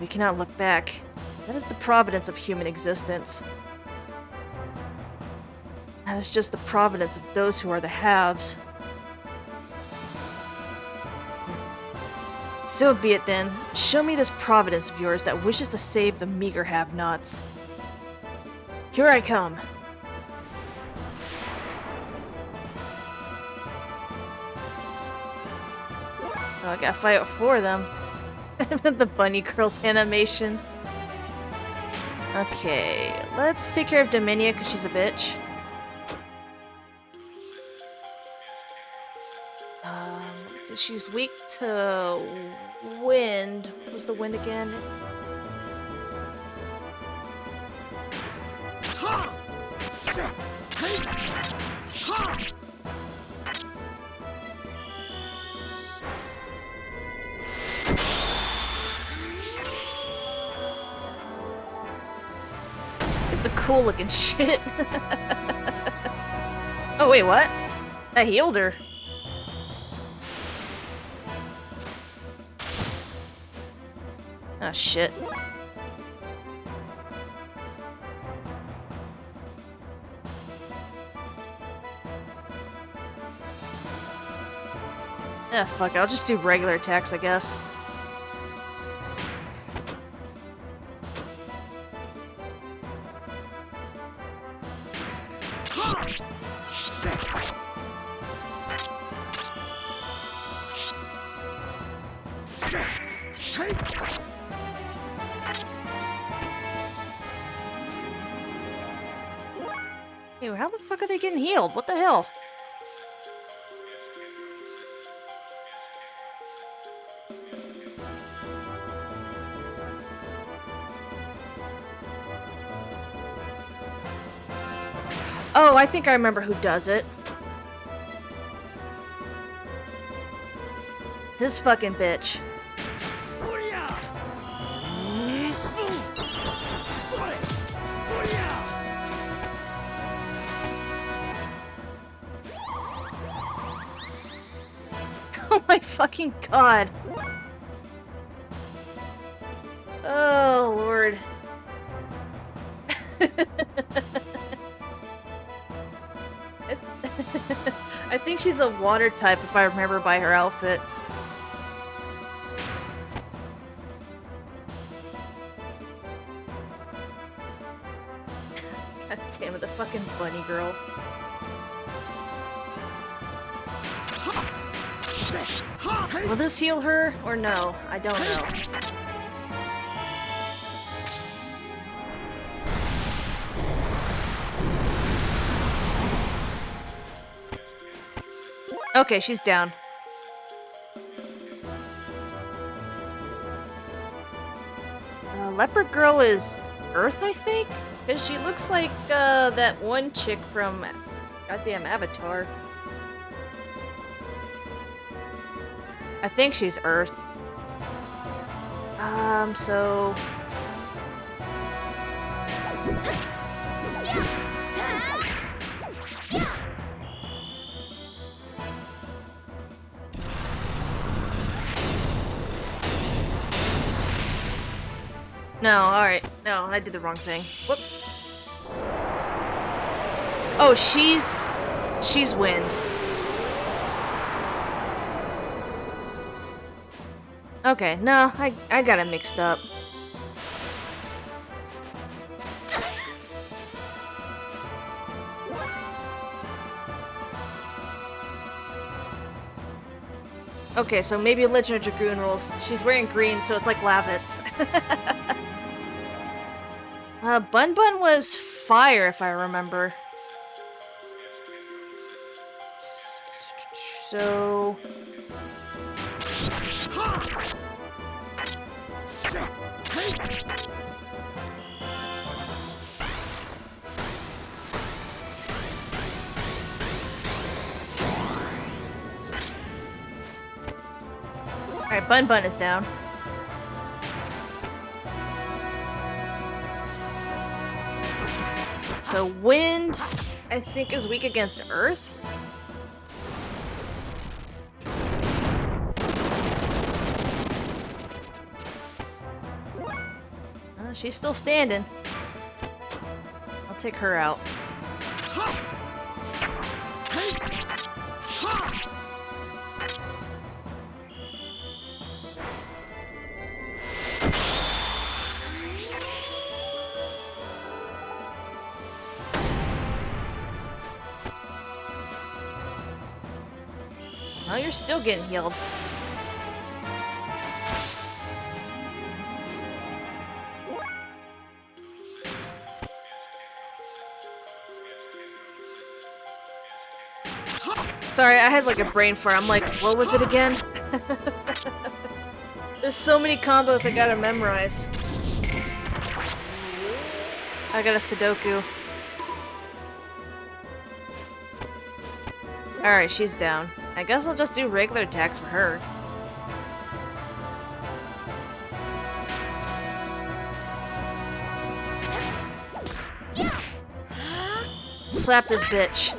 We cannot look back. That is the providence of human existence. That is just the providence of those who are the haves. So be it then. Show me this providence of yours that wishes to save the meager have-nots. Here I come. Oh, I gotta fight with 4 of them. The bunny girl's animation. Okay, let's take care of Dominia because she's a bitch. So she's weak to wind. What was the wind again? It's a cool looking shit. Oh wait, what? I healed her. Oh shit. Ah, fuck it. I'll just do regular attacks, I guess. Hey, how the fuck are they getting healed? What the hell? Oh, I think I remember who does it. This fucking bitch. Oh my fucking god. Oh lord. I think she's a water type if I remember by her outfit. God damn it, the fucking bunny girl. Will this heal her or no? I don't know. Okay, she's down. Leopard Girl is Earth, I think? Because she looks like that one chick from goddamn Avatar. I think she's Earth. So... No, alright. No, I did the wrong thing. Whoop. Oh, she's wind. Okay, no, I got it mixed up. Okay, so maybe Legend of Dragoon rules. She's wearing green, so it's like Lavitz. Bun Bun was fire, if I remember. So... Alright, Bun Bun is down. So wind, I think, is weak against earth. She's still standing. I'll take her out. Oh, you're still getting healed. Sorry, I had like a brain fart. I'm like, what was it again? There's so many combos I gotta memorize. I got a Sudoku. Alright, she's down. I guess I'll just do regular attacks for her. Slap this bitch.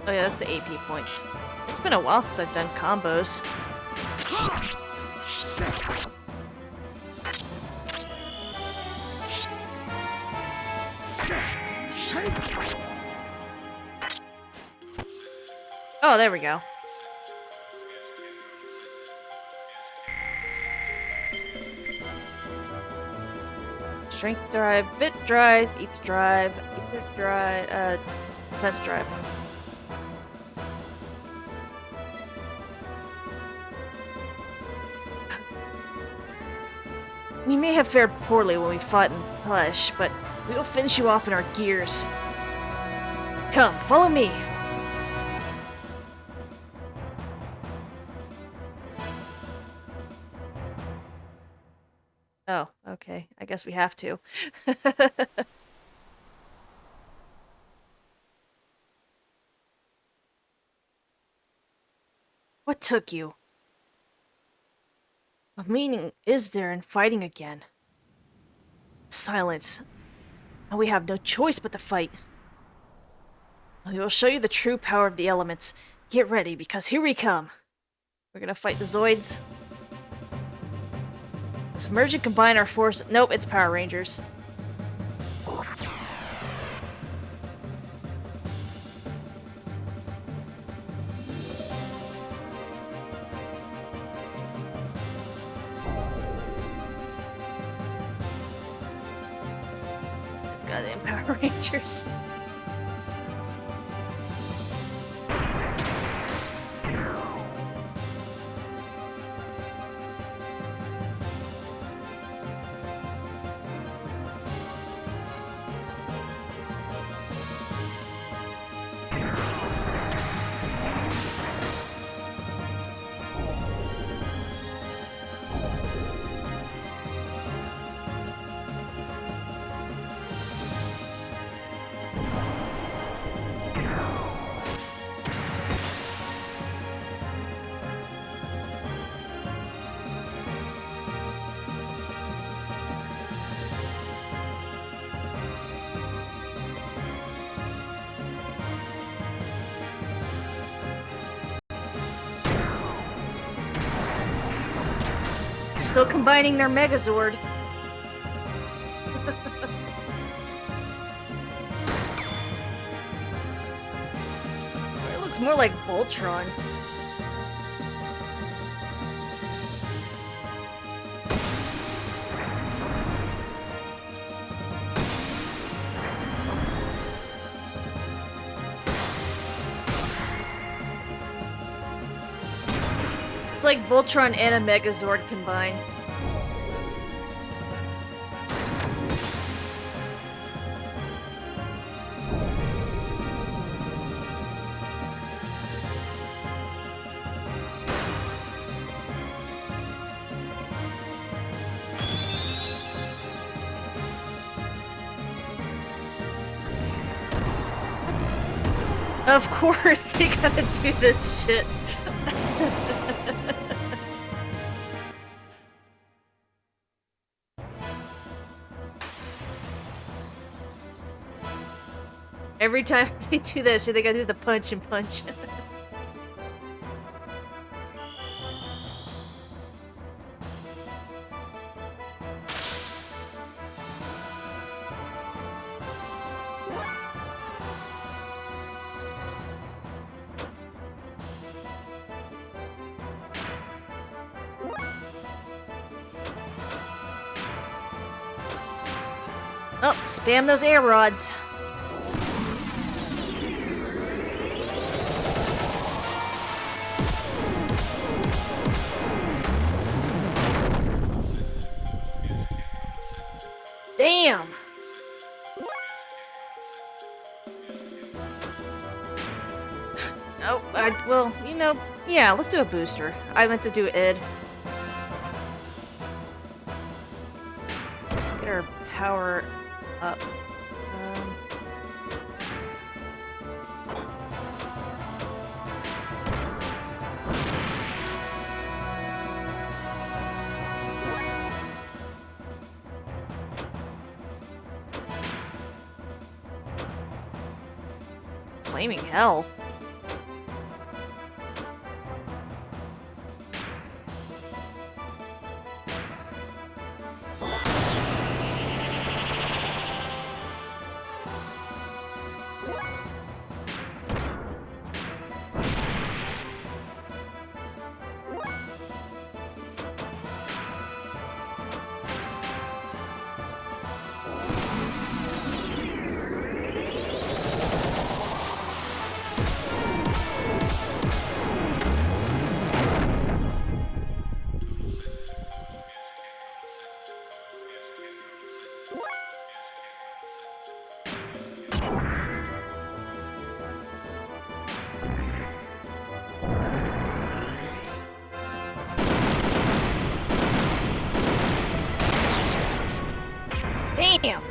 Oh yeah, that's the AP points. It's been a while since I've done combos. Oh, there we go. Strength drive, bit drive, ether drive, defense drive. We may have fared poorly when we fought in the flesh, but we will finish you off in our gears. Come, follow me. Oh, okay. I guess we have to. What took you? What meaning is there in fighting again? Silence. And we have no choice but to fight. We will show you the true power of the elements. Get ready, because here we come. We're gonna fight the Zoids. Let's merge and combine our force. Nope, it's Power Rangers. It's goddamn Power Rangers. Still combining their Megazord. Looks more like Voltron. It's like Voltron and a Megazord combined. Of course, they gotta do this shit. Every time they do that shit, they gotta do the punch and punch. Oh, spam those air rods. Damn! Oh, well, you know, yeah, let's do a booster. I meant to do Ed. Get our power up. Flaming hell. Damn!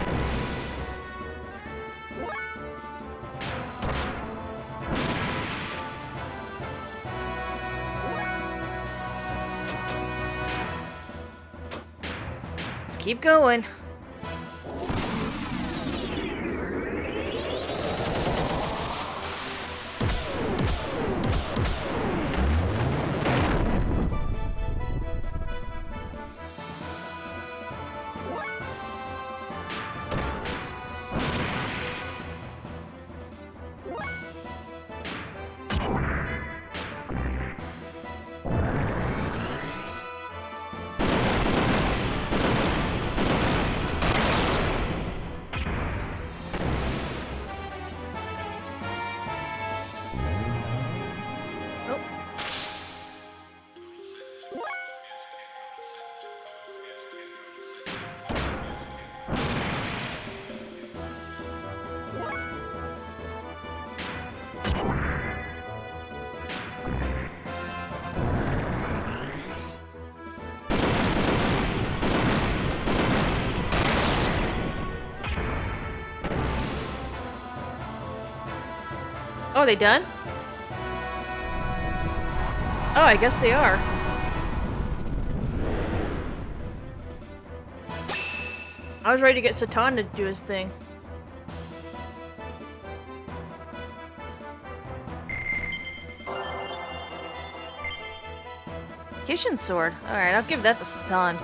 Let's keep going. Oh, are they done? Oh, I guess they are. I was ready to get Satan to do his thing. Kishin sword. Alright, I'll give that to Satan.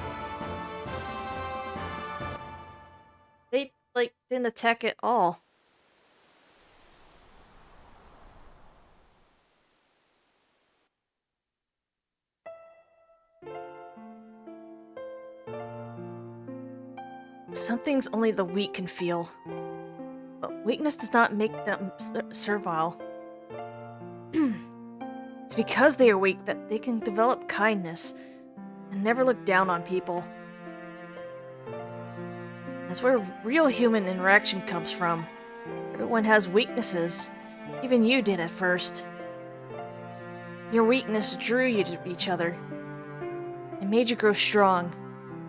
They, like, didn't attack at all. Some things only the weak can feel. But weakness does not make them servile. It's because they are weak that they can develop kindness and never look down on people. That's where real human interaction comes from. Everyone has weaknesses. Even you did at first. Your weakness drew you to each other. It made you grow strong.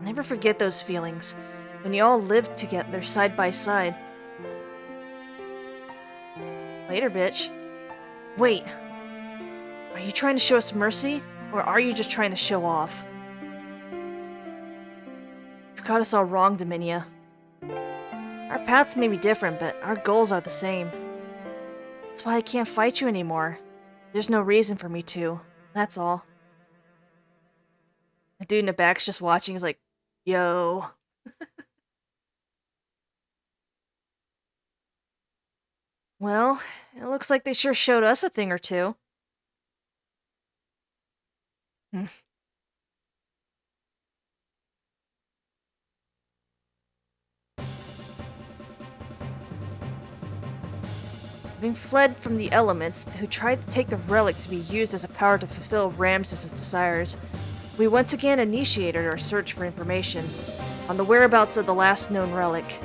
Never forget those feelings when you all lived together side by side. Later, bitch. Wait. Are you trying to show us mercy? Or are you just trying to show off? You got us all wrong, Dominia. Our paths may be different, but our goals are the same. That's why I can't fight you anymore. There's no reason for me to. That's all. The dude in the back's just watching. He's like, yo. Well, it looks like they sure showed us a thing or two. Having fled from the elements, who tried to take the relic to be used as a power to fulfill Ramses' desires, we once again initiated our search for information on the whereabouts of the last known relic.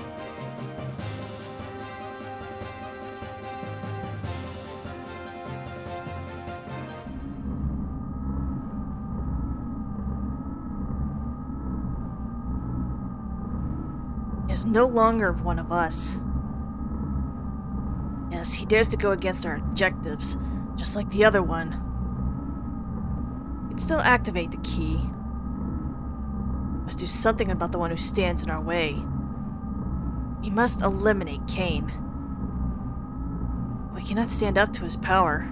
He is no longer one of us. Yes, he dares to go against our objectives, just like the other one. We can still activate the key. We must do something about the one who stands in our way. We must eliminate Cain. We cannot stand up to his power.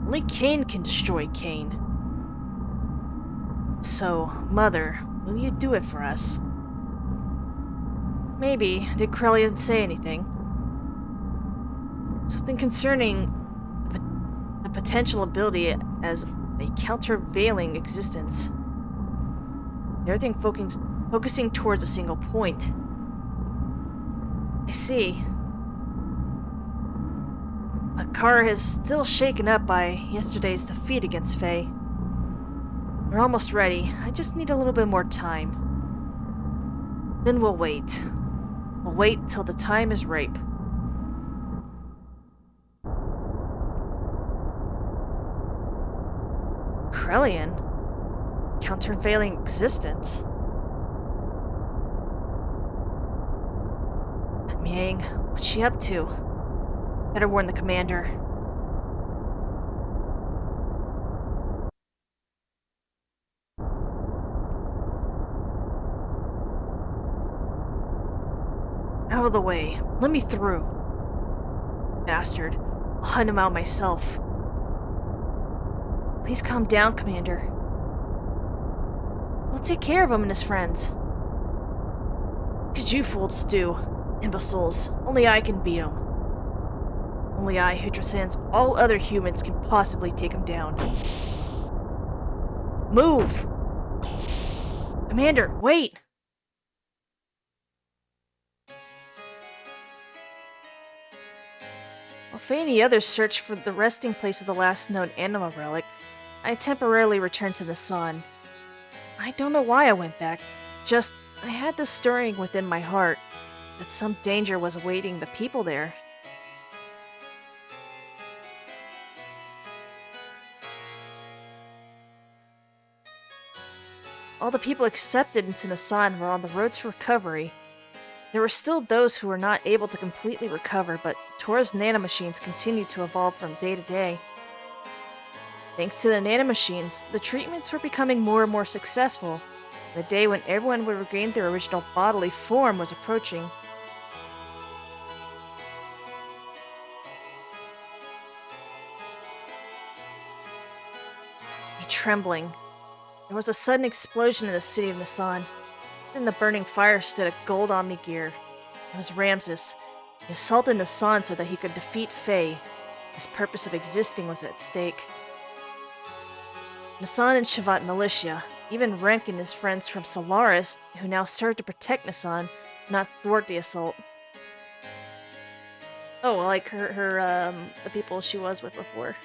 Only Cain can destroy Cain. So, Mother, will you do it for us? Maybe. Did Krellian say anything? Something concerning the potential ability as a countervailing existence. Everything focusing towards a single point. I see. Akar is still shaken up by yesterday's defeat against Faye. We're almost ready. I just need a little bit more time. Then we'll wait. We'll wait till the time is ripe. Krellian? Countervailing existence? Miang, what's she up to? Better warn the commander. Out of the way. Let me through. Bastard. I'll hunt him out myself. Please calm down, Commander. We'll take care of him and his friends. What could you fools do? Imbeciles. Only I can beat him. Only I, who transcends all other humans, can possibly take him down. Move! Commander, wait! While Faye and the others searched for the resting place of the last known anima relic, I temporarily returned to the sun. I don't know why I went back. Just, I had this stirring within my heart that some danger was awaiting the people there. All the people accepted into the sun were on the road to recovery. There were still those who were not able to completely recover, but Tora's nanomachines continued to evolve from day to day. Thanks to the nanomachines, the treatments were becoming more and more successful. The day when everyone would regain their original bodily form was approaching. A trembling. There was a sudden explosion in the city of Nasan. In the burning fire stood a gold Omni gear. It was Ramses. He assaulted Nasan so that he could defeat Faye. His purpose of existing was at stake. Nasan and Shavat militia, Even Renk and his friends from Solaris, who now serve to protect Nasan, not thwart the assault. Oh, like the people she was with before.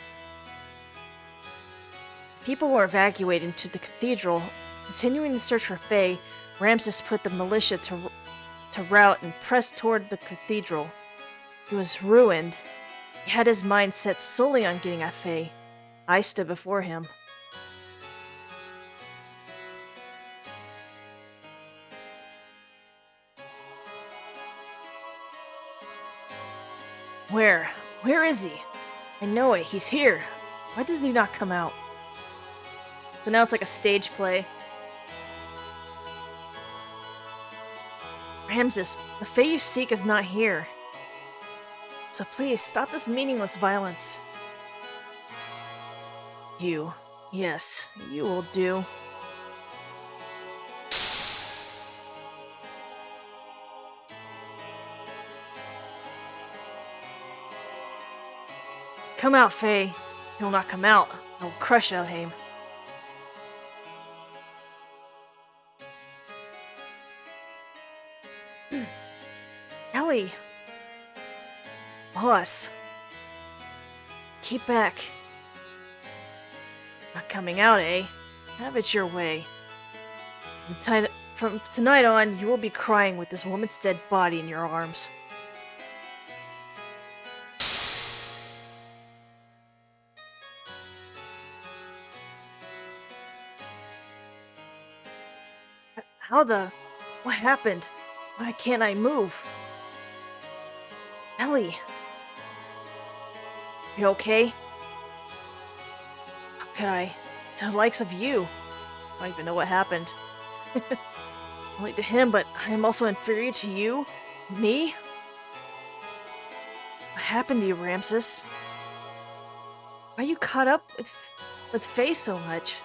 People were evacuated to the cathedral. Continuing the search for Faye, Ramses put the militia to rout and pressed toward the cathedral. He was ruined. He had his mind set solely on getting at Faye. I stood before him. Where? Where is he? I know it. He's here. Why doesn't he not come out? So now it's like a stage play. Ramses, the Fae you seek is not here. So please, stop this meaningless violence. You. Yes, you will do. Come out, Faye. He will not come out. I will crush Elheim. Ellie! Boss. Keep back. Not coming out, eh? Have it your way. From tonight on, you will be crying with this woman's dead body in your arms. How the... What happened? Why can't I move? Ellie! You okay? How could I? To the likes of you. I don't even know what happened. Only to him, but I am also inferior to you? Me? What happened to you, Ramses? Why are you caught up with Faye so much?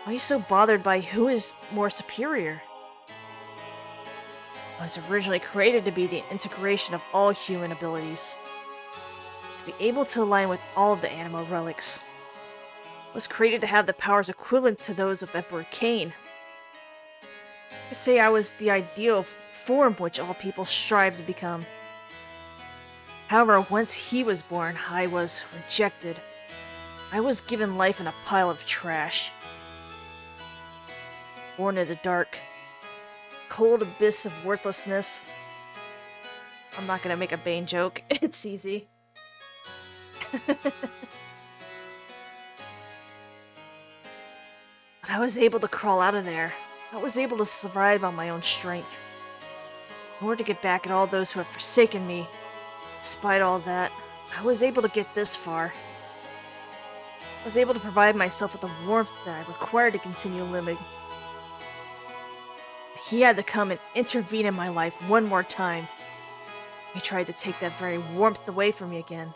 Why are you so bothered by who is more superior? I was originally created to be the integration of all human abilities. To be able to align with all of the Anima relics. I was created to have the powers equivalent to those of Emperor Cain. I could say I was the ideal form which all people strive to become. However, once he was born, I was rejected. I was given life in a pile of trash. Born in the dark. Cold abyss of worthlessness. I'm not gonna make a Bane joke. It's easy. But I was able to crawl out of there. I was able to survive on my own strength. In order to get back at all those who have forsaken me, despite all that, I was able to get this far. I was able to provide myself with the warmth that I required to continue living. He had to come and intervene in my life one more time. He tried to take that very warmth away from me again.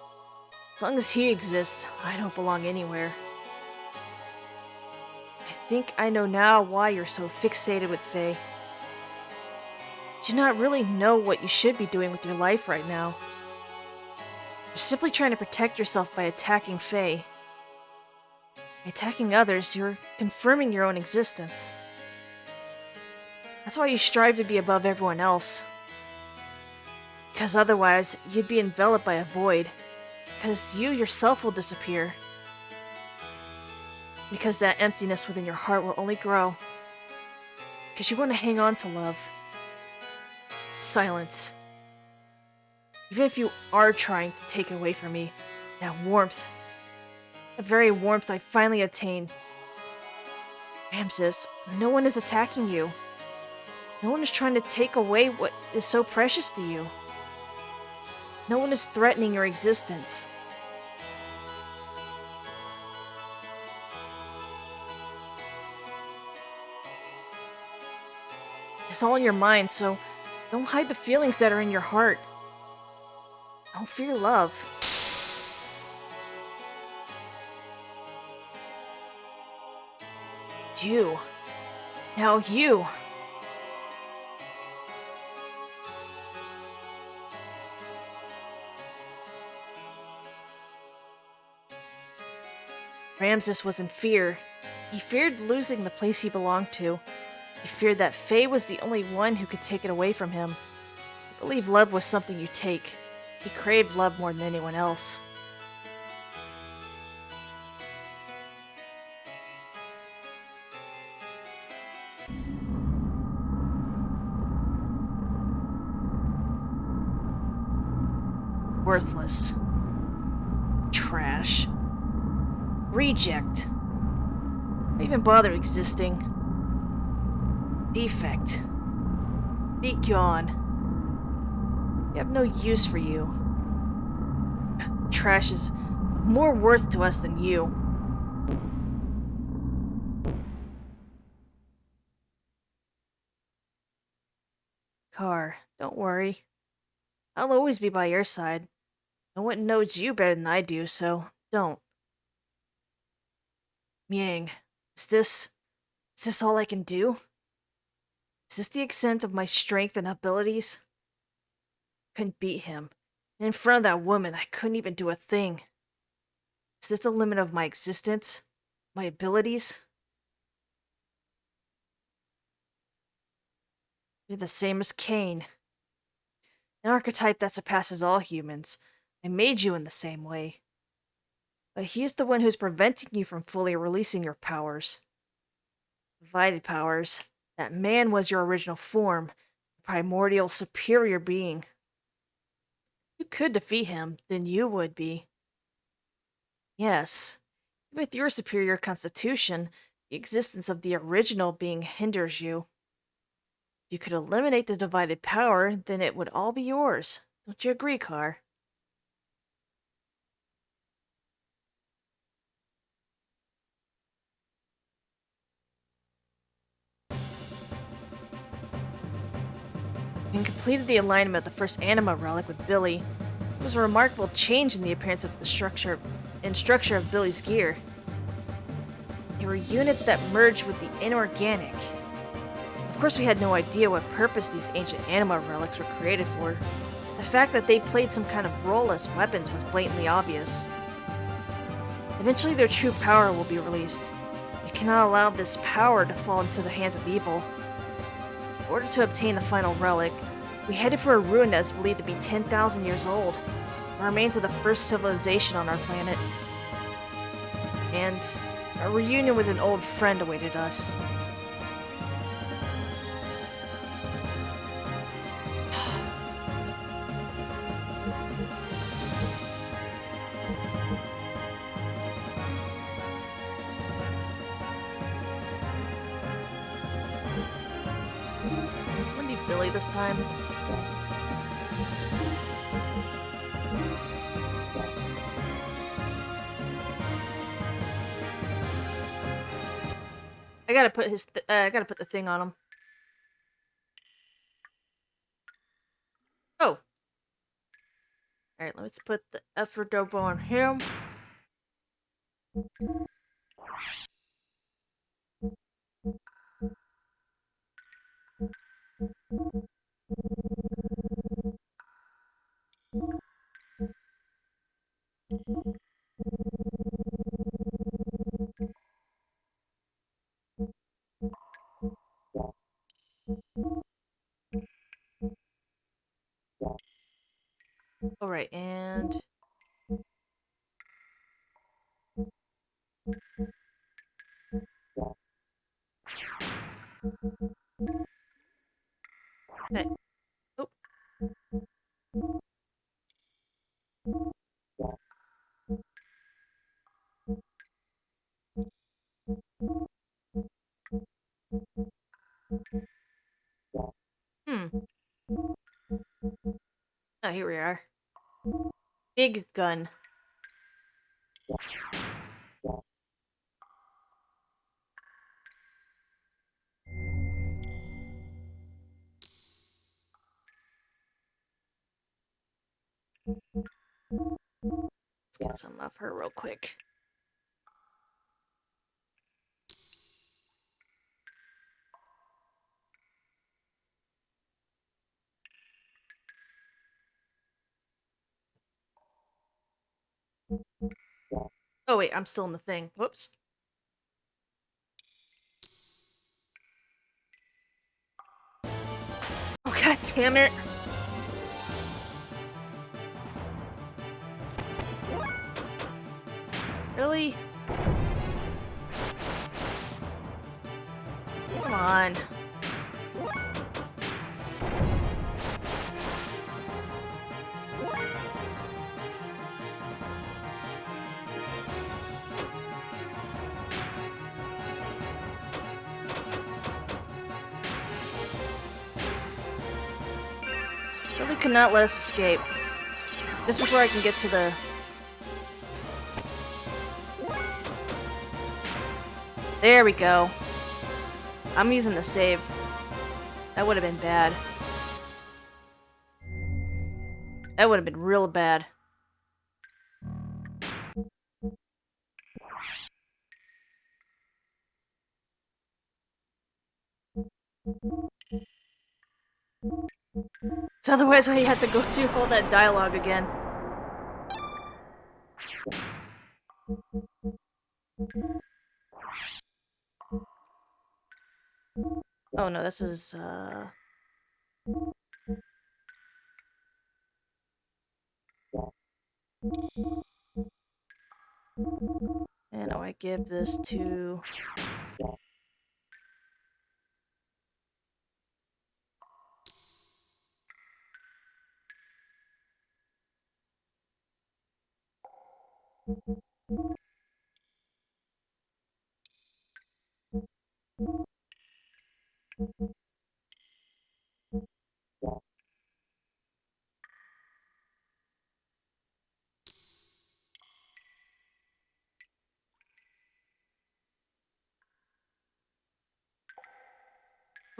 As long as he exists, I don't belong anywhere. I think I know now why you're so fixated with Faye. You do not really know what you should be doing with your life right now. You're simply trying to protect yourself by attacking Faye. By attacking others, you're confirming your own existence. That's why you strive to be above everyone else. Because otherwise, you'd be enveloped by a void. Because you yourself will disappear. Because that emptiness within your heart will only grow. Because you want to hang on to love. Silence. Even if you are trying to take it away from me, that warmth. The very warmth I finally attained. Ramses, no one is attacking you. No one is trying to take away what is so precious to you. No one is threatening your existence. It's all in your mind, so don't hide the feelings that are in your heart. Don't fear love. You. Now you. Ramses was in fear. He feared losing the place he belonged to. He feared that Faye was the only one who could take it away from him. He believed love was something you take. He craved love more than anyone else. Worthless. Trash. Reject. Don't even bother existing. Defect. Be gone. We have no use for you. Trash is of more worth to us than you. Car, don't worry. I'll always be by your side. No one knows you better than I do, so don't. Miang, is this all I can do? Is this the extent of my strength and abilities? Couldn't beat him. And in front of that woman, I couldn't even do a thing. Is this the limit of my existence? My abilities? You're the same as Cain. An archetype that surpasses all humans. I made you in the same way. But he's the one who's preventing you from fully releasing your powers. Divided powers. That man was your original form, the primordial superior being. You could defeat him, then you would be. Yes, with your superior constitution, the existence of the original being hinders you. If you could eliminate the divided power, then it would all be yours. Don't you agree, Carr? Having completed the alignment of the first anima relic with Billy, it was a remarkable change in the appearance of the structure of Billy's gear. They were units that merged with the inorganic. Of course, we had no idea what purpose these ancient anima relics were created for. The fact that they played some kind of role as weapons was blatantly obvious. Eventually, their true power will be released. We cannot allow this power to fall into the hands of evil. In order to obtain the final relic, we headed for a ruin that is believed to be 10,000 years old, the remains of the first civilization on our planet. And a reunion with an old friend awaited us. I'm gonna be Billy this time. I gotta put I gotta put the thing on him. Oh. Alright, let's put the Efferdobo on him. Alright, and... Okay. Oh. Hmm. Oh, here we are. Big gun. Let's get some of her real quick. Oh wait, I'm still in the thing. Whoops. damn it. Really? Come on. Really could not let us escape. Just before I can get to the... There we go. I'm using the save. That would have been bad. That would have been real bad. So otherwise we had to go through all that dialogue again. Oh no, this is, And I give this to...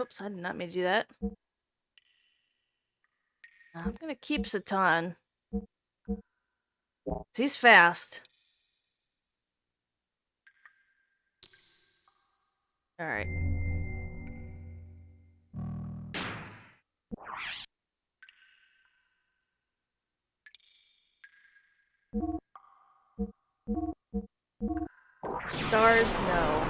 Oops, I did not mean to do that. I'm gonna keep Satan. He's fast. Alright. Stars, no.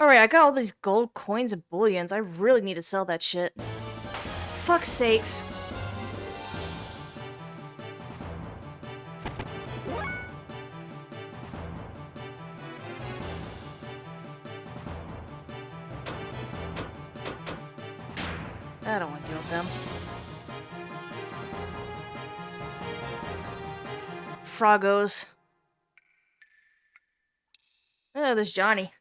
Alright, I got all these gold coins and bullions. I really need to sell that shit. Fuck's sakes. I don't want to deal with them. Froggos. Oh, there's Johnny.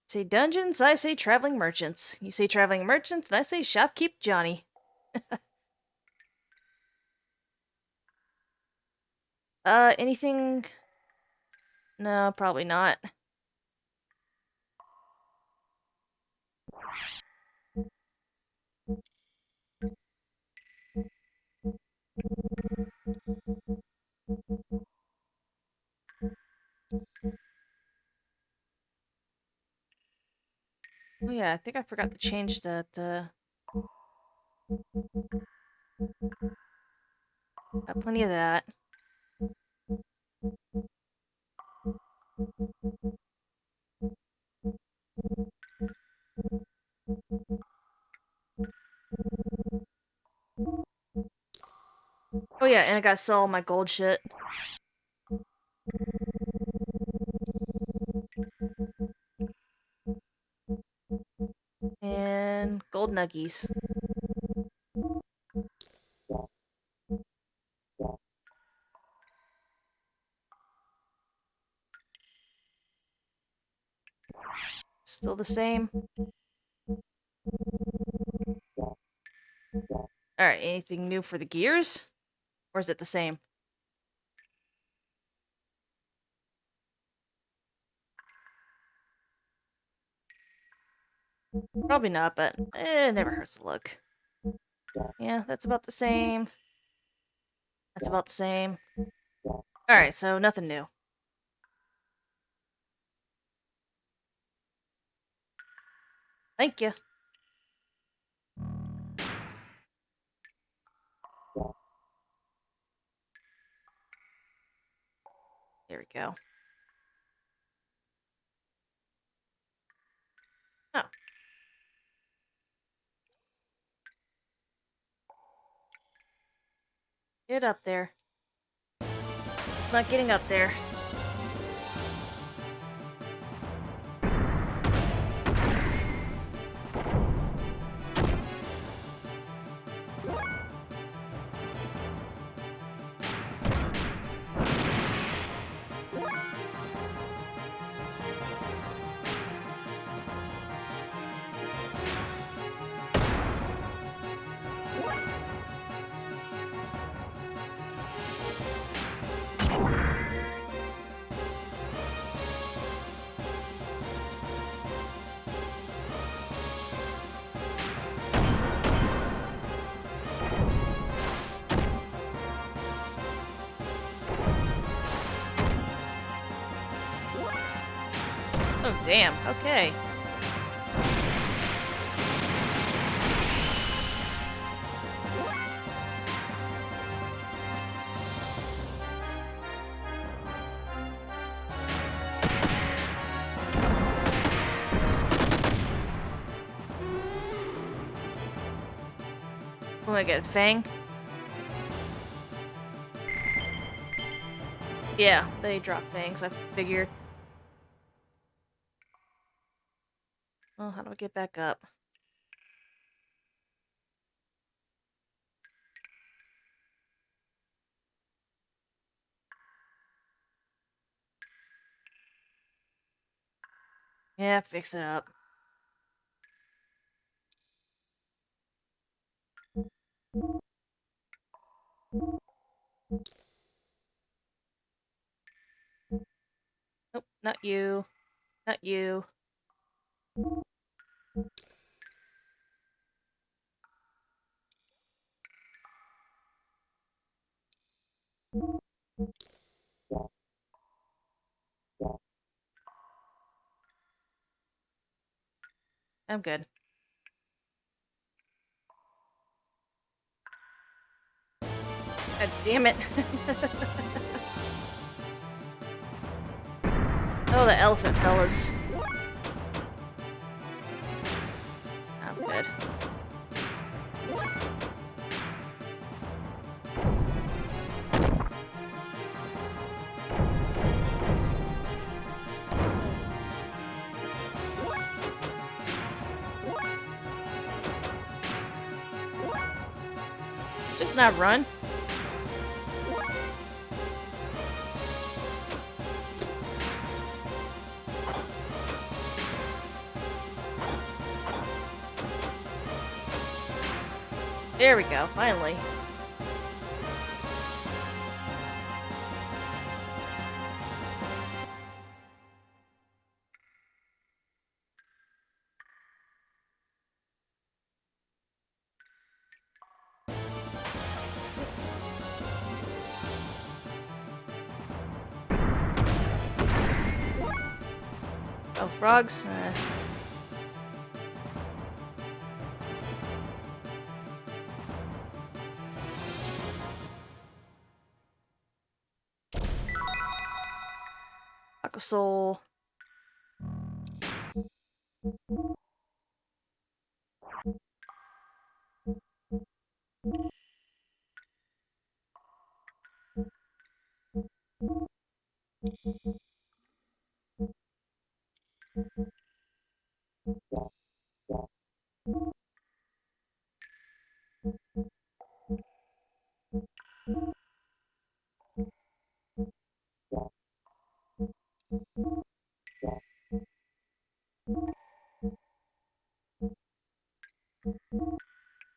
Say dungeons, I say traveling merchants. You say traveling merchants, and I say shopkeep Johnny. Anything? No, probably not. Oh yeah, I think I forgot to change that, Got plenty of that. Oh yeah, and I gotta sell all my gold shit. And gold nuggies. Still the same. Alright, anything new for the gears? Or is it the same? Probably not, but it never hurts to look. Yeah, that's about the same. That's about the same. Alright, so nothing new. Thank you. There we go. Oh. Get up there. It's not getting up there. Oh, damn. Okay. Oh my god, Fang? Yeah, they drop fangs, I figured. Well, how do I get back up? Yeah, fix it up. Nope, not you. Not you. I'm good. God damn it. Oh, the elephant fellas. I'm good. Just not run. There we go, finally. Oh, frogs? Aqua Soul.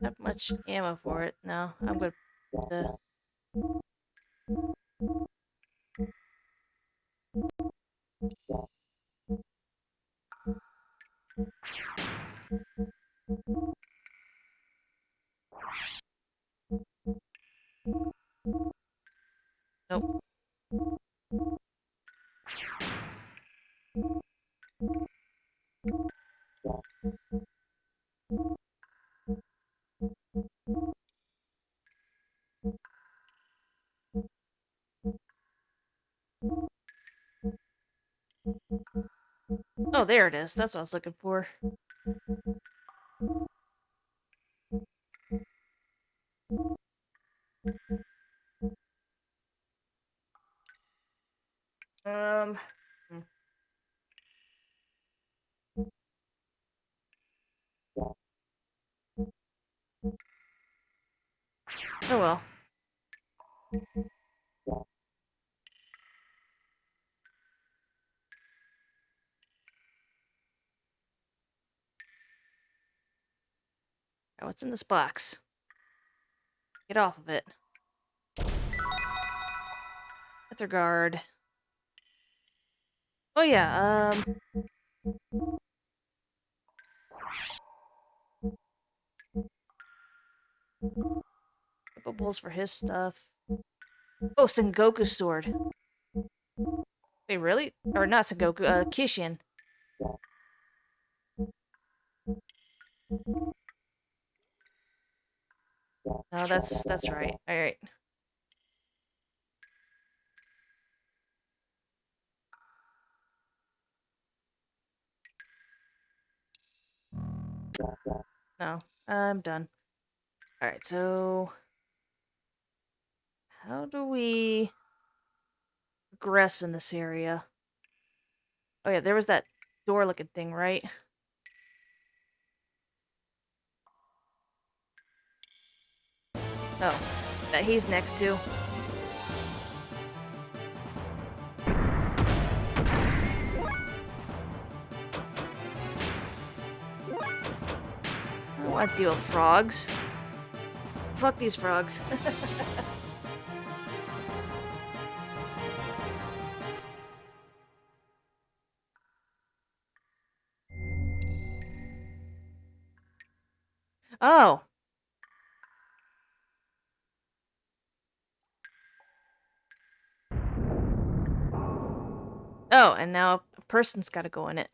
Not much ammo for it. No, I'm gonna put the... Nope. Oh, there it is. That's what I was looking for. Hmm. Oh well. Oh, what's in this box? Get off of it. With regard. Oh yeah, Bubbles for his stuff. Oh, Sengoku's sword. Wait, really? Or not Sengoku, Kishin. No, that's right. Alright. No, I'm done. Alright, so how do we progress in this area? Oh yeah, there was that door looking thing, right? Oh, that he's next to. I don't want to deal with frogs. Fuck these frogs. Oh. Oh, and now a person's got to go in it.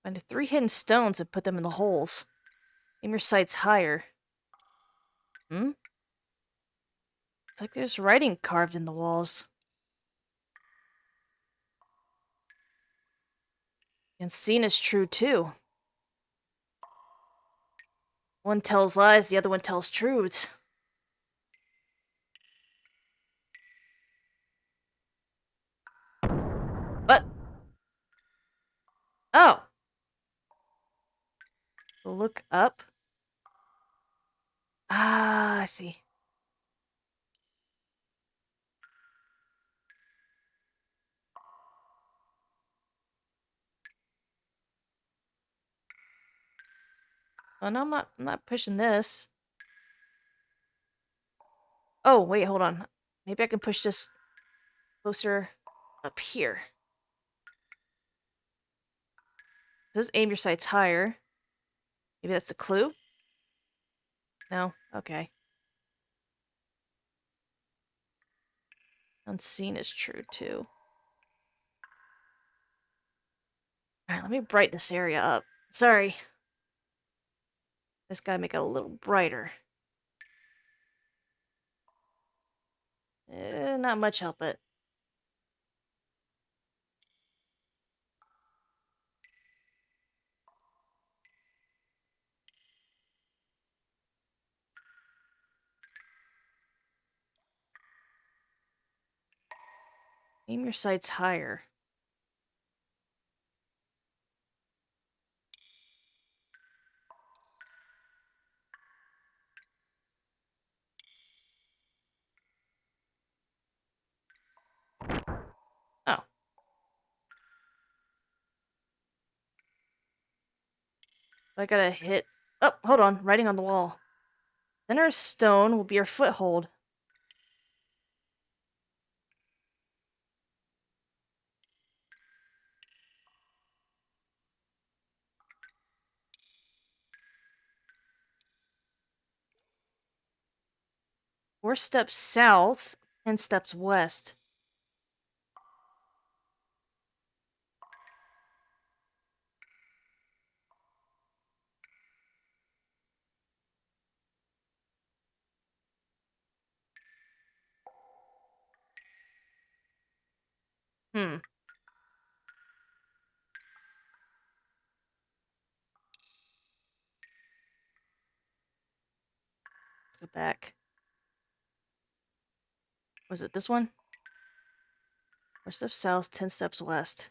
Find the 3 hidden stones and put them in the holes. Aim your sights higher. Hmm? It's like there's writing carved in the walls. And seen is true too. One tells lies, the other one tells truths. What? Oh. Look up. Ah, I see. Oh no, I'm not pushing this. Oh, wait, hold on. Maybe I can push this closer up here. Does this aim your sights higher? Maybe that's a clue? No? Okay. Unseen is true too. Alright, let me brighten this area up. Sorry. Just gotta make it a little brighter. Not much help it. Aim your sights higher. Oh. I gotta hit... Oh, hold on. Writing on the wall. Center stone will be your foothold. Four steps south, 10 steps west. Hmm. Let's go back. Was it this one? 4 steps south, 10 steps west.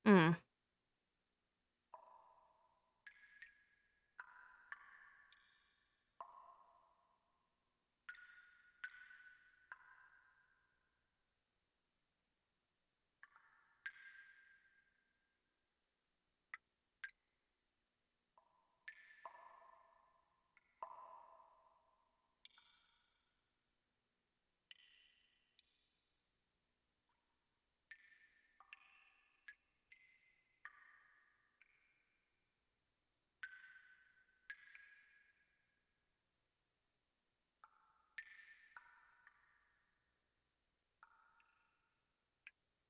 Hmm.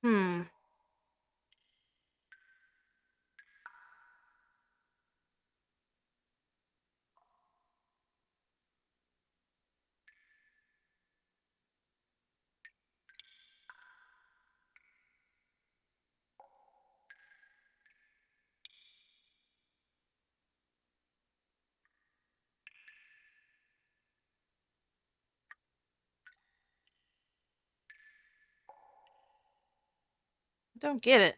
Hmm. I don't get it.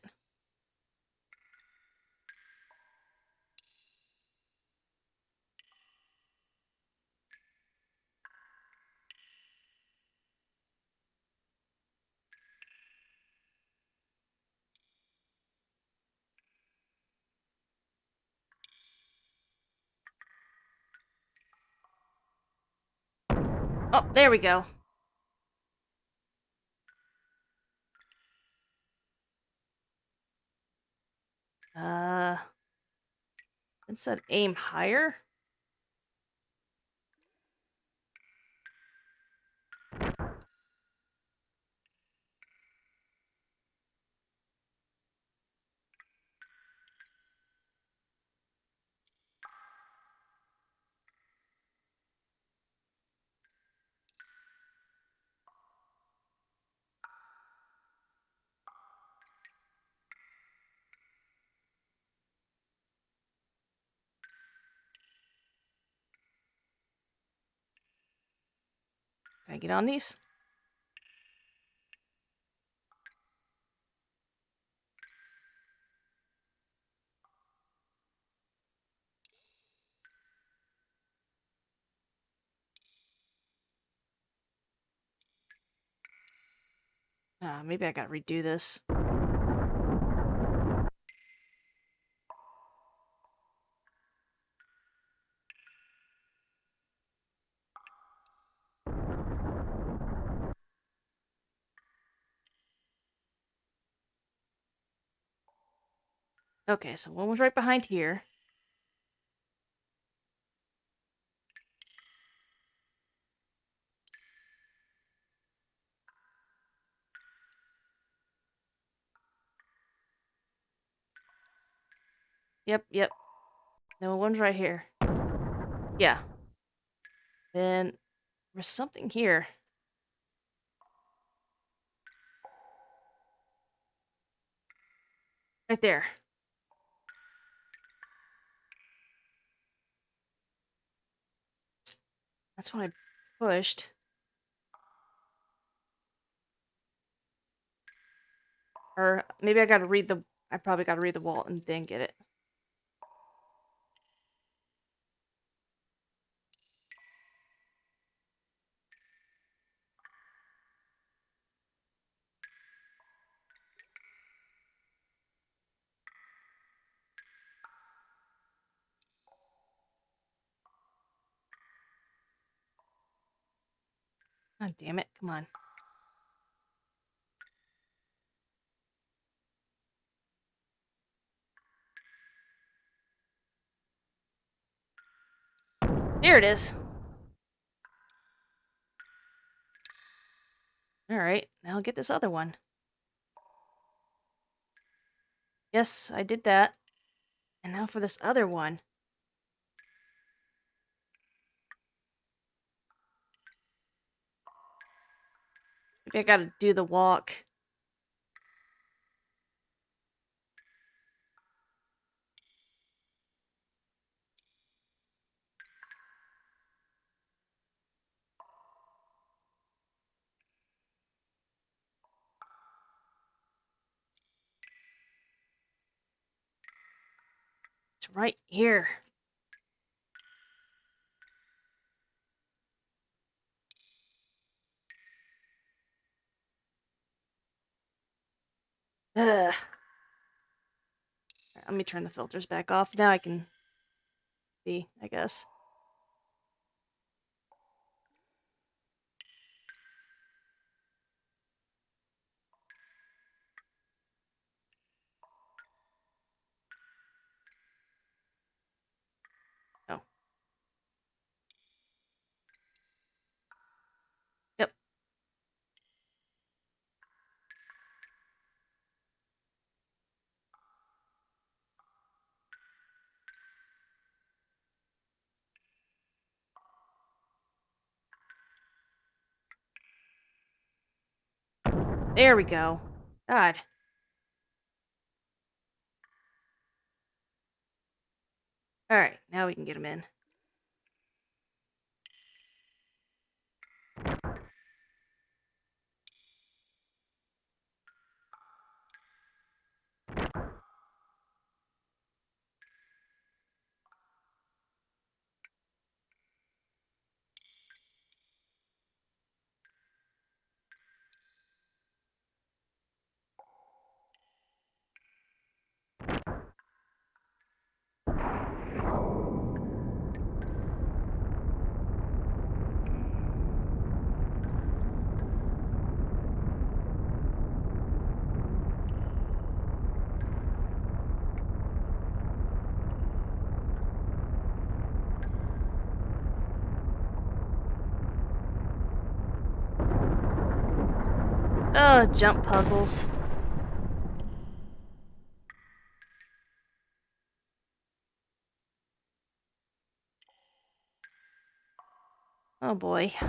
Oh, there we go. Uh, it said aim higher? Can I get on these? Maybe I gotta redo this. Okay, so one was right behind here. Yep. No, one's right here. Yeah. Then there's something here. Right there. That's what I pushed. Or maybe I gotta read the... I probably gotta read the wall and then get it. God damn it. Come on. There it is. Alright, now get this other one. Yes, I did that. And now for this other one. Maybe I gotta do the walk. It's right here. Ugh. Let me turn the filters back off. Now I can see, I guess. Oh. Yep. There we go. God. Alright, now we can get him in. Jump puzzles. Oh boy. So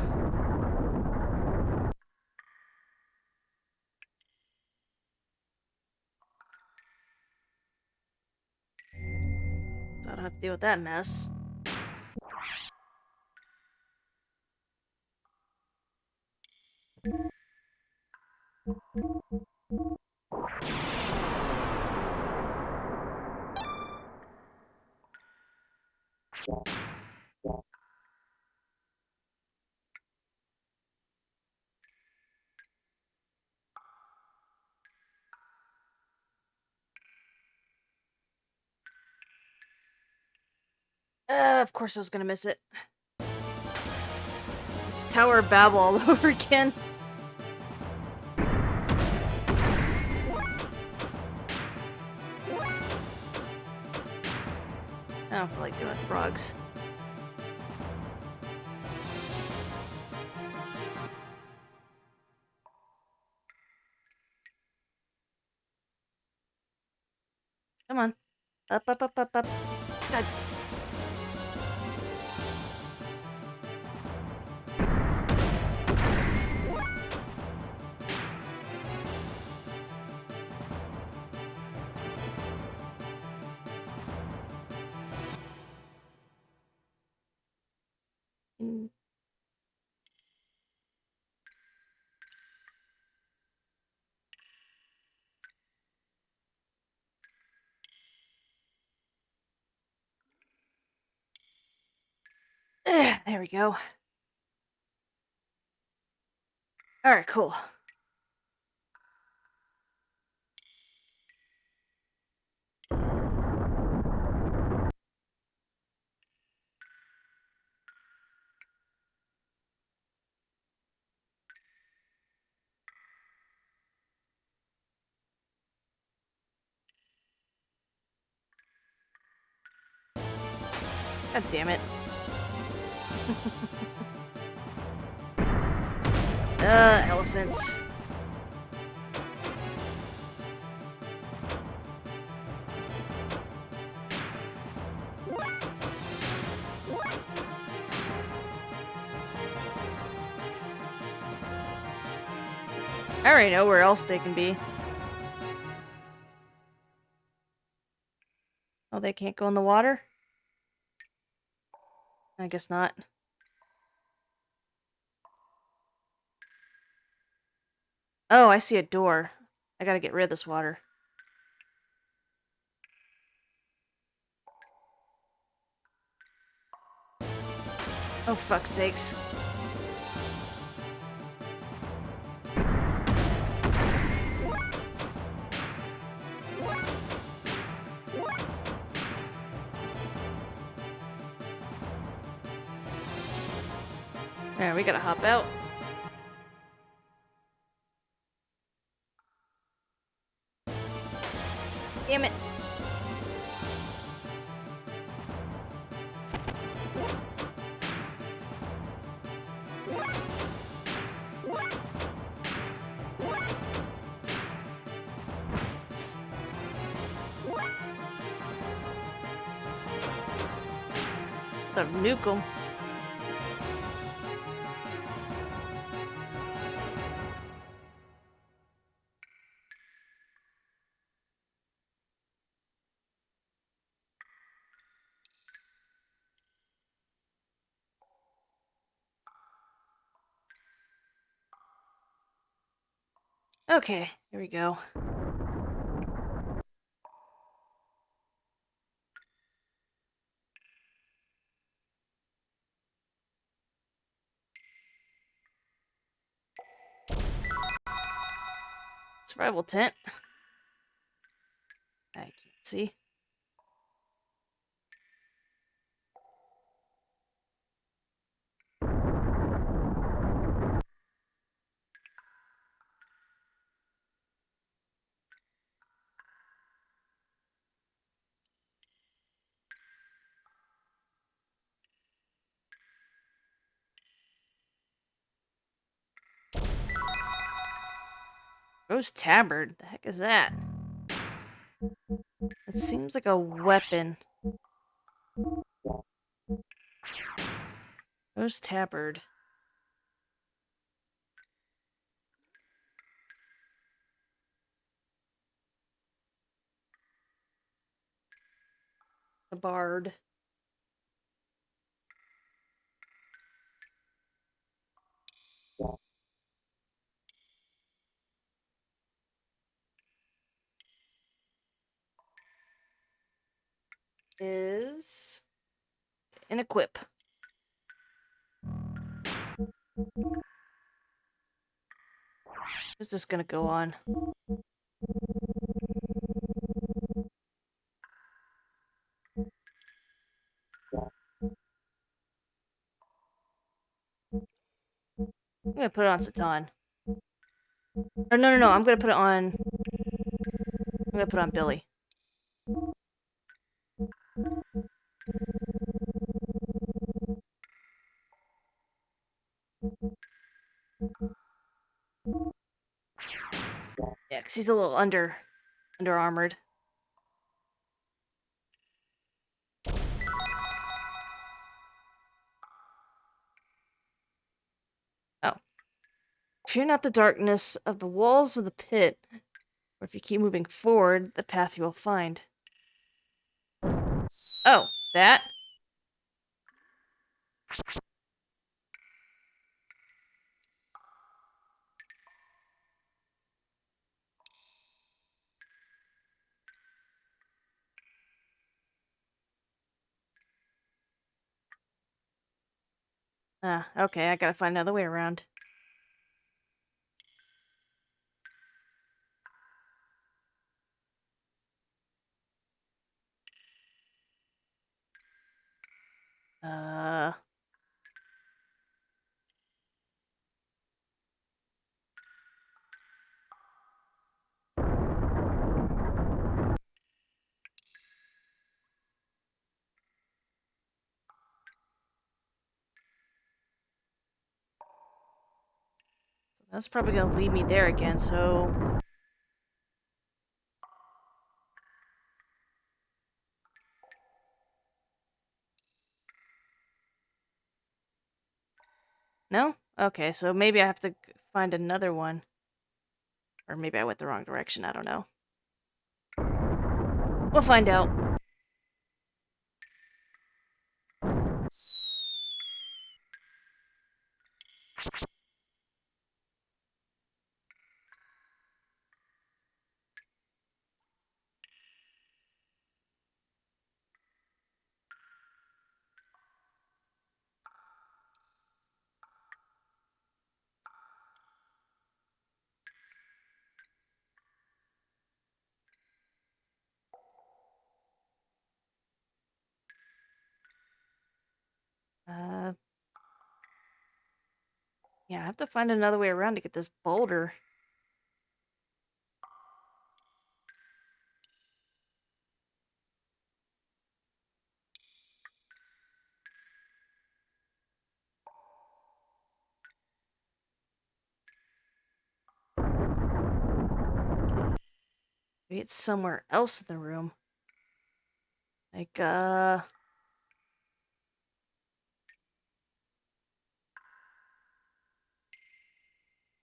I don't have to deal with that mess. Of course I was gonna miss it. It's Tower of Babel all over again. I don't feel like doing frogs. Come on. Up, up, up, up, up. God. Mm. There we go. Alright, cool. God damn it. Elephants. I already know where else they can be. Oh, they can't go in the water? I guess not. Oh, I see a door. I gotta get rid of this water. Oh, fuck's sakes. Alright, we gotta hop out. Damn it. The nuke 'em. Okay, here we go. Survival tent. I can't see. Rose tabard. The heck is that? It seems like a weapon. Rose tabard. The bard. Is an equip. Who's this gonna go on? I'm gonna put it on Satan. Or no, I'm gonna put it on... I'm gonna put it on Billy. Yeah, because he's a little under armored. Oh. Fear not the darkness of the walls of the pit, or if you keep moving forward, the path you will find. Oh, that? Ah, okay, I gotta find another way around. Uh... That's probably gonna lead me there again, so... No? Okay, so maybe I have to find another one. Or maybe I went the wrong direction, I don't know. We'll find out. Uh... Yeah, I have to find another way around to get this boulder. Maybe it's somewhere else in the room. Like,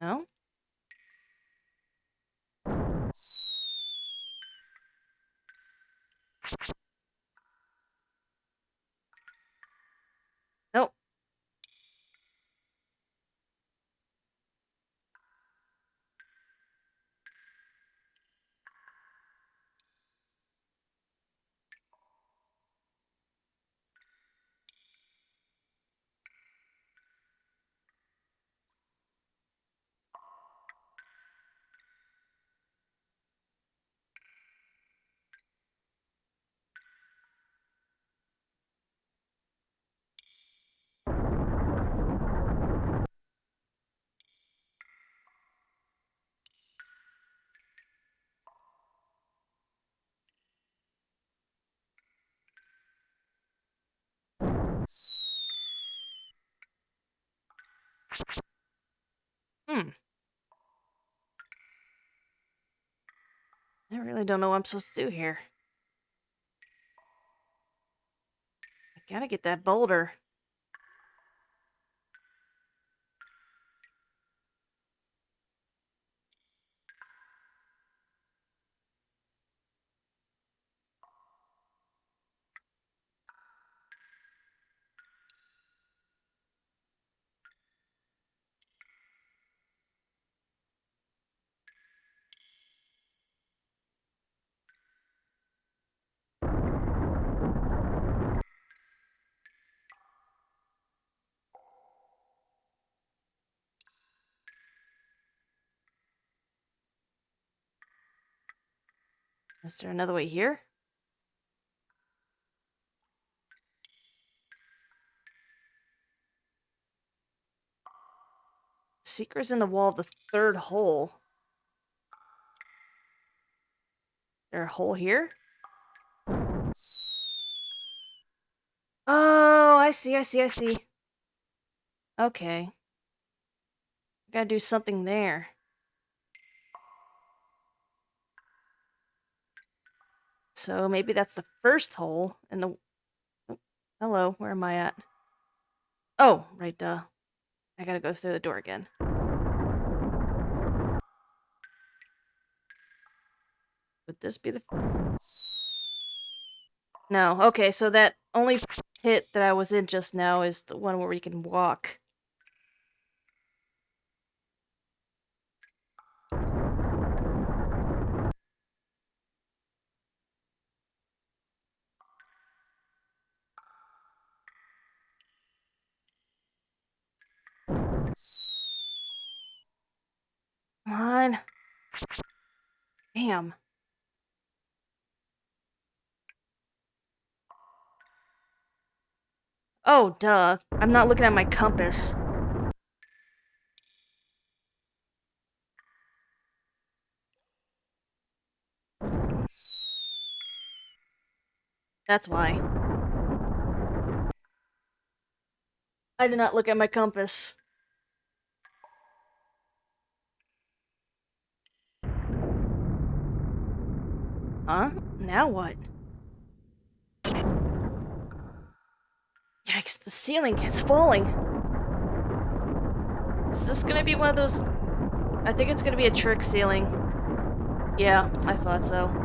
no? Nope. Hmm. I really don't know what I'm supposed to do here. I gotta get that boulder. Is there another way here? Secret's in the wall of the third hole. There a hole here? Oh, I see, I see, I see. Okay. Gotta do something there. So maybe that's the first hole in the... Oh, hello, where am I at? Oh, right, duh. I gotta go through the door again. Would this be the... No, okay, so that only pit that I was in just now is the one where we can walk. Come on. Damn. Oh, duh. I'm not looking at my compass. That's why. I did not look at my compass. Huh? Now what? Yikes, the ceiling, it's falling. Is this gonna be one of those... I think it's gonna be a trick ceiling. Yeah, I thought so.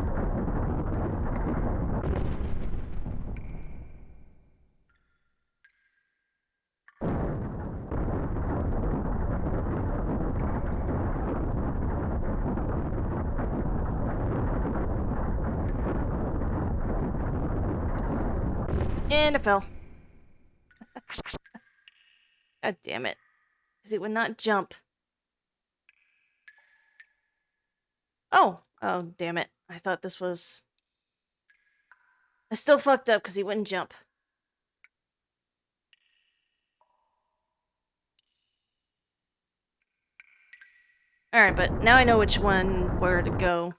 And it fell. God damn it. Because it would not jump. Oh! Oh, damn it. I thought this was... I still fucked up because he wouldn't jump. Alright, but now I know which one where to go.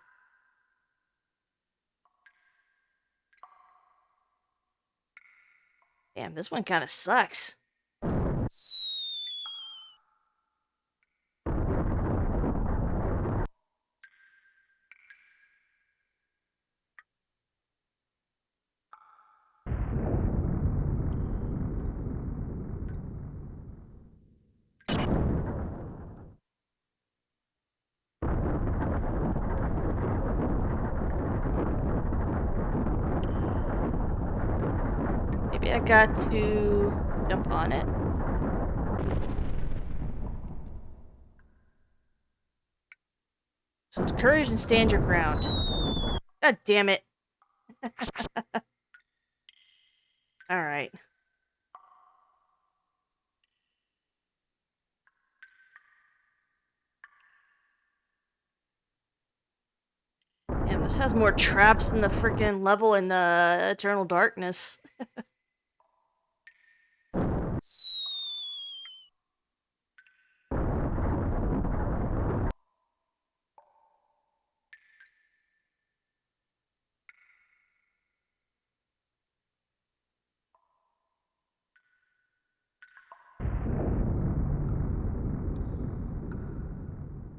Damn, this one kind of sucks. Maybe I got to jump on it. Some courage and stand your ground. God damn it. Alright. Damn, this has more traps than the freaking level in the Eternal Darkness.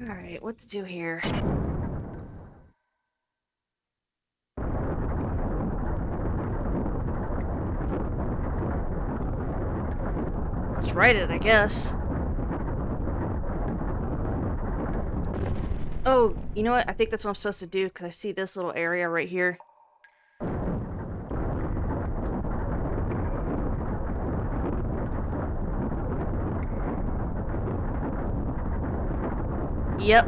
Alright, what to do here? Let's write it, I guess. Oh, you know what? I think that's what I'm supposed to do, because I see this little area right here. Yep.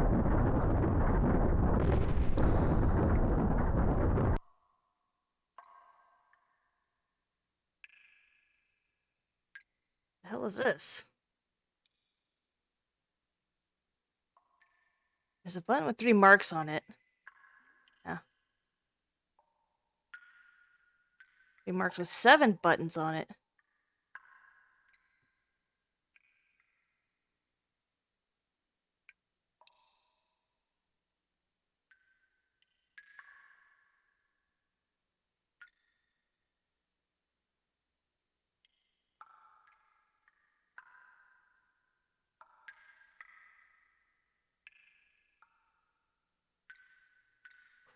The hell is this? There's a button with 3 marks on it. Yeah. 3 marks with 7 buttons on it.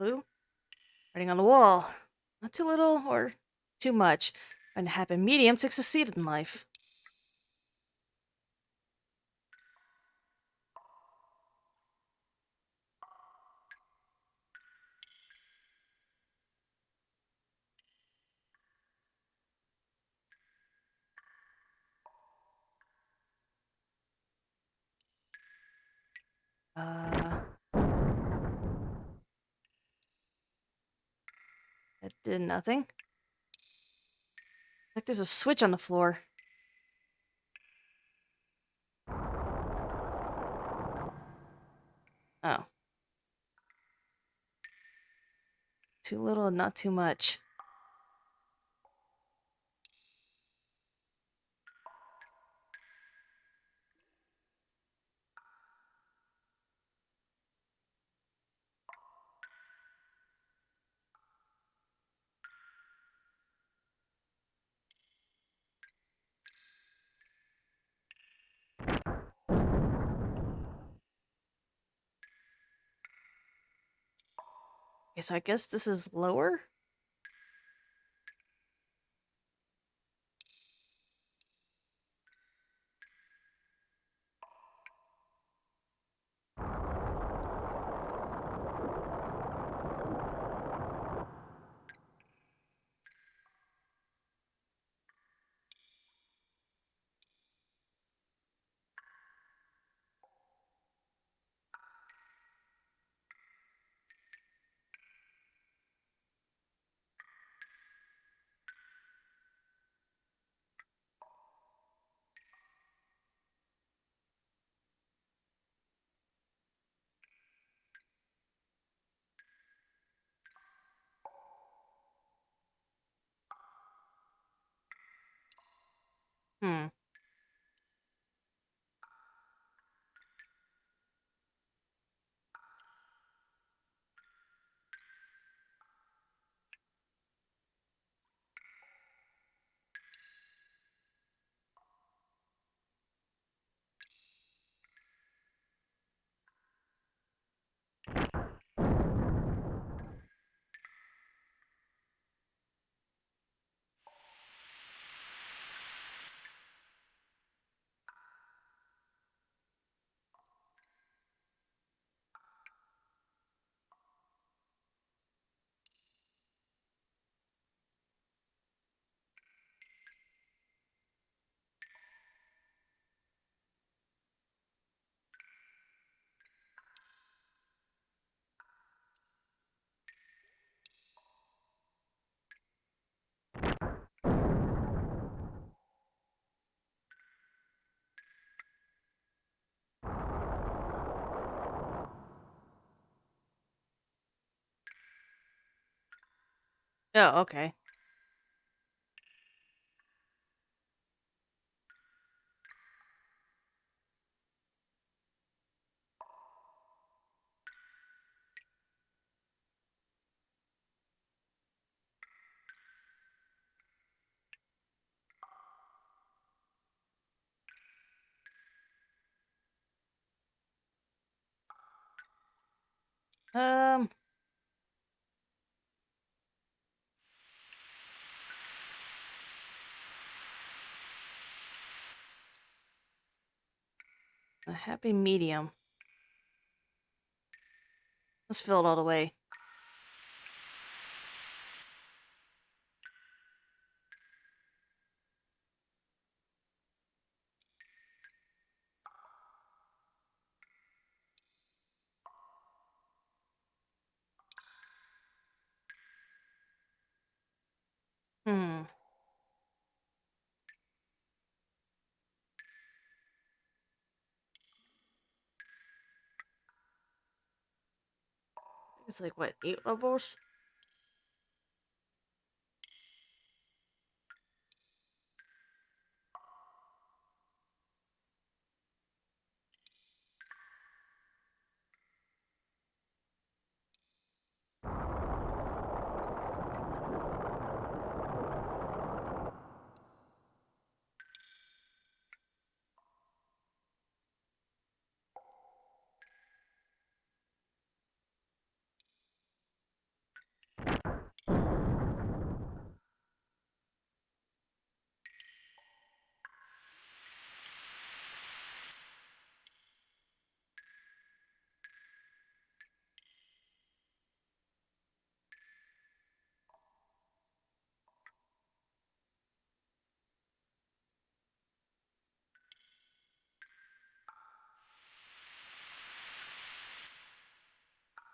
Clue? Writing on the wall. Not too little or too much. Find a happy medium to succeed in life. That did nothing. Like there's a switch on the floor. Oh. Too little and not too much. Okay, so I guess this is lower? Hmm. Oh, okay. Um, a happy medium. Let's fill it all the way. Hmm. It's like, what, 8 levels?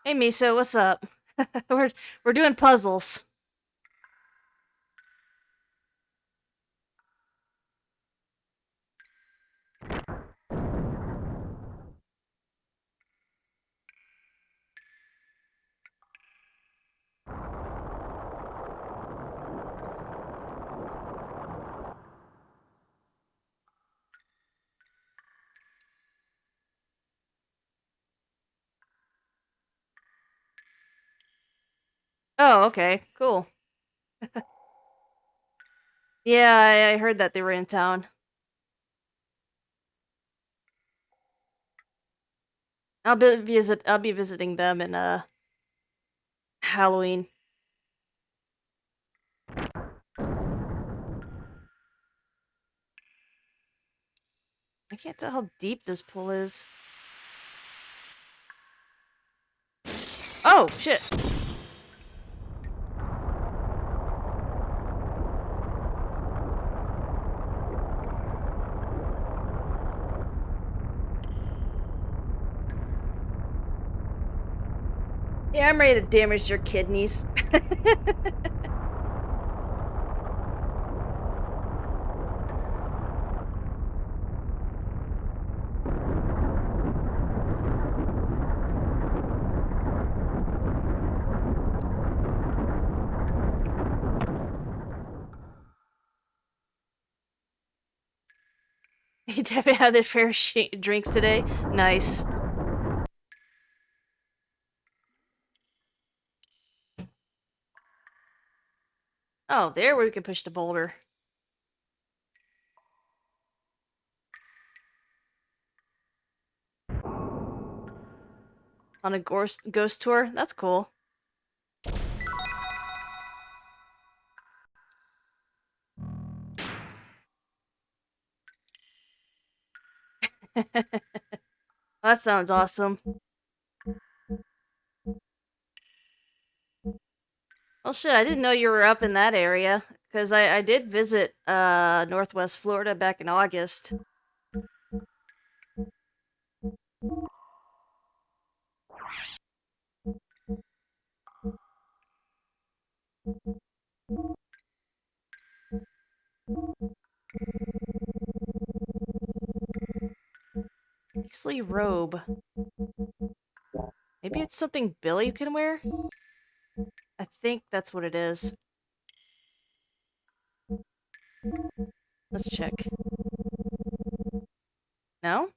Hey, Miso, what's up? We're doing puzzles. Oh, okay, cool. Yeah, I heard that they were in town. I'll be visiting them in Halloween. I can't tell how deep this pool is. Oh, shit. Yeah, I'm ready to damage your kidneys. You definitely had their fair drinks today. Nice. Oh, there we can push the boulder. On a ghost tour? That's cool. That sounds awesome. Well, shit, I didn't know you were up in that area. Because I did visit Northwest Florida back in August. Beastly robe. Maybe it's something Billy can wear? I think that's what it is. Let's check. No?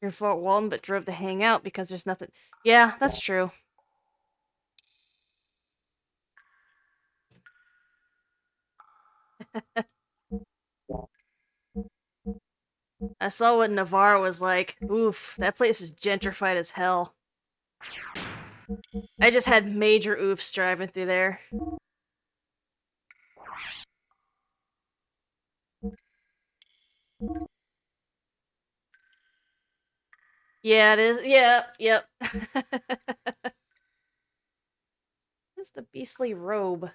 You're Fort Walton, but drove to hang out because there's nothing. Yeah, that's true. I saw what Navarre was like. Oof, that place is gentrified as hell. I just had major oofs driving through there. Yeah, it is. Yep. What's the beastly robe?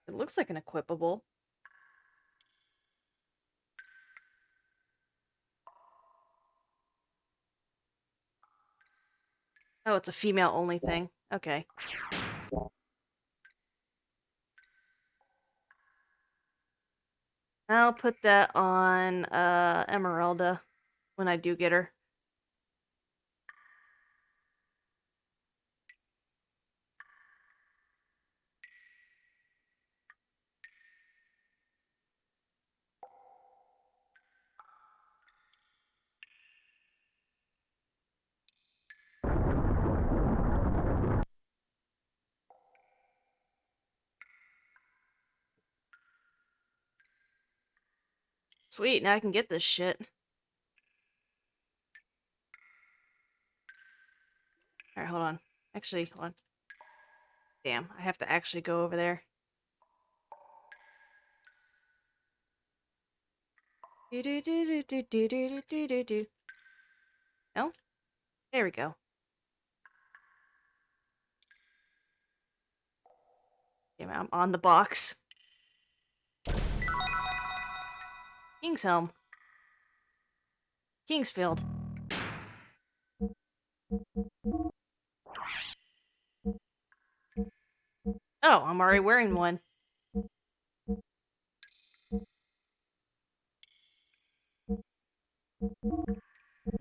It looks like an equipable. Oh, it's a female only thing. Okay. I'll put that on Emeralda when I do get her. Sweet, now I can get this shit. Alright, hold on. Actually, hold on. Damn, I have to actually go over there. Do do do do do do do do do. No? There we go. Damn it, I'm on the box. Kingshelm. Kingsfield. Oh, I'm already wearing one.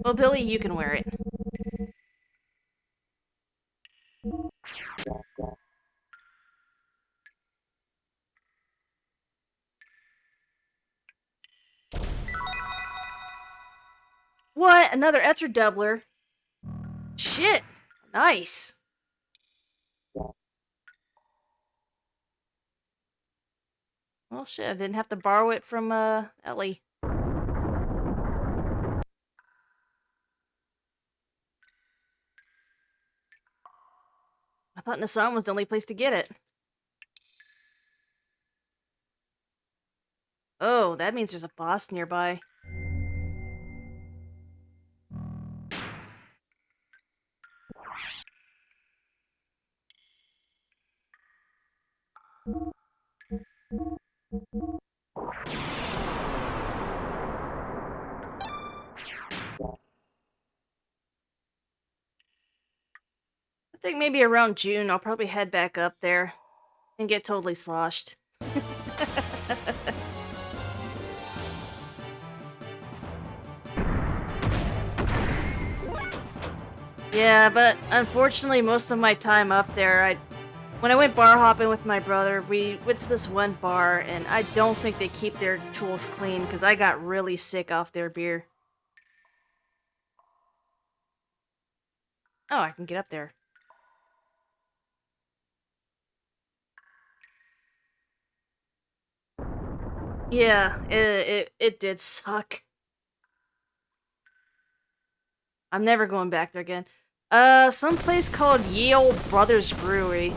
Well, Billy, you can wear it. What? Another Ether doubler? Shit! Nice. Well, shit, I didn't have to borrow it from, Ellie. thought Nasan was the only place to get it. Oh, that means there's a boss nearby. I think maybe around June I'll probably head back up there and get totally sloshed. Yeah, but unfortunately most of my time up there, when I went bar hopping with my brother, we went to this one bar and I don't think they keep their tools clean because I got really sick off their beer. Oh, I can get up there. Yeah, it did suck. I'm never going back there again. Some place called Yale Brothers Brewery.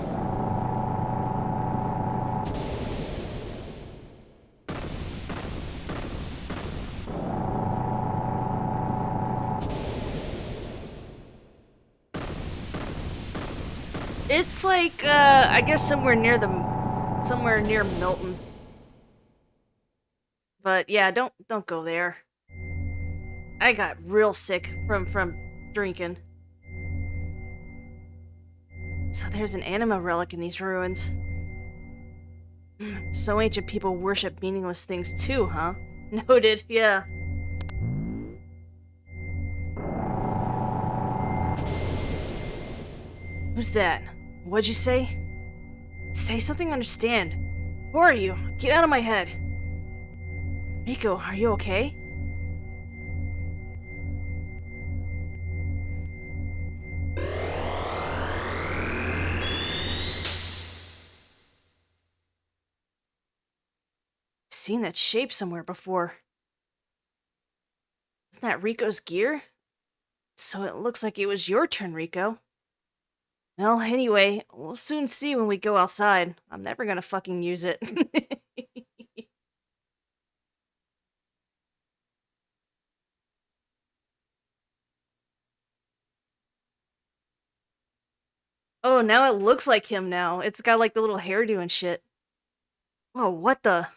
It's like, I guess somewhere near Milton. But yeah, don't go there. I got real sick from drinking. So there's an anima relic in these ruins. So ancient people worship meaningless things too, huh? Noted, yeah. Who's that? What'd you say? Say something I understand. Who are you? Get out of my head. Rico, are you okay? Seen that shape somewhere before. Isn't that Rico's gear? So it looks like it was your turn, Rico. Well, anyway, we'll soon see when we go outside. I'm never gonna fucking use it. Oh, now it looks like him now. It's got like the little hairdo and shit. Oh, what the?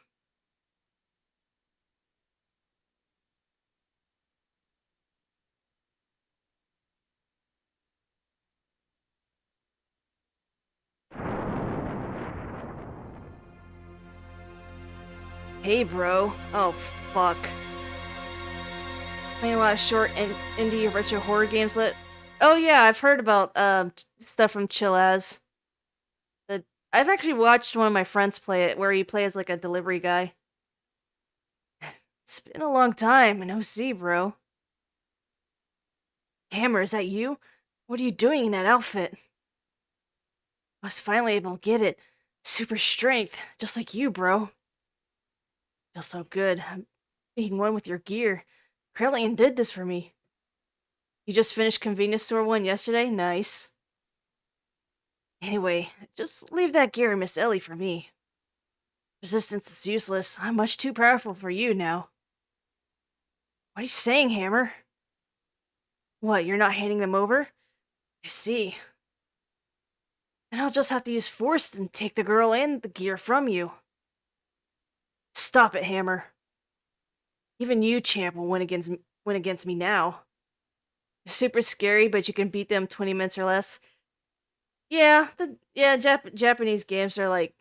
Hey, bro. Oh, fuck. Playing a lot of short indie retro horror games. Oh yeah, I've heard about stuff from Chillaz. I've actually watched one of my friends play it, where he plays like a delivery guy. It's been a long time, no see, bro. Hammer, is that you? What are you doing in that outfit? I was finally able to get it. Super strength, just like you, bro. Feels so good. I'm being one with your gear. Krellian did this for me. You just finished convenience store one yesterday? Nice. Anyway, just leave that gear and Miss Ellie for me. Resistance is useless. I'm much too powerful for you now. What are you saying, Hammer? What, you're not handing them over? I see. Then I'll just have to use force and take the girl and the gear from you. Stop it, Hammer. Even you, champ, will win against me now. They're super scary, but you can beat them 20 minutes or less. Yeah, Japanese games are like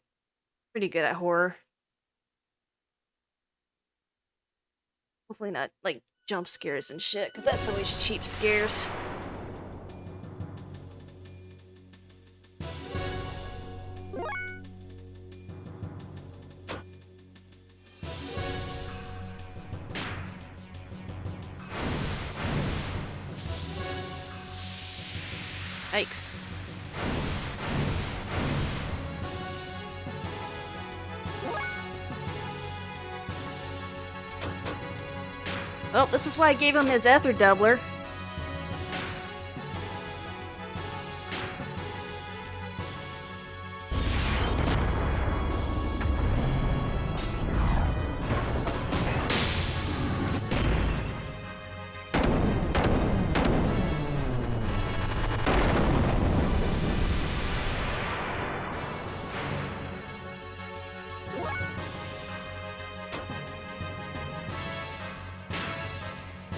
pretty good at horror. Hopefully not like jump scares and shit, because that's always cheap scares. Yikes. Well, this is why I gave him his ether doubler.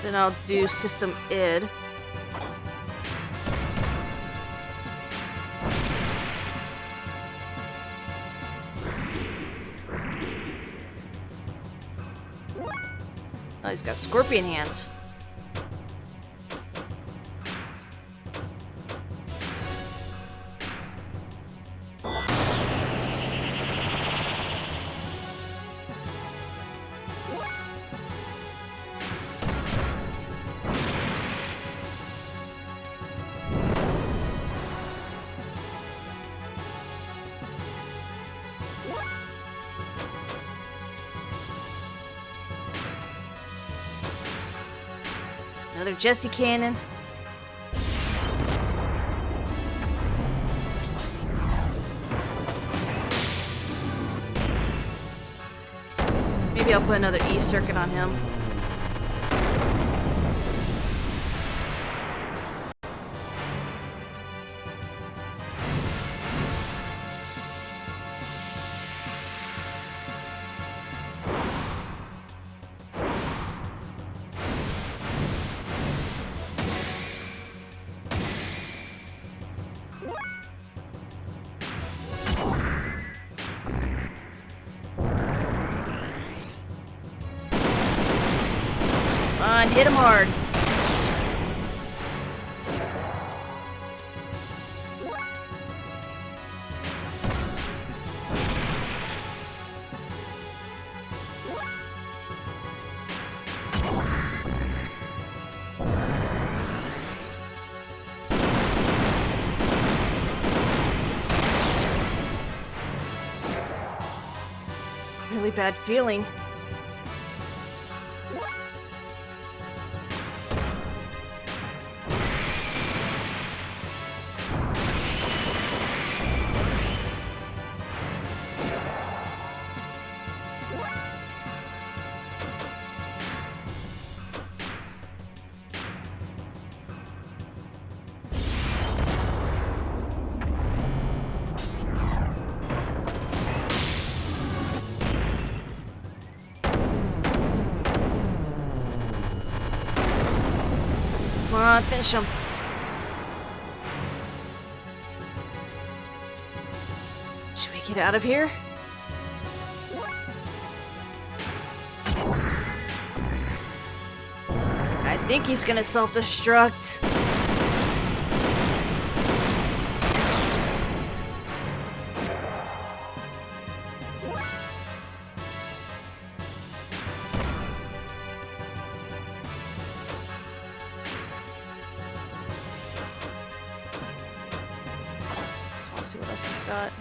Then I'll do system id. Oh, he's got scorpion hands. Another Jesse cannon. Maybe I'll put another E circuit on him. Come on, hit him hard. Really bad feeling. Come on, finish him. Should we get out of here? I think he's gonna self-destruct. Let's see what else he's got.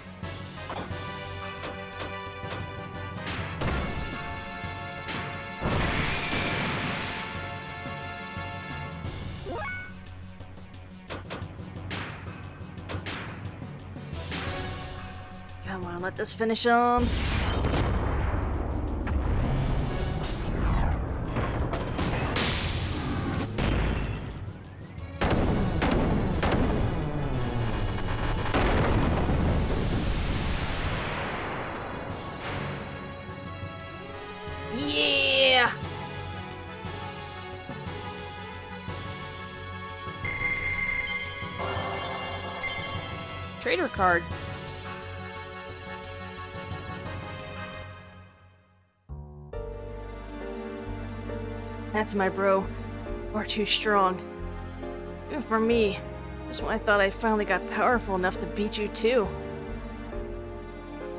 Come on, let this finish him. Yeah! Trader card. That's my bro. Or too strong. Even for me. Just when I thought I finally got powerful enough to beat you too.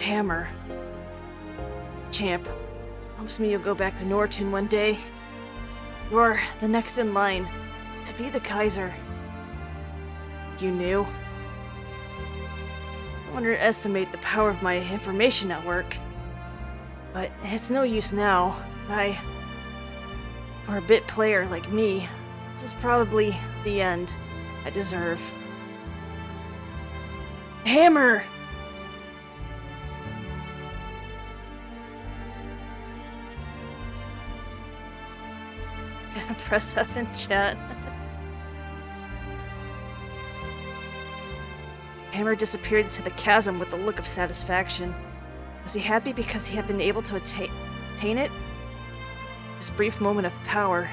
Hammer. Champ. Promise me you'll go back to Nortun one day. You're the next in line to be the Kaiser. You knew? I underestimate the power of my information network. But it's no use now. For a bit player like me, this is probably the end I deserve. Hammer! Press F in chat. Hammer disappeared into the chasm with a look of satisfaction. Was he happy because he had been able to attain it? This brief moment of power.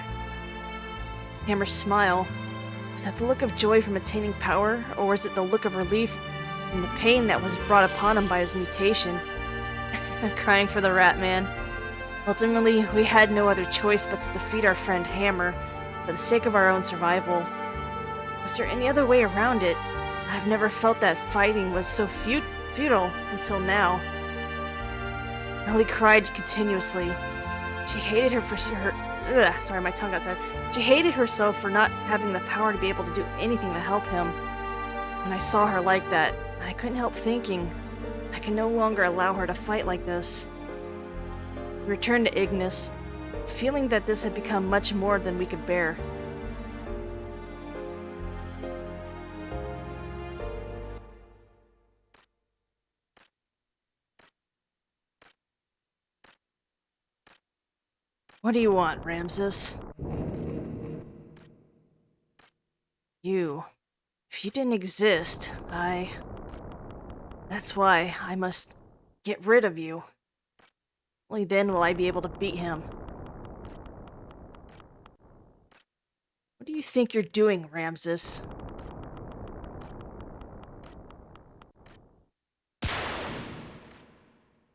Hammer's smile. Was that the look of joy from attaining power, or was it the look of relief from the pain that was brought upon him by his mutation? Crying for the rat man. Ultimately, we had no other choice but to defeat our friend Hammer for the sake of our own survival. Was there any other way around it? I've never felt that fighting was so futile until now. Ellie cried continuously. She hated sorry, my tongue got tied. She hated herself for not having the power to be able to do anything to help him. When I saw her like that, I couldn't help thinking, I can no longer allow her to fight like this. We returned to Ignis, feeling that this had become much more than we could bear. What do you want, Ramses? You. If you didn't exist, That's why I must get rid of you. Only then will I be able to beat him. What do you think you're doing, Ramses?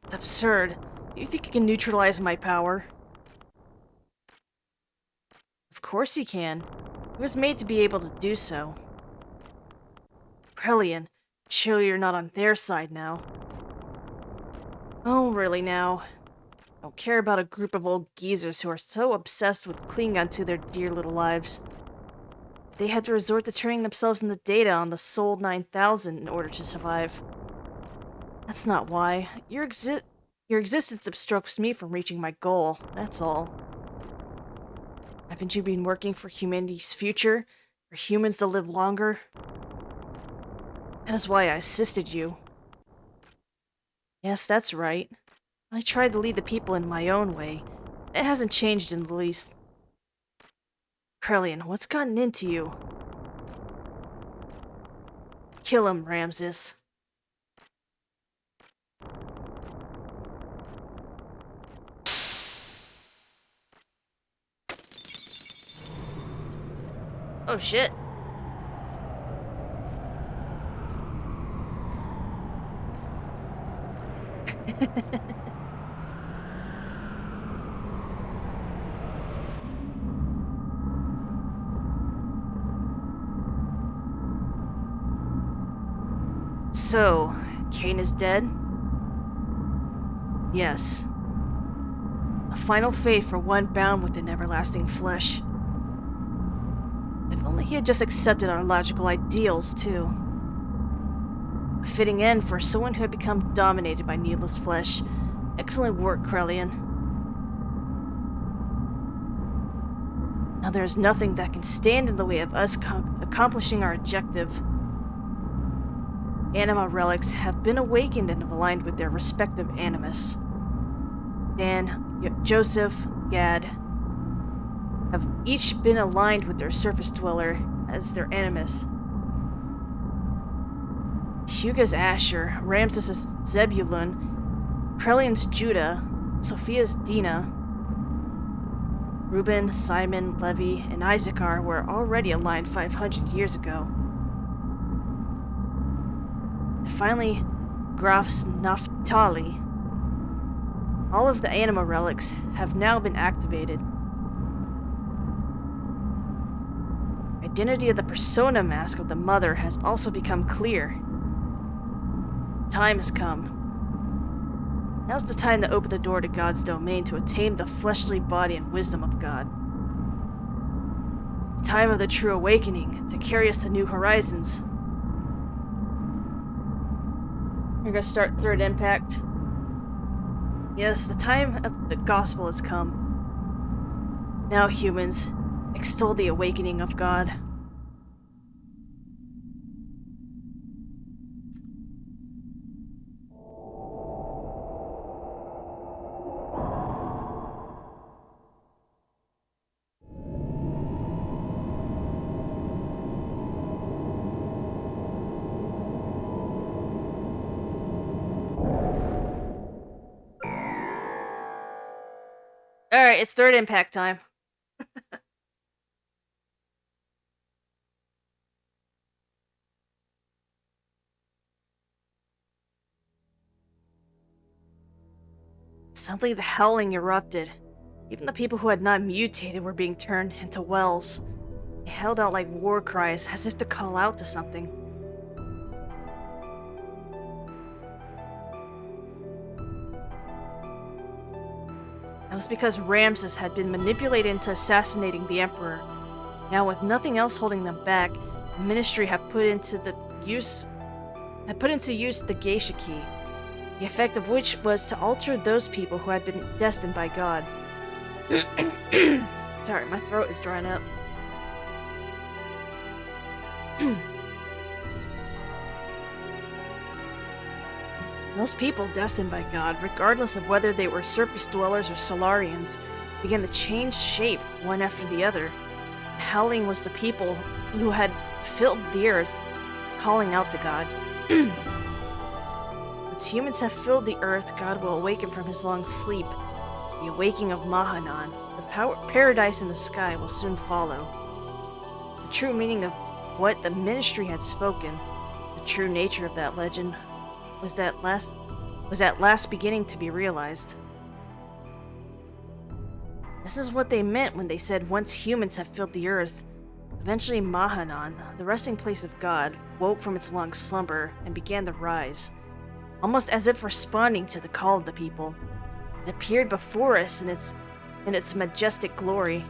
It's absurd. Do you think you can neutralize my power? Of course he can. He was made to be able to do so. Krelian, surely you're not on their side now. Oh, really now? I don't care about a group of old geezers who are so obsessed with clinging onto their dear little lives. They had to resort to turning themselves into data on the Soul 9000 in order to survive. That's not why. Your existence obstructs me from reaching my goal, that's all. Haven't you been working for humanity's future? For humans to live longer? That is why I assisted you. Yes, that's right. I tried to lead the people in my own way. It hasn't changed in the least. Krelian, what's gotten into you? Kill him, Ramses. Oh shit. So, Cain is dead? Yes. A final fate for one bound within everlasting flesh. If only he had just accepted our logical ideals, too. A fitting end for someone who had become dominated by needless flesh. Excellent work, Krelian. Now there is nothing that can stand in the way of us accomplishing our objective. Anima relics have been awakened and have aligned with their respective animus. Dan, Joseph, Gad have each been aligned with their surface dweller as their animus. Huga's Asher, Ramses' Zebulun, Krelian's Judah, Sophia's Dina, Reuben, Simon, Levi, and Issachar were already aligned 500 years ago. And finally, Graf's Naphtali. All of the anima relics have now been activated. Identity of the persona mask of the mother has also become clear. Time has come. Now's the time to open the door to God's domain to attain the fleshly body and wisdom of God. The time of the true awakening to carry us to new horizons. We're gonna start Third Impact. Yes, the time of the gospel has come. Now, humans, extol the awakening of God. Alright, it's Third Impact time. Suddenly the howling erupted. Even the people who had not mutated were being turned into wells. They held out like war cries, as if to call out to something. It was because Ramses had been manipulated into assassinating the Emperor. Now, with nothing else holding them back, the Ministry had put into use the Geisha Key, the effect of which was to alter those people who had been destined by God. Sorry, my throat is drying up. Those people destined by God, regardless of whether they were surface dwellers or Solarians, began to change shape one after the other. Howling was the people who had filled the earth, calling out to God. Once humans have filled the earth, God will awaken from his long sleep. The awakening of Mahanan, the paradise in the sky, will soon follow. The true meaning of what the Ministry had spoken, the true nature of that legend, was at last beginning to be realized. This is what they meant when they said once humans have filled the earth. Eventually Mahanan, the resting place of God, woke from its long slumber and began to rise. Almost as if responding to the call of the people. It appeared before us in its majestic glory.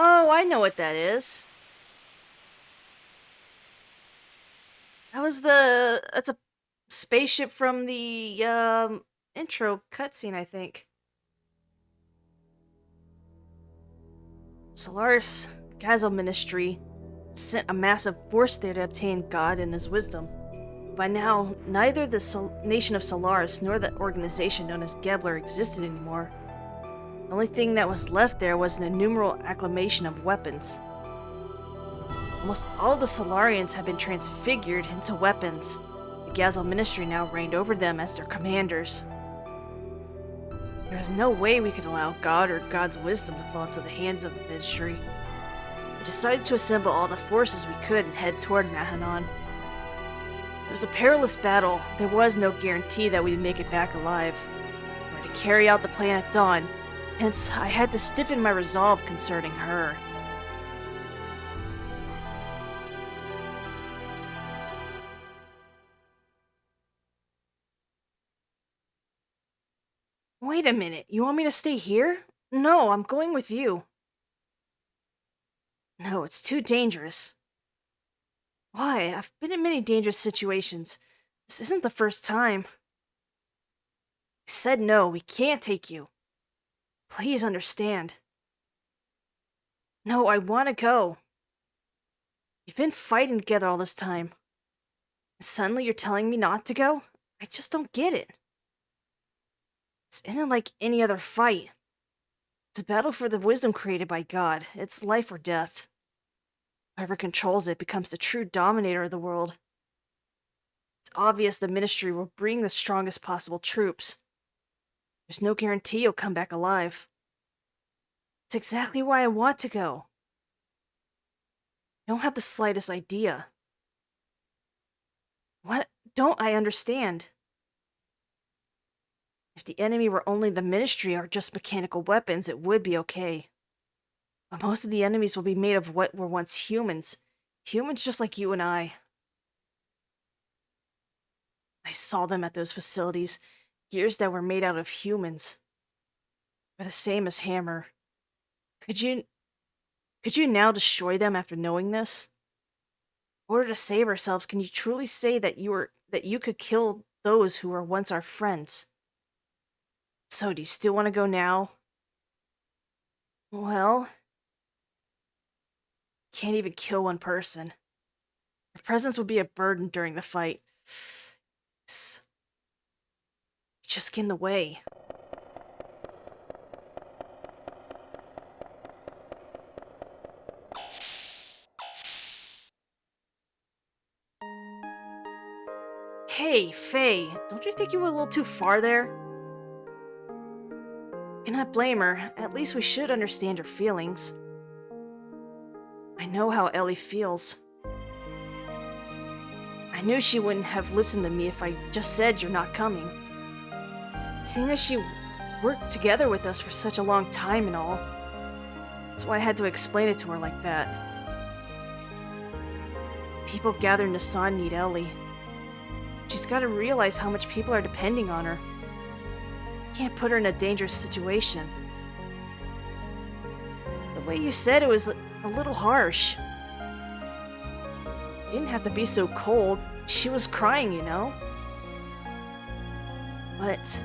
Oh, I know what that is. That's a spaceship from the intro cutscene, I think. Solaris Gazel Ministry sent a massive force there to obtain God and his wisdom. By now, neither the nation of Solaris nor the organization known as Galore existed anymore. The only thing that was left there was an innumerable acclamation of weapons. Almost all the Solarians had been transfigured into weapons. The Gazel Ministry now reigned over them as their commanders. There was no way we could allow God or God's wisdom to fall into the hands of the Ministry. We decided to assemble all the forces we could and head toward Mahanan. It was a perilous battle. There was no guarantee that we'd make it back alive. We were to carry out the plan at dawn, hence I had to stiffen my resolve concerning her. Wait a minute, you want me to stay here? No, I'm going with you. No, it's too dangerous. Why? I've been in many dangerous situations. This isn't the first time. I said no, we can't take you. Please understand. No, I want to go. We've been fighting together all this time. And suddenly you're telling me not to go? I just don't get it. This isn't like any other fight. It's a battle for the wisdom created by God. It's life or death. Whoever controls it becomes the true dominator of the world. It's obvious the Ministry will bring the strongest possible troops. There's no guarantee you'll come back alive. It's exactly why I want to go. I don't have the slightest idea. What don't I understand? If the enemy were only the Ministry or just mechanical weapons, it would be okay. But most of the enemies will be made of what were once humans. Humans just like you and I. I saw them at those facilities. Gears that were made out of humans. They're the same as Hammer. Could you now destroy them after knowing this? In order to save ourselves, can you truly say that you could kill those who were once our friends? So, do you still want to go now? Well, can't even kill one person. Your presence would be a burden during the fight. Just get in the way. Hey, Faye, don't you think you went a little too far there? Cannot blame her. At least we should understand her feelings. I know how Ellie feels. I knew she wouldn't have listened to me if I just said you're not coming. Seeing as she worked together with us for such a long time and all. That's why I had to explain it to her like that. People gathered in the sun need Ellie. She's got to realize how much people are depending on her. Can't put her in a dangerous situation. The way you said it was a little harsh. You didn't have to be so cold. She was crying, you know. But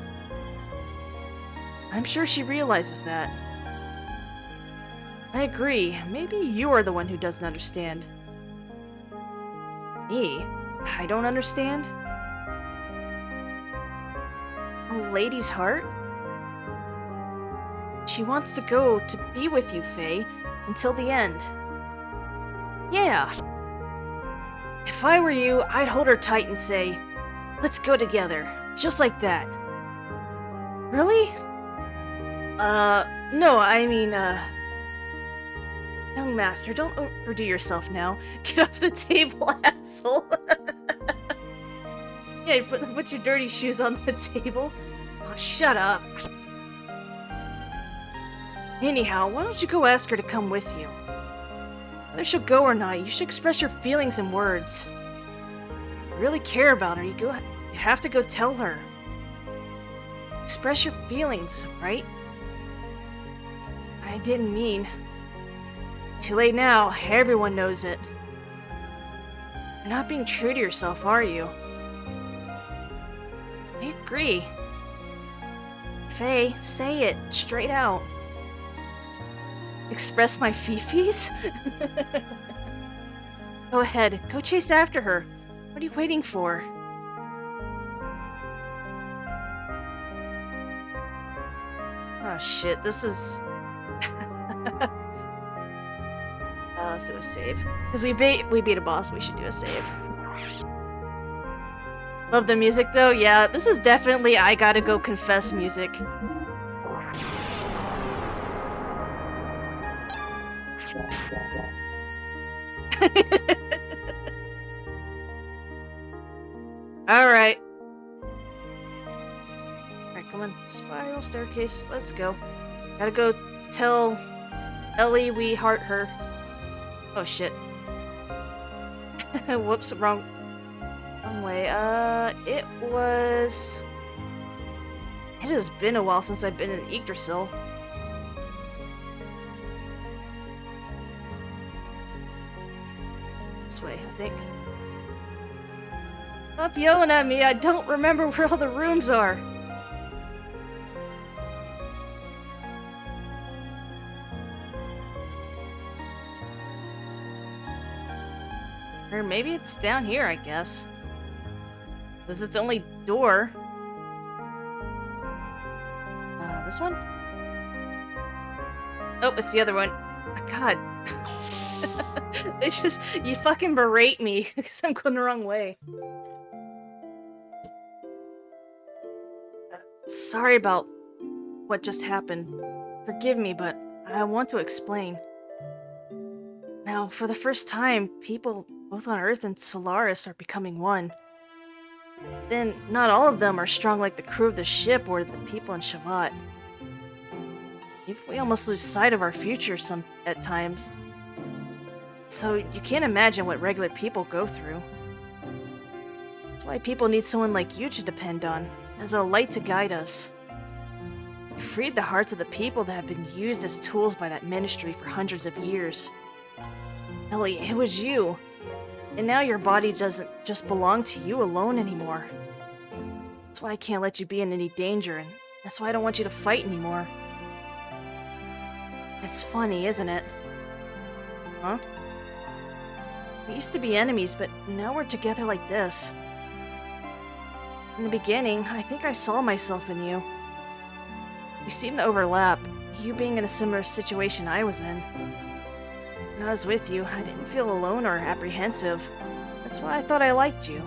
I'm sure she realizes that. I agree. Maybe you are the one who doesn't understand. Me? I don't understand? A lady's heart? She wants to go to be with you, Faye, until the end. Yeah. If I were you, I'd hold her tight and say, let's go together, just like that. Really? No, I mean, Young master, don't overdo yourself now. Get off the table, asshole. Yeah, put your dirty shoes on the table. Oh, shut up. Anyhow, why don't you go ask her to come with you? Whether she'll go or not, you should express your feelings in words. If you really care about her, you have to go tell her. Express your feelings, right? I didn't mean. Too late now, everyone knows it. You're not being true to yourself, are you? I agree. Faye, say it, straight out. Express my fifis? Go ahead, go chase after her. What are you waiting for? Oh shit, this is... let's do a save. Because we beat a boss, we should do a save. Love the music though? Yeah, this is definitely I gotta go confess music. Alright. Alright, come on. Spiral staircase. Let's go. Gotta go tell Ellie we heart her. Oh shit. Whoops, wrong way. It has been a while since I've been in Yggdrasil. This way, I think. Stop yelling at me, I don't remember where all the rooms are. Or maybe it's down here, I guess. This is the only door. This one? Oh, it's the other one. Oh, God. It's just, you fucking berate me because I'm going the wrong way. Sorry about what just happened. Forgive me, but I want to explain. Now, for the first time, people both on Earth and Solaris are becoming one. then not all of them are strong like the crew of the ship or the people in Shavat. If we almost lose sight of our future at times. So you can't imagine what regular people go through. That's why people need someone like you to depend on, as a light to guide us. You freed the hearts of the people that have been used as tools by that ministry for hundreds of years. Ellie, it was you. And now your body doesn't just belong to you alone anymore. That's why I can't let you be in any danger, and that's why I don't want you to fight anymore. It's funny, isn't it? Huh? We used to be enemies, but now we're together like this. In the beginning, I think I saw myself in you. We seem to overlap, you being in a similar situation I was in. When I was with you, I didn't feel alone or apprehensive. That's why I thought I liked you.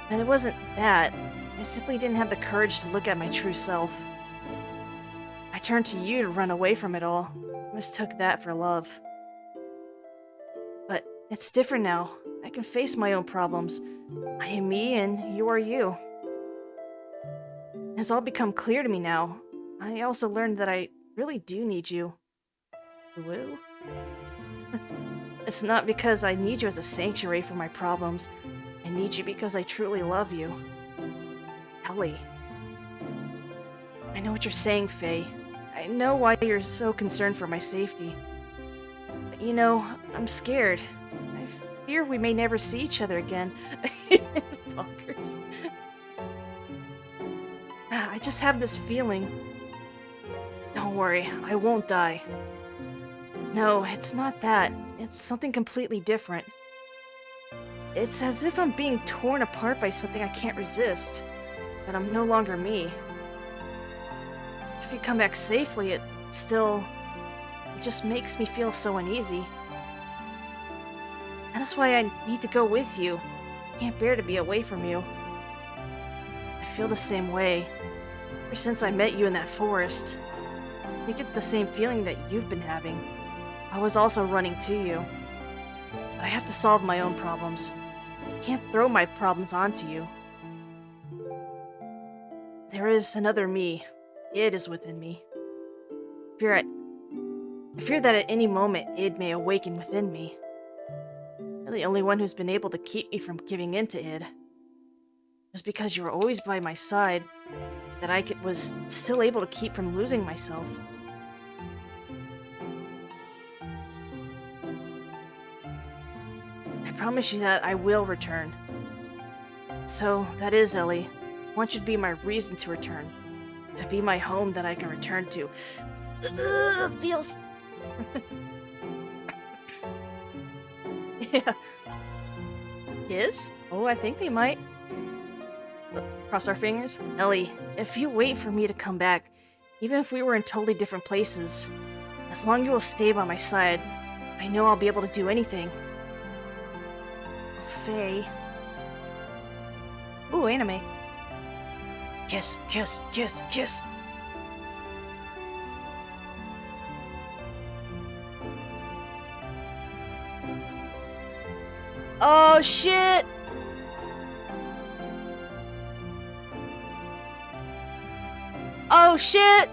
And it wasn't that. I simply didn't have the courage to look at my true self. I turned to you to run away from it all. I mistook that for love. But it's different now. I can face my own problems. I am me and you are you. It's all become clear to me now. I also learned that I really do need you. Woo? It's not because I need you as a sanctuary for my problems. I need you because I truly love you. Ellie. I know what you're saying, Faye. I know why you're so concerned for my safety. But you know, I'm scared. I fear we may never see each other again. Bonkers. I just have this feeling. Don't worry, I won't die. No, it's not that. It's something completely different. It's as if I'm being torn apart by something I can't resist. That I'm no longer me. If you come back safely, it just makes me feel so uneasy. That's why I need to go with you. I can't bear to be away from you. I feel the same way. Ever since I met you in that forest. I think it's the same feeling that you've been having. I was also running to you. But I have to solve my own problems. I can't throw my problems onto you. There is another me. It is within me. I fear that at any moment it may awaken within me. You're the only one who's been able to keep me from giving in to it. Just because you were always by my side, that I was still able to keep from losing myself. I promise you that I will return. So, that is, Ellie. I want you to be my reason to return. To be my home that I can return to. Feels... Yeah. Kiss? Oh, I think they might. Cross our fingers. Ellie, if you wait for me to come back, even if we were in totally different places, as long as you will stay by my side, I know I'll be able to do anything. Oh, Faye. Ooh, anime. Kiss, kiss, kiss, kiss. Oh, shit! Oh, shit!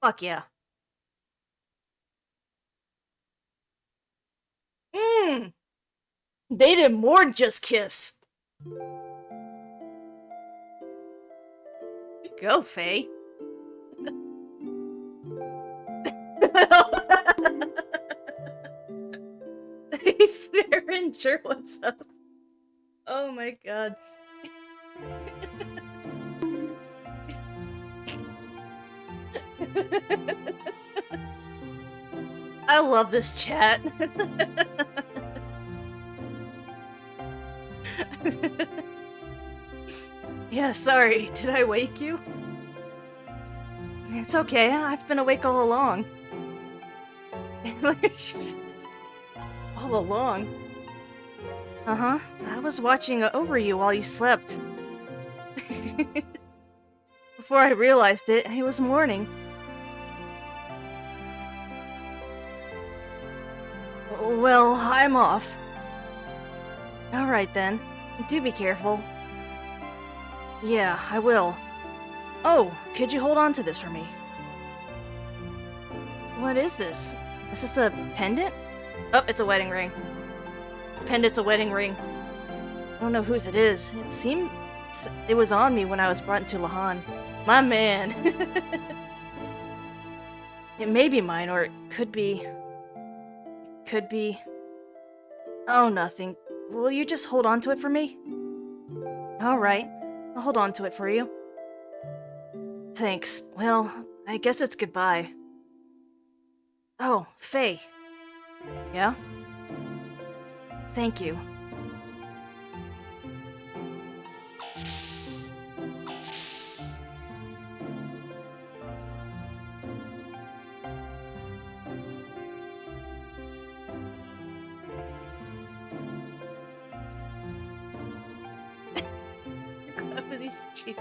Fuck yeah. They did more than just kiss. You go, Faye. Hey, Farringer, what's up? Oh my god. I love this chat. Yeah, sorry. Did I wake you? It's okay. I've been awake all along. All along? Uh-huh. I was watching over you while you slept. Before I realized it, it was morning. Well, I'm off. Alright then. Do be careful. Yeah, I will. Oh, could you hold on to this for me? What is this? Is this a pendant? Oh, it's a wedding ring. Pendant's a wedding ring. I don't know whose it is. It seemed it was on me when I was brought into Lahan. My man. It may be mine, or it could be. Could be. Oh, nothing. Will you just hold on to it for me? Alright, I'll hold on to it for you. Thanks. Well, I guess it's goodbye. Oh, Faye. Yeah? Thank you. For these cheese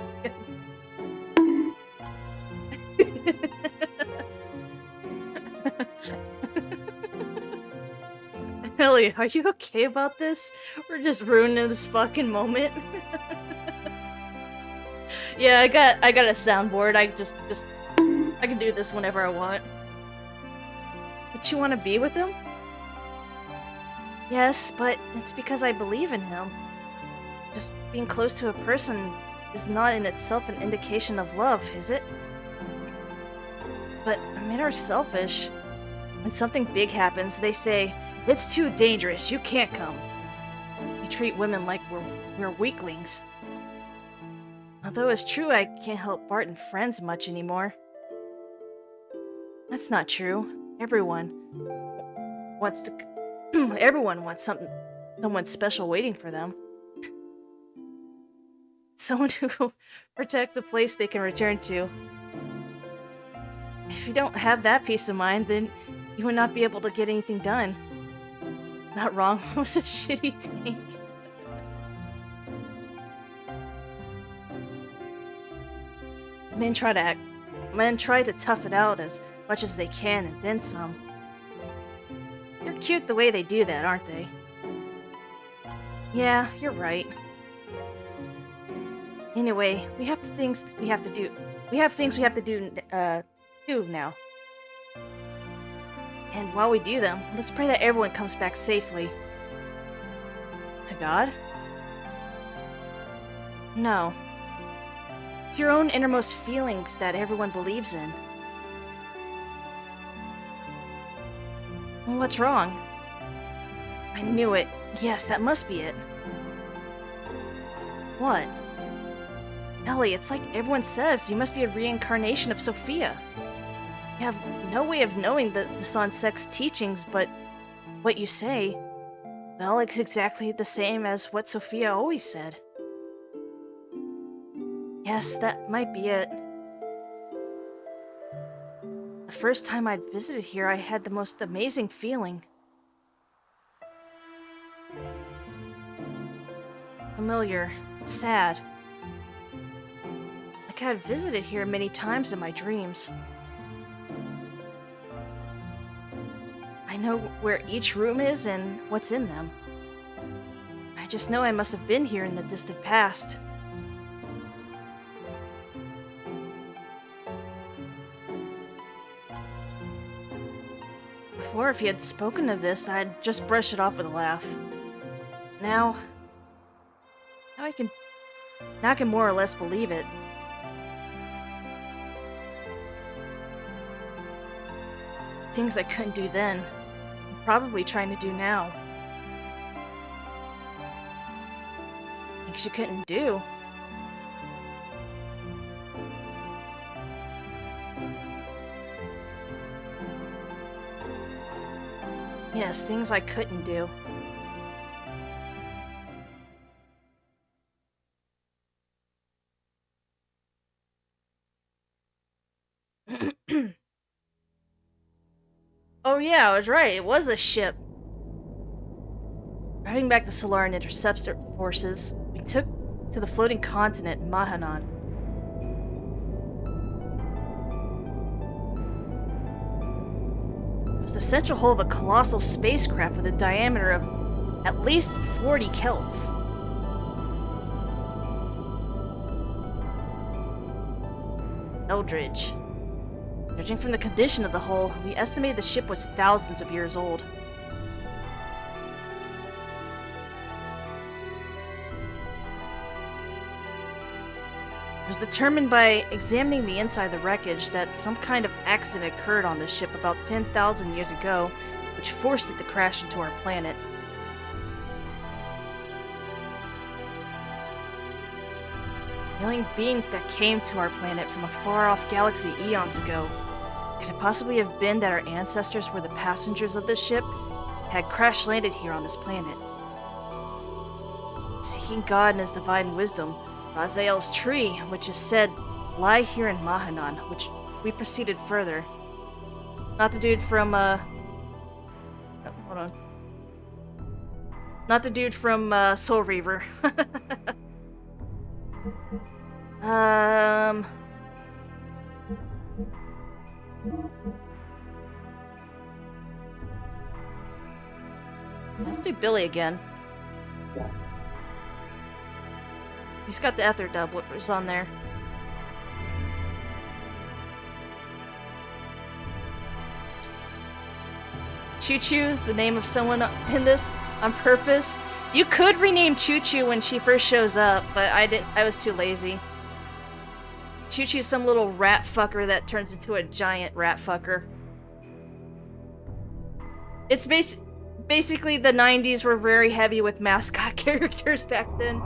Ellie, are you okay about this? We're just ruining this fucking moment. Yeah, I got a soundboard. I can do this whenever I want. But you want to be with him? Yes, but it's because I believe in him. Just being close to a person is not in itself an indication of love, is it? But men are selfish. When something big happens, they say, "It's too dangerous, you can't come." We treat women like we're weaklings. Although it's true I can't help Bart and friends much anymore. That's not true. Everyone wants someone special waiting for them. Someone who protects a place they can return to. If you don't have that peace of mind, then you would not be able to get anything done. Not wrong, it was a shitty tank. Men try to tough it out as much as they can and then some. They're cute the way they do that, aren't they? Yeah, you're right. Anyway, we have things we have to do. We have things we have to do now. And while we do them, let's pray that everyone comes back safely. To God? No. It's your own innermost feelings that everyone believes in. What's wrong? I knew it. Yes, that must be it. What? Ellie, it's like everyone says you must be a reincarnation of Sophia. You have no way of knowing the Sansek's teachings, but what you say, well, it's exactly the same as what Sophia always said. Yes, that might be it. The first time I'd visited here, I had the most amazing feeling. Familiar, sad. Like I'd visited here many times in my dreams. I know where each room is and what's in them. I just know I must have been here in the distant past. Before, if you had spoken of this, I'd just brush it off with a laugh. Now I can more or less believe it. Things I couldn't do then, I'm probably trying to do now. Things you couldn't do. Yes, things I couldn't do. Oh yeah, I was right. It was a ship. Driving back the Solaran Interceptor forces, we took to the floating continent Mahanan. It was the central hull of a colossal spacecraft with a diameter of At least 40 Celts. Eldridge. Judging from the condition of the hull, we estimate the ship was thousands of years old. It was determined by examining the inside of the wreckage that some kind of accident occurred on this ship about 10,000 years ago, which forced it to crash into our planet. Alien beings that came to our planet from a far-off galaxy eons ago. Could it possibly have been that our ancestors were the passengers of this ship, had crash-landed here on this planet? Seeking God in his divine wisdom, Raziel's tree, which is said lie here in Mahanan, which we proceeded further. Not the dude from, oh, hold on. Not the dude from, Soul Reaver. Let's do Billy again. He's got the Ether dub. What was on there? Choo Choo is the name of someone in this on purpose. You could rename Choo Choo when she first shows up, but I didn't. I was too lazy. Choo Choo's some little rat fucker that turns into a giant rat fucker. It's basically the 90s were very heavy with mascot characters back then.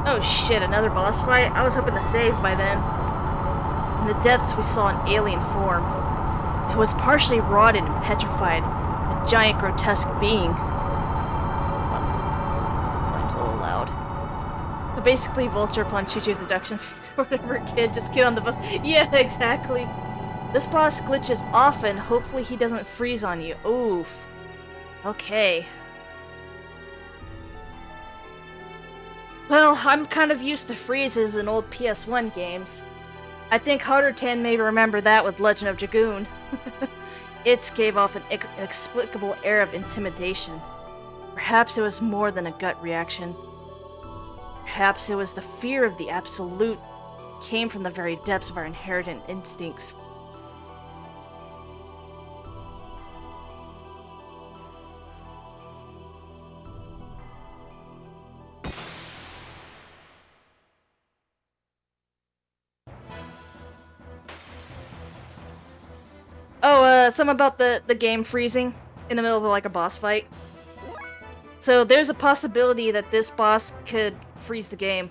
Oh shit, another boss fight? I was hoping to save by then. In the depths we saw an alien form. It was partially rotted and petrified, a giant grotesque being. Volume's a little loud. But basically Vulture upon Choo-Choo's deduction phase or whatever, kid, just get on the bus. Yeah, exactly. This boss glitches often, hopefully he doesn't freeze on you. Oof. Okay. Well, I'm kind of used to freezes in old PS1 games. I think Hardertan may remember that with Legend of Dragoon. It gave off an inexplicable air of intimidation. Perhaps it was more than a gut reaction. Perhaps it was the fear of the absolute that came from the very depths of our inherent instincts. Oh, something about the game freezing in the middle of like a boss fight. So there's a possibility that this boss could freeze the game.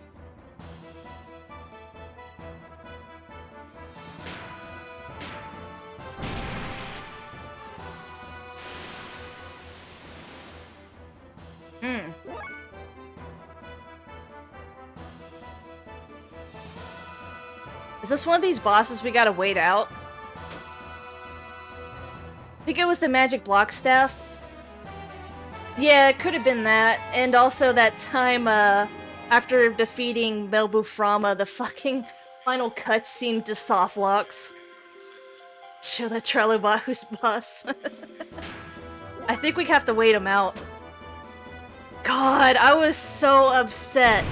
Is this one of these bosses we gotta wait out? I think it was the magic block staff. Yeah, it could have been that. And also that time, after defeating Melbu the fucking final cutscene to soft locks. Show that Trellobahu's boss. I think we have to wait him out. God, I was so upset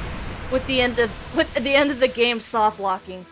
with the end of the game soft locking.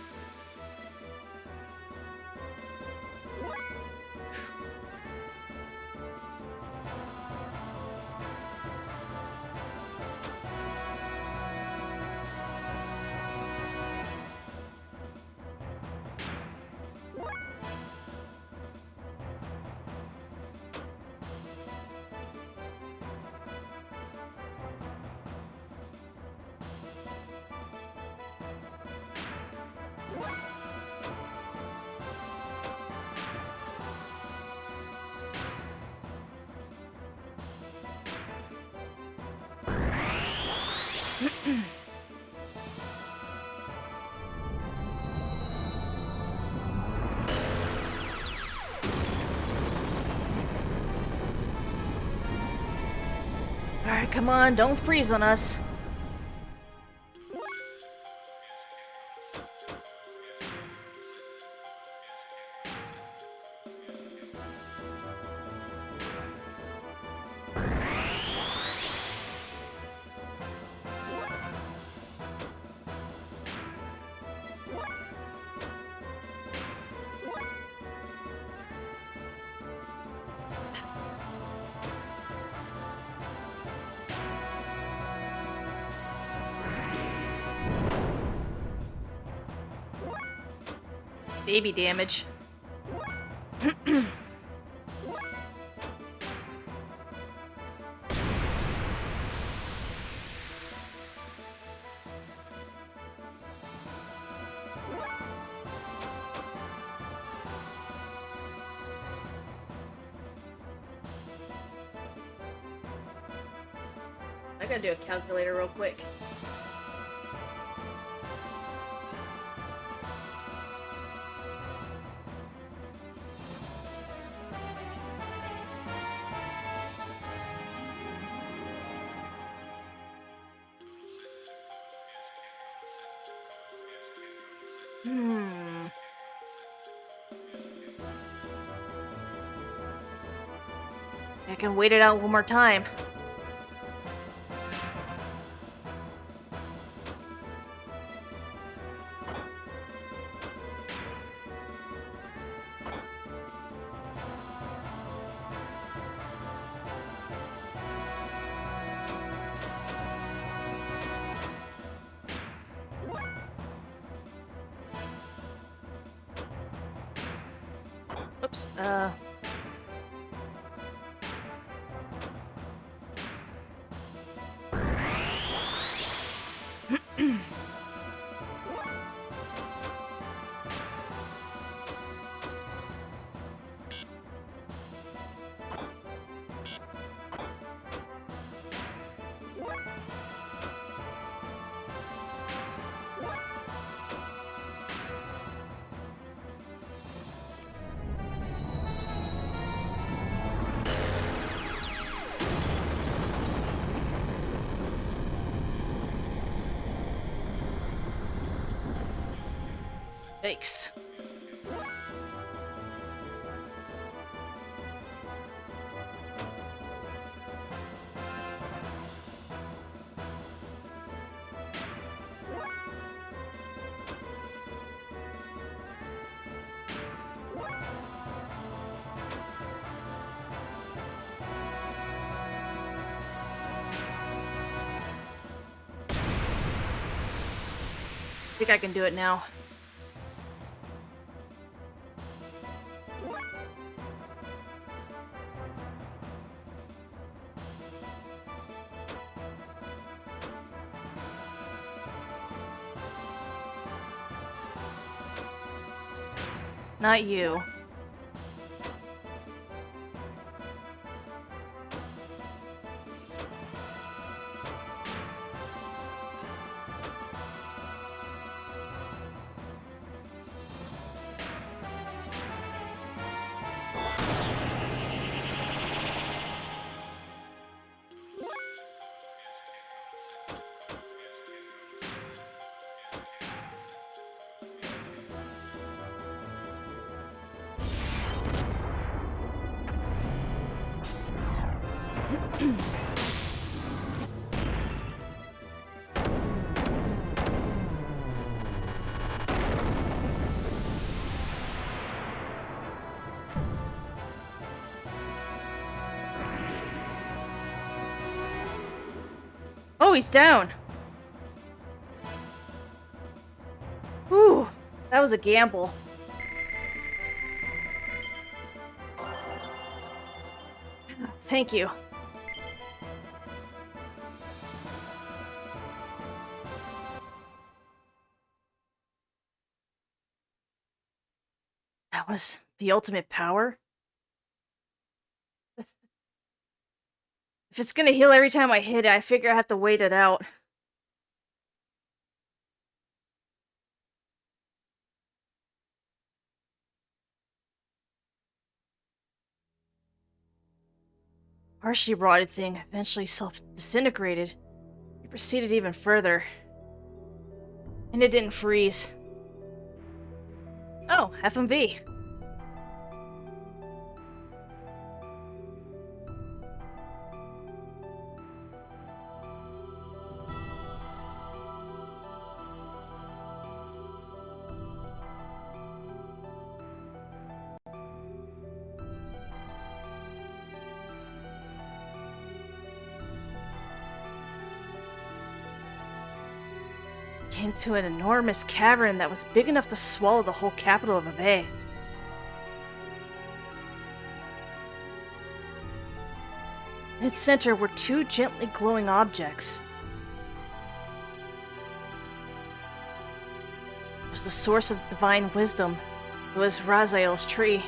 Alright, come on, don't freeze on us. baby damage. I gotta do a calculator real quick. I can wait it out one more time. Oops, Yikes. I think I can do it now. Not you. Oh, he's down. Whew, that was a gamble. Thank you. That was the ultimate power? If it's gonna heal every time I hit it, I figure I have to wait it out. Partially rotted thing eventually self-disintegrated. It proceeded even further. And it didn't freeze. Oh, FMV. came to an enormous cavern that was big enough to swallow the whole capital of a bay. In its center were two gently glowing objects. It was the source of divine wisdom. It was Raziel's tree.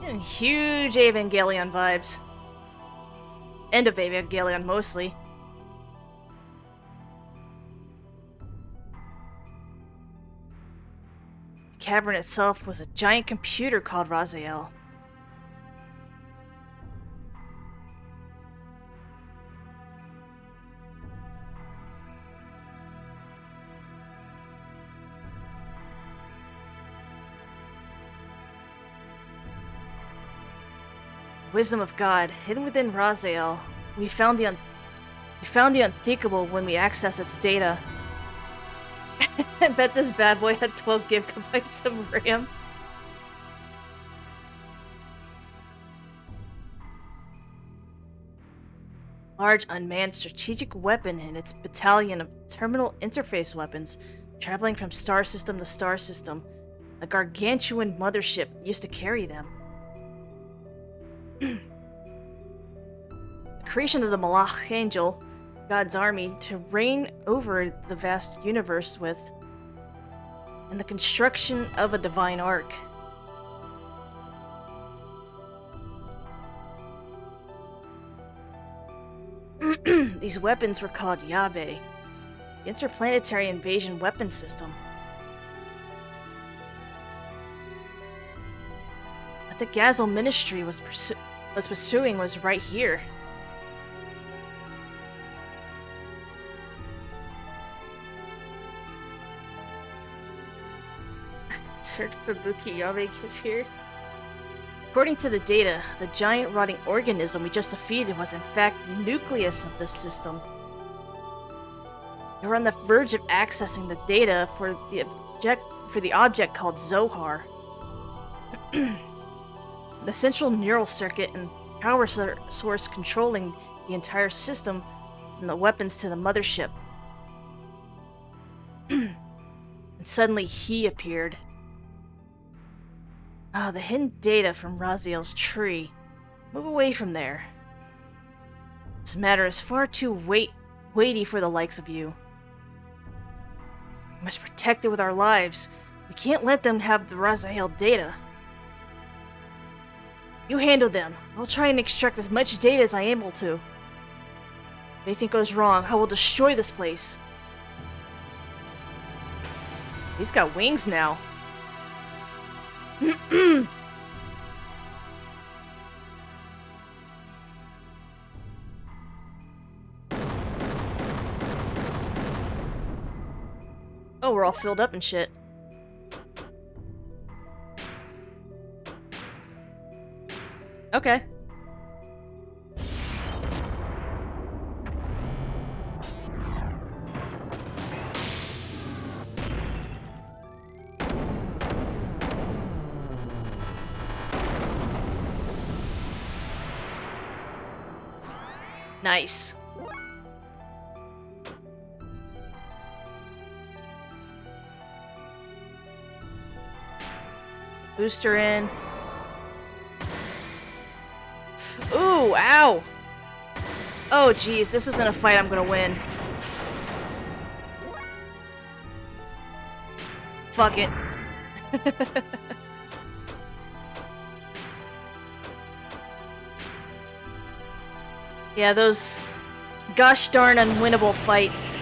And huge Evangelion vibes. End of Evangelion, mostly. The cavern itself was a giant computer called Raziel. Wisdom of God, hidden within Raziel. We found the unthinkable when we accessed its data. I bet this bad boy had 12 gigabytes of RAM. Large unmanned strategic weapon and its battalion of terminal interface weapons, traveling from star system to star system. A gargantuan mothership used to carry them. The creation of the Malach Angel, God's army, to reign over the vast universe with, and the construction of a divine ark. These weapons were called Yabe, the Interplanetary Invasion Weapon System. What the Gazel Ministry was pursuing was right here. Search for Buki Yabe here. According to the data, the giant rotting organism we just defeated was in fact the nucleus of this system. We were on the verge of accessing the data for the object called Zohar. The central neural circuit and power source controlling the entire system, from the weapons to the mothership. And suddenly he appeared. The hidden data from Raziel's tree. Move away from there. This matter is far too weighty for the likes of you. We must protect it with our lives. We can't let them have the Raziel data. You handle them. I'll try and extract as much data as I am able to. If anything goes wrong, I will destroy this place. He's got wings now. Oh, we're all filled up and shit. Okay. Nice. Booster in. Ooh, ow! Oh, geez, this isn't a fight I'm gonna win. Fuck it. Yeah, those gosh darn unwinnable fights.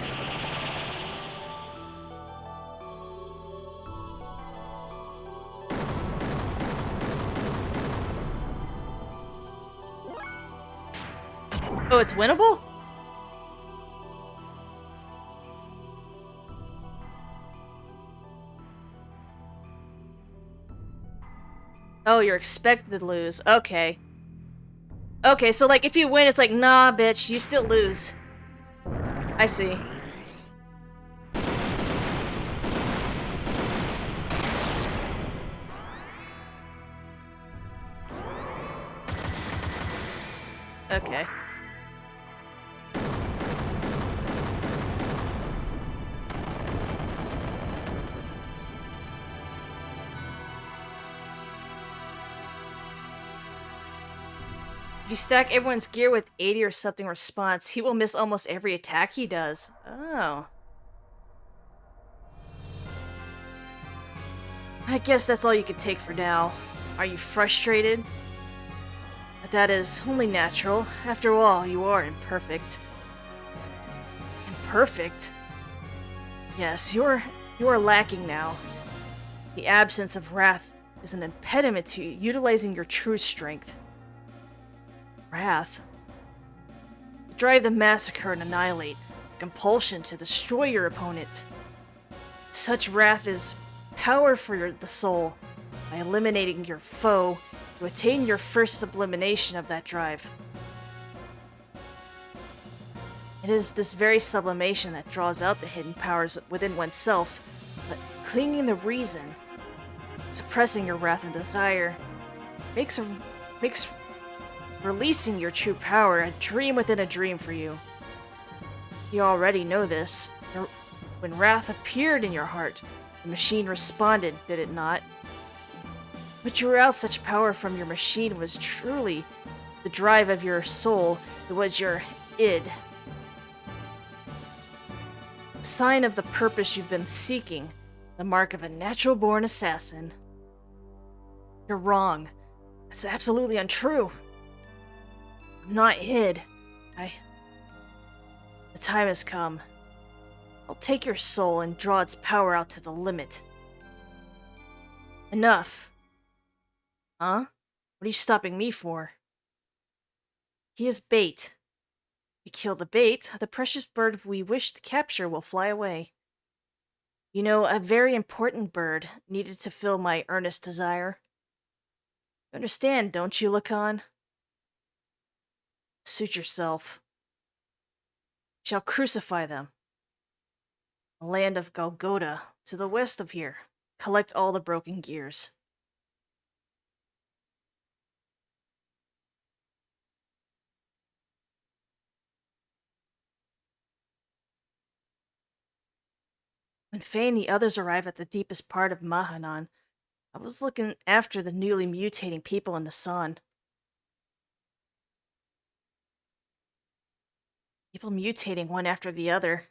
Oh, it's winnable? Oh, you're expected to lose. Okay. Okay, so like if you win, it's like, nah, bitch, you still lose. I see. Okay. If you stack everyone's gear with 80 or something response, he will miss almost every attack he does. Oh. I guess that's all you can take for now. Are you frustrated? That is only natural. After all, you are imperfect. Imperfect? Yes, you are lacking now. The absence of wrath is an impediment to utilizing your true strength. Wrath? To drive the massacre and annihilate, compulsion to destroy your opponent. Such wrath is power for the soul. By eliminating your foe, you attain your first sublimation of that drive. It is this very sublimation that draws out the hidden powers within oneself, but clinging the reason, suppressing your wrath and desire, makes releasing your true power a dream within a dream for you. You already know this. When wrath appeared in your heart, the machine responded, did it not? What drew out such power from your machine was truly the drive of your soul. It was your id. Sign of the purpose you've been seeking, the mark of a natural-born assassin. You're wrong. It's absolutely untrue. I'm not id. The time has come. I'll take your soul and draw its power out to the limit. Enough. Huh? What are you stopping me for? He is bait. You kill the bait, the precious bird we wish to capture will fly away. You know, a very important bird needed to fill my earnest desire. You understand, don't you, Lacan? Suit yourself. Shall crucify them. The land of Golgotha, to the west of here. Collect all the broken gears. When Faye and the others arrive at the deepest part of Mahanan, I was looking after the newly mutating people in the sun. People mutating one after the other.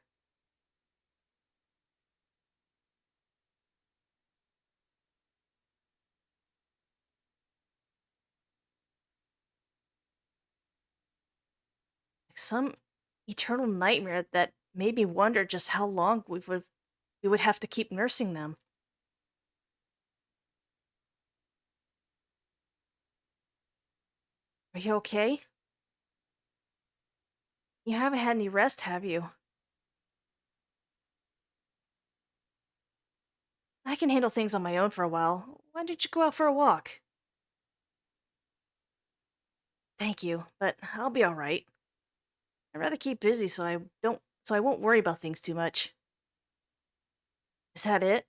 Like some eternal nightmare that made me wonder just how long we would have to keep nursing them. Are you okay? You haven't had any rest, have you? I can handle things on my own for a while. Why don't you go out for a walk? Thank you, but I'll be alright. I'd rather keep busy so I won't worry about things too much. Is that it?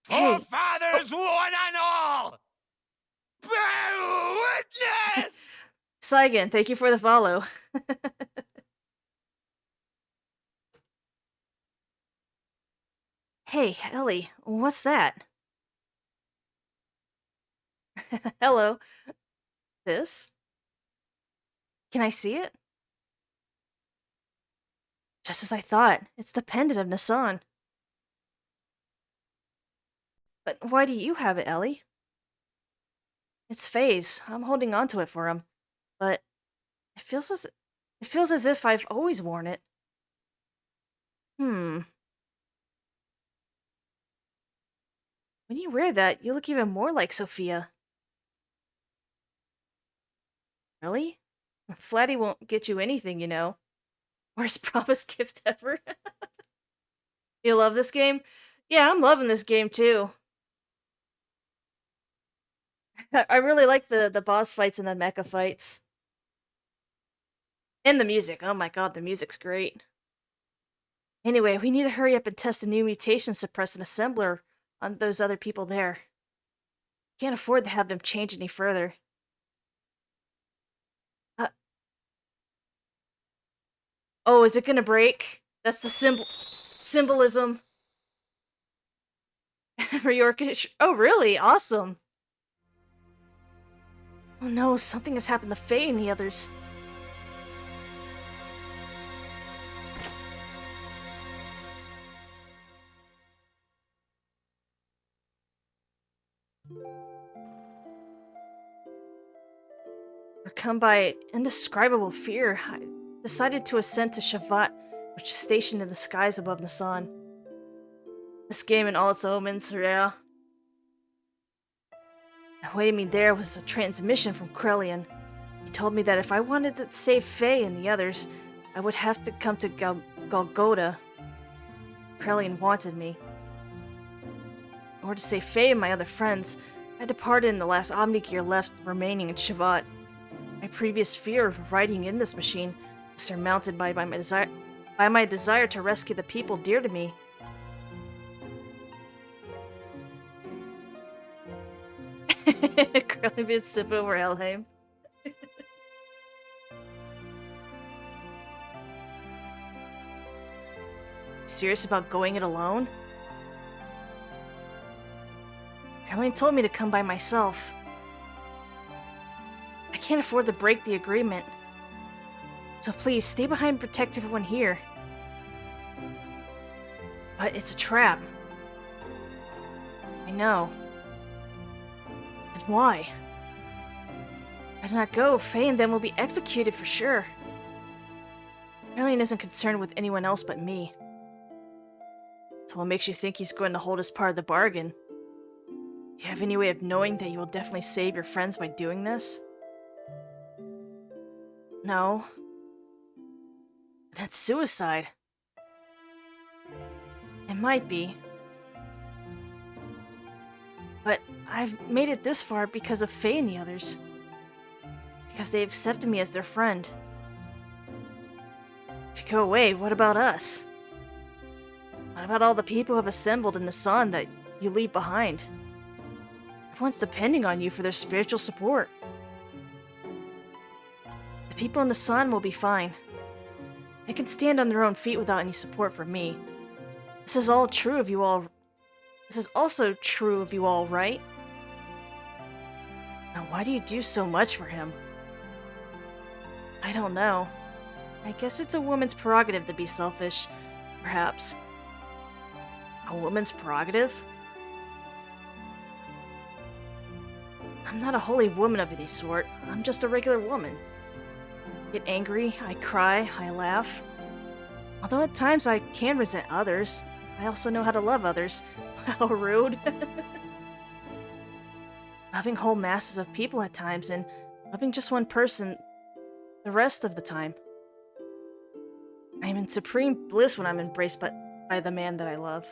Hey! Forefathers, one and all! Bear witness! Saigen, thank you for the follow. Hey, Ellie, what's that? Hello. This? Can I see it? Just as I thought, it's the pendant of Nassan. But why do you have it, Ellie? It's Faye's. I'm holding on to it for him. But it feels as if I've always worn it. When you wear that, you look even more like Sophia. Really? Flatty won't get you anything, you know. Worst promised gift ever. You love this game? Yeah, I'm loving this game too. I really like the boss fights and the mecha fights. And the music. Oh my god, the music's great. Anyway, we need to hurry up and test a new mutation suppressant assembler on those other people there. Can't afford to have them change any further. Oh, is it gonna break? That's the symbolism. For your oh, really? Awesome. Oh no, something has happened to Faye and the others. Overcome by indescribable fear, I decided to ascend to Shavat, which is stationed in the skies above Nasan. This game and all its omens, yeah. Awaiting me there was a transmission from Krelian. He told me that if I wanted to save Faye and the others, I would have to come to Golgotha. Krelian wanted me. In order to save Faye and my other friends, I departed in the last Omnigear left remaining in Shavat. My previous fear of riding in this machine was surmounted by my desire to rescue the people dear to me. Curly been sipping over Helheim. Serious about going it alone? Caroline told me to come by myself. I can't afford to break the agreement. So please, stay behind and protect everyone here. But it's a trap. I know. And why? If I do not go, Faye and them will be executed for sure. Caroline isn't concerned with anyone else but me. So what makes you think he's going to hold as part of the bargain? Do you have any way of knowing that you will definitely save your friends by doing this? No. That's suicide. It might be. But I've made it this far because of Faye and the others. Because they accepted me as their friend. If you go away, what about us? What about all the people who have assembled in the sun that you leave behind? Everyone's depending on you for their spiritual support. The people in the sun will be fine. They can stand on their own feet without any support from me. This is all true of you all. This is also true of you all, right? Now, why do you do so much for him? I don't know. I guess it's a woman's prerogative to be selfish, perhaps. A woman's prerogative? I'm not a holy woman of any sort. I'm just a regular woman. I get angry, I cry, I laugh. Although at times I can resent others, I also know how to love others. How rude. Loving whole masses of people at times, and loving just one person the rest of the time. I am in supreme bliss when I'm embraced by the man that I love.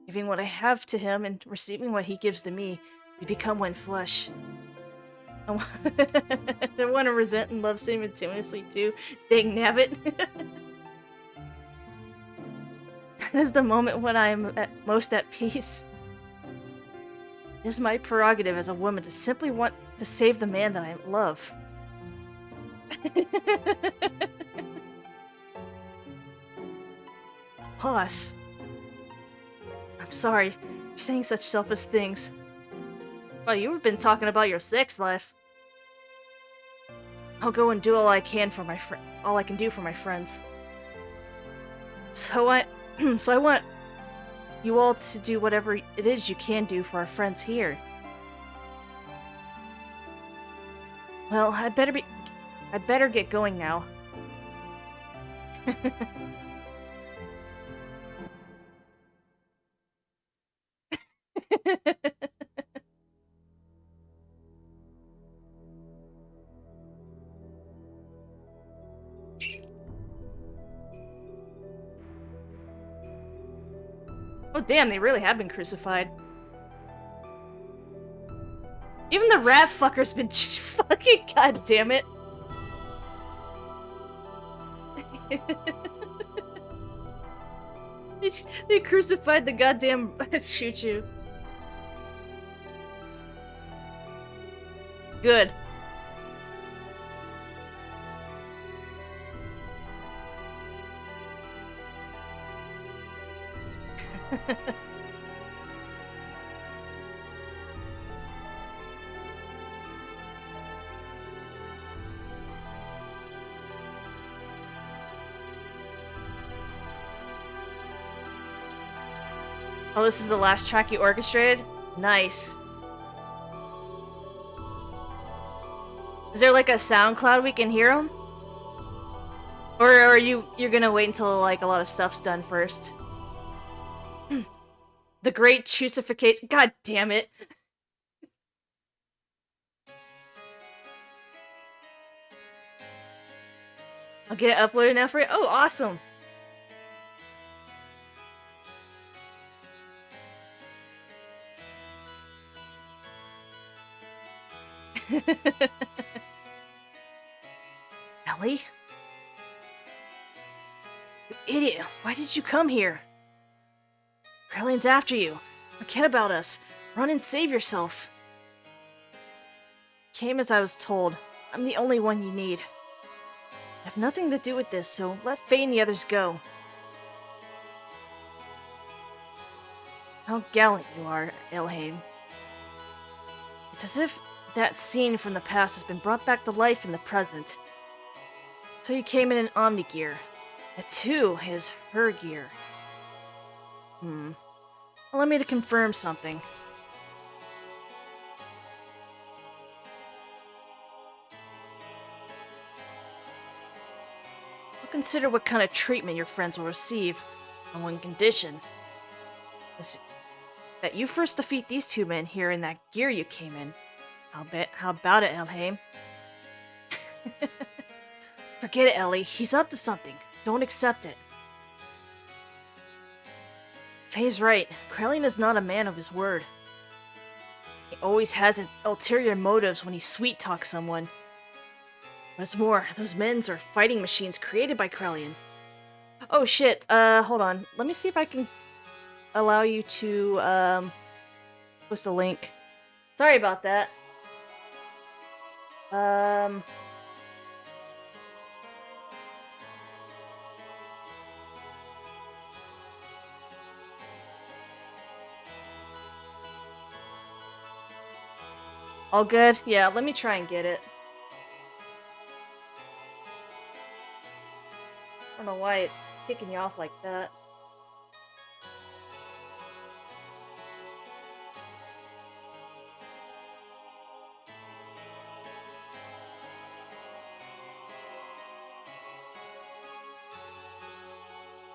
Giving what I have to him and receiving what he gives to me, we become one flesh. I want to resent and love simultaneously too. Dang nabbit. That is the moment when I am most at peace. It is my prerogative as a woman to simply want to save the man that I love. Pause. I'm sorry for saying such selfish things. Well, you've been talking about your sex life. I'll go and do all I can for my all I can do for my friends. So I want you all to do whatever it is you can do for our friends here. Well, I'd better get going now. Oh damn, they really have been crucified. Even the rat fucker's been fucking goddammit. They crucified the goddamn choo-choo. Good. Oh, this is the last track you orchestrated? Nice. Is there like a SoundCloud we can hear them? Or are you're gonna wait until like a lot of stuff's done first? The Great Chusification. God damn it. I'll get it uploaded now for you. Oh, awesome. Ellie? You idiot. Why did you come here? Krellian's after you. Forget about us. Run and save yourself. Came as I was told. I'm the only one you need. I have nothing to do with this, so let Faye and the others go. How gallant you are, Elhaim. It's as if that scene from the past has been brought back to life in the present. So you came in an Omni gear. That too is her gear. Allow me to confirm something. I'll consider what kind of treatment your friends will receive, on one condition. Is that you first defeat these two men here in that gear you came in. How about it, Elhaim? Forget it, Ellie. He's up to something. Don't accept it. Faye's right. Krellian is not a man of his word. He always has ulterior motives when he sweet-talks someone. What's more, those men are fighting machines created by Krellian. Oh shit, hold on. Let me see if I can allow you to, post a link. Sorry about that. All good? Yeah, let me try and get it. I don't know why it's kicking you off like that.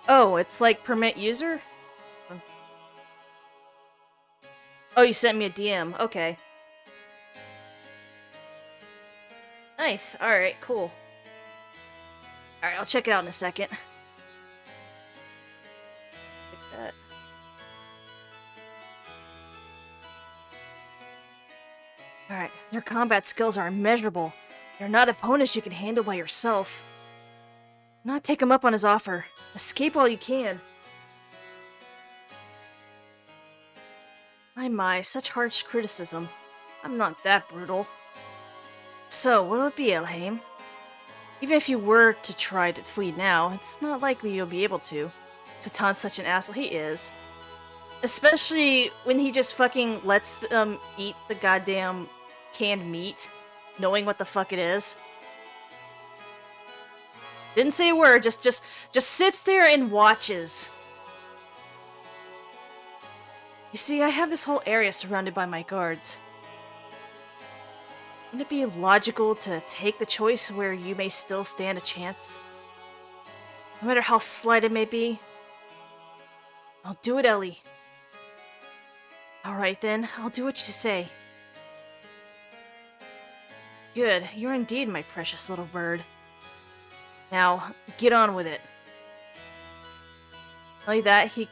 Oh, it's like permit user? Oh, you sent me a DM. Okay. Nice. Alright, cool. Alright, I'll check it out in a second. Like that. Alright, your combat skills are immeasurable. They're not opponents you can handle by yourself. Not take him up on his offer. Escape while you can. My, such harsh criticism. I'm not that brutal. So, what'll it be, Elhaim? Even if you were to try to flee now, it's not likely you'll be able to. Satan's such an asshole. He is. Especially when he just fucking lets them eat the goddamn canned meat, knowing what the fuck it is. Didn't say a word, just sits there and watches. You see, I have this whole area surrounded by my guards. Wouldn't it be logical to take the choice where you may still stand a chance? No matter how slight it may be? I'll do it, Ellie. Alright then, I'll do what you say. Good, you're indeed my precious little bird. Now, get on with it. Like that, he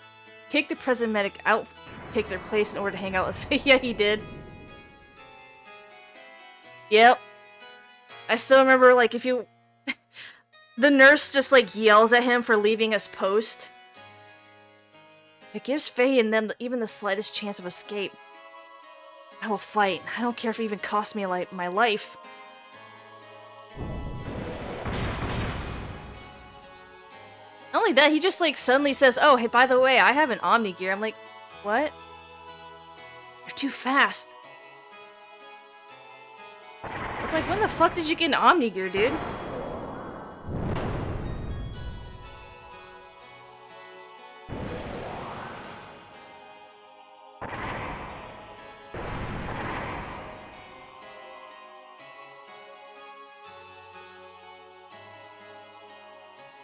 kicked the present medic out to take their place in order to hang out with Yeah, he did. Yep. I still remember, like, if you... the nurse just, like, yells at him for leaving his post. It gives Faye and them even the slightest chance of escape. I will fight. I don't care if it even costs me my life. I only that, he just like suddenly says, "Oh, hey, by the way, I have an Omni gear." I'm like, what? You're too fast. It's like, when the fuck did you get an Omni gear, dude?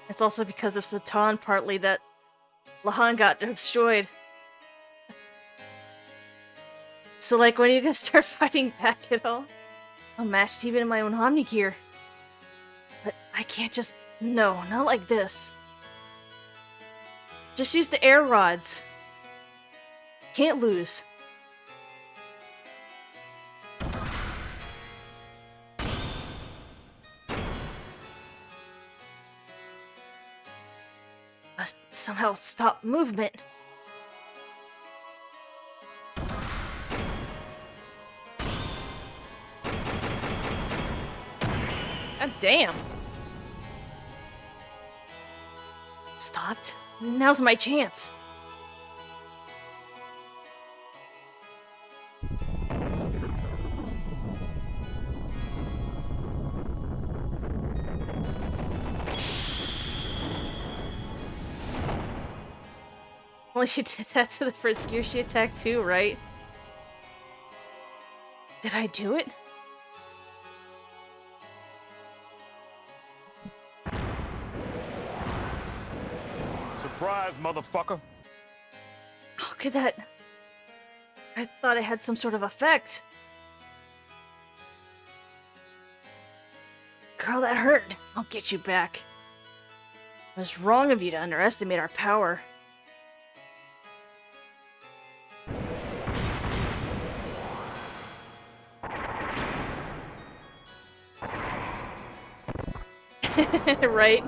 It's also because of Satan, partly, that Lahan got destroyed. So, like, when are you gonna start fighting back at all? I'm matched even in my own Omni gear. But I can't just... No, not like this. Just use the air rods. Can't lose. Must somehow stop movement. God damn. Stopped. Now's my chance. Well, she did that to the first gear she attacked too, right? Did I do it? Surprise, motherfucker. How could that... I thought it had some sort of effect. Girl, that hurt. I'll get you back. It was wrong of you to underestimate our power. Right?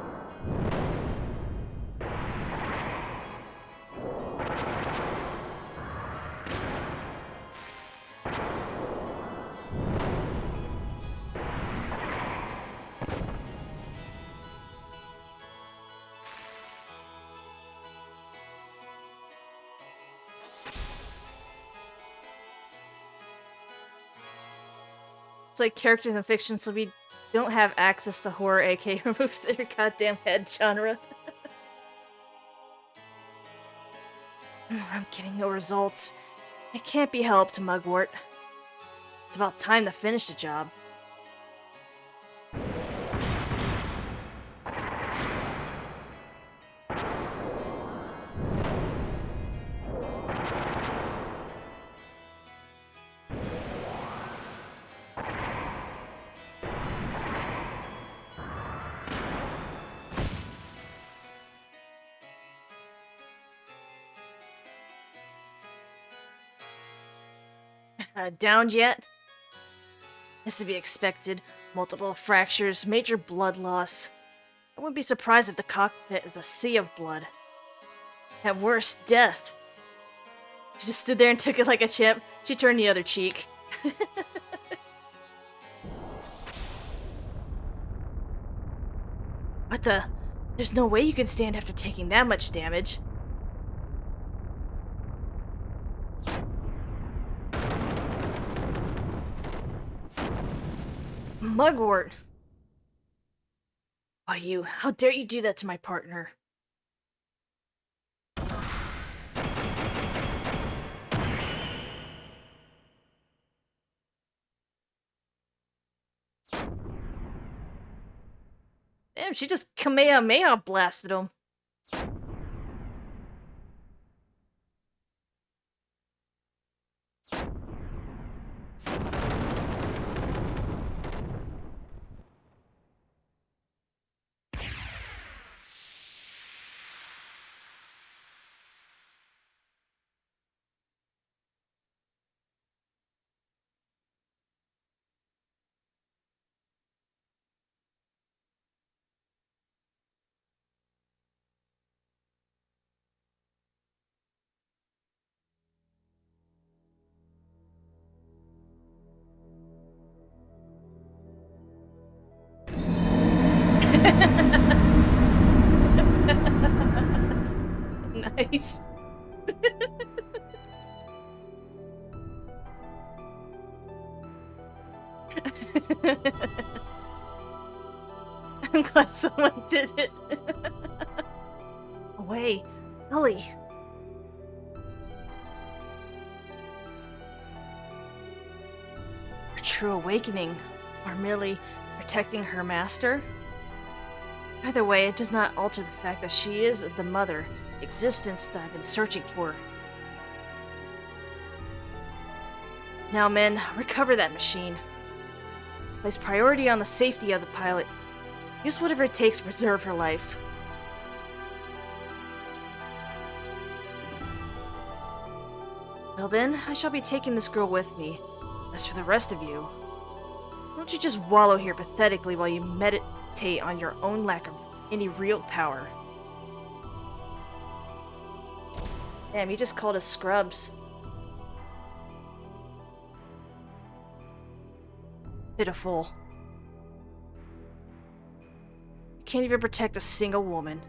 It's like characters in fiction, so we don't have access to horror, aka remove their goddamn head genre. I'm getting no results. It can't be helped, Mugwort. It's about time to finish the job. Downed yet? This to be expected. Multiple fractures, major blood loss. I wouldn't be surprised if the cockpit is a sea of blood. At worst, death. She just stood there and took it like a champ. She turned the other cheek. What the? There's no way you can stand after taking that much damage. Mugwort! Why you? How dare you do that to my partner? Damn, she just Kamehameha blasted him. I'm glad someone did it. Away, Ellie. Her true awakening, or merely protecting her master? Either way, it does not alter the fact that she is the mother, existence that I've been searching for. Now, men, recover that machine. Place priority on the safety of the pilot. Use whatever it takes to preserve her life. Well then, I shall be taking this girl with me. As for the rest of you, why don't you just wallow here pathetically while you meditate on your own lack of any real power? Damn, you just called us scrubs. Pitiful. You can't even protect a single woman.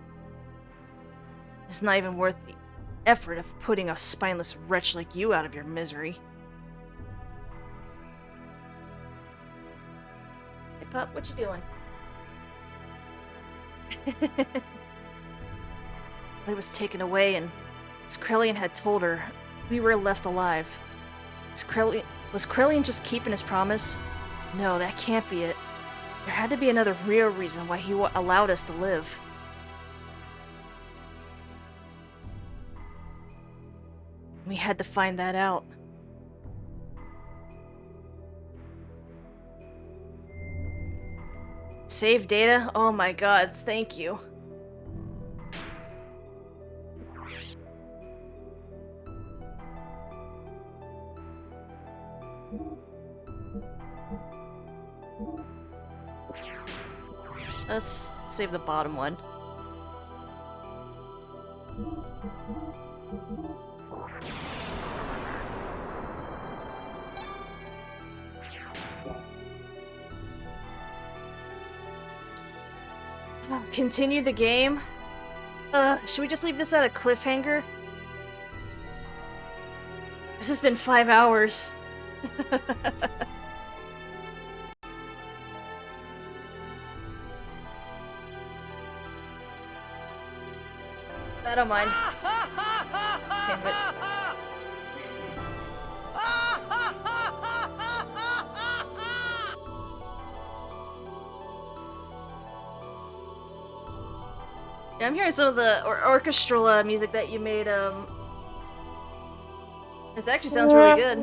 It's not even worth the effort of putting a spineless wretch like you out of your misery. Hey pup, what you doing? I was taken away, and as Krellian had told her, we were left alive. Was Krellian just keeping his promise? No, that can't be it. There had to be another real reason why he allowed us to live. We had to find that out. Save data? Oh my god, thank you. Let's save the bottom one. Continue the game? Should we just leave this at a cliffhanger? This has been 5 hours. I don't mind. Damn it. Yeah, I'm hearing some of the orchestral music that you made. This actually sounds really good.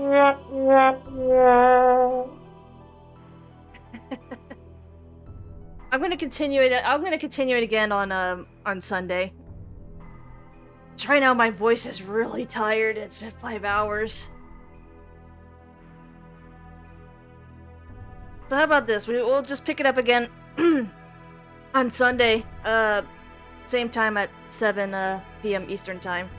I'm gonna continue it. I'm gonna continue it again on Sunday. Right now, my voice is really tired. It's been 5 hours. So how about this? We'll just pick it up again on Sunday. Same time at 7 p.m. Eastern Time.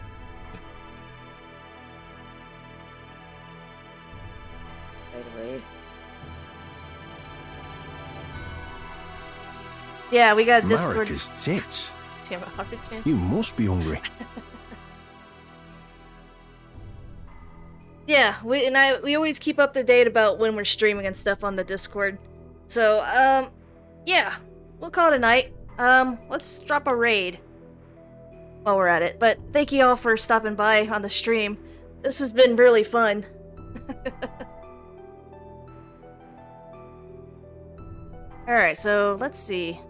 Wait. Yeah, we got Discord. America's tits. Damn it, Hawkerton. You must be hungry. Yeah, we always keep up to date about when we're streaming and stuff on the Discord. So, yeah, we'll call it a night. Let's drop a raid while we're at it. But thank you all for stopping by on the stream. This has been really fun. Alright, so let's see.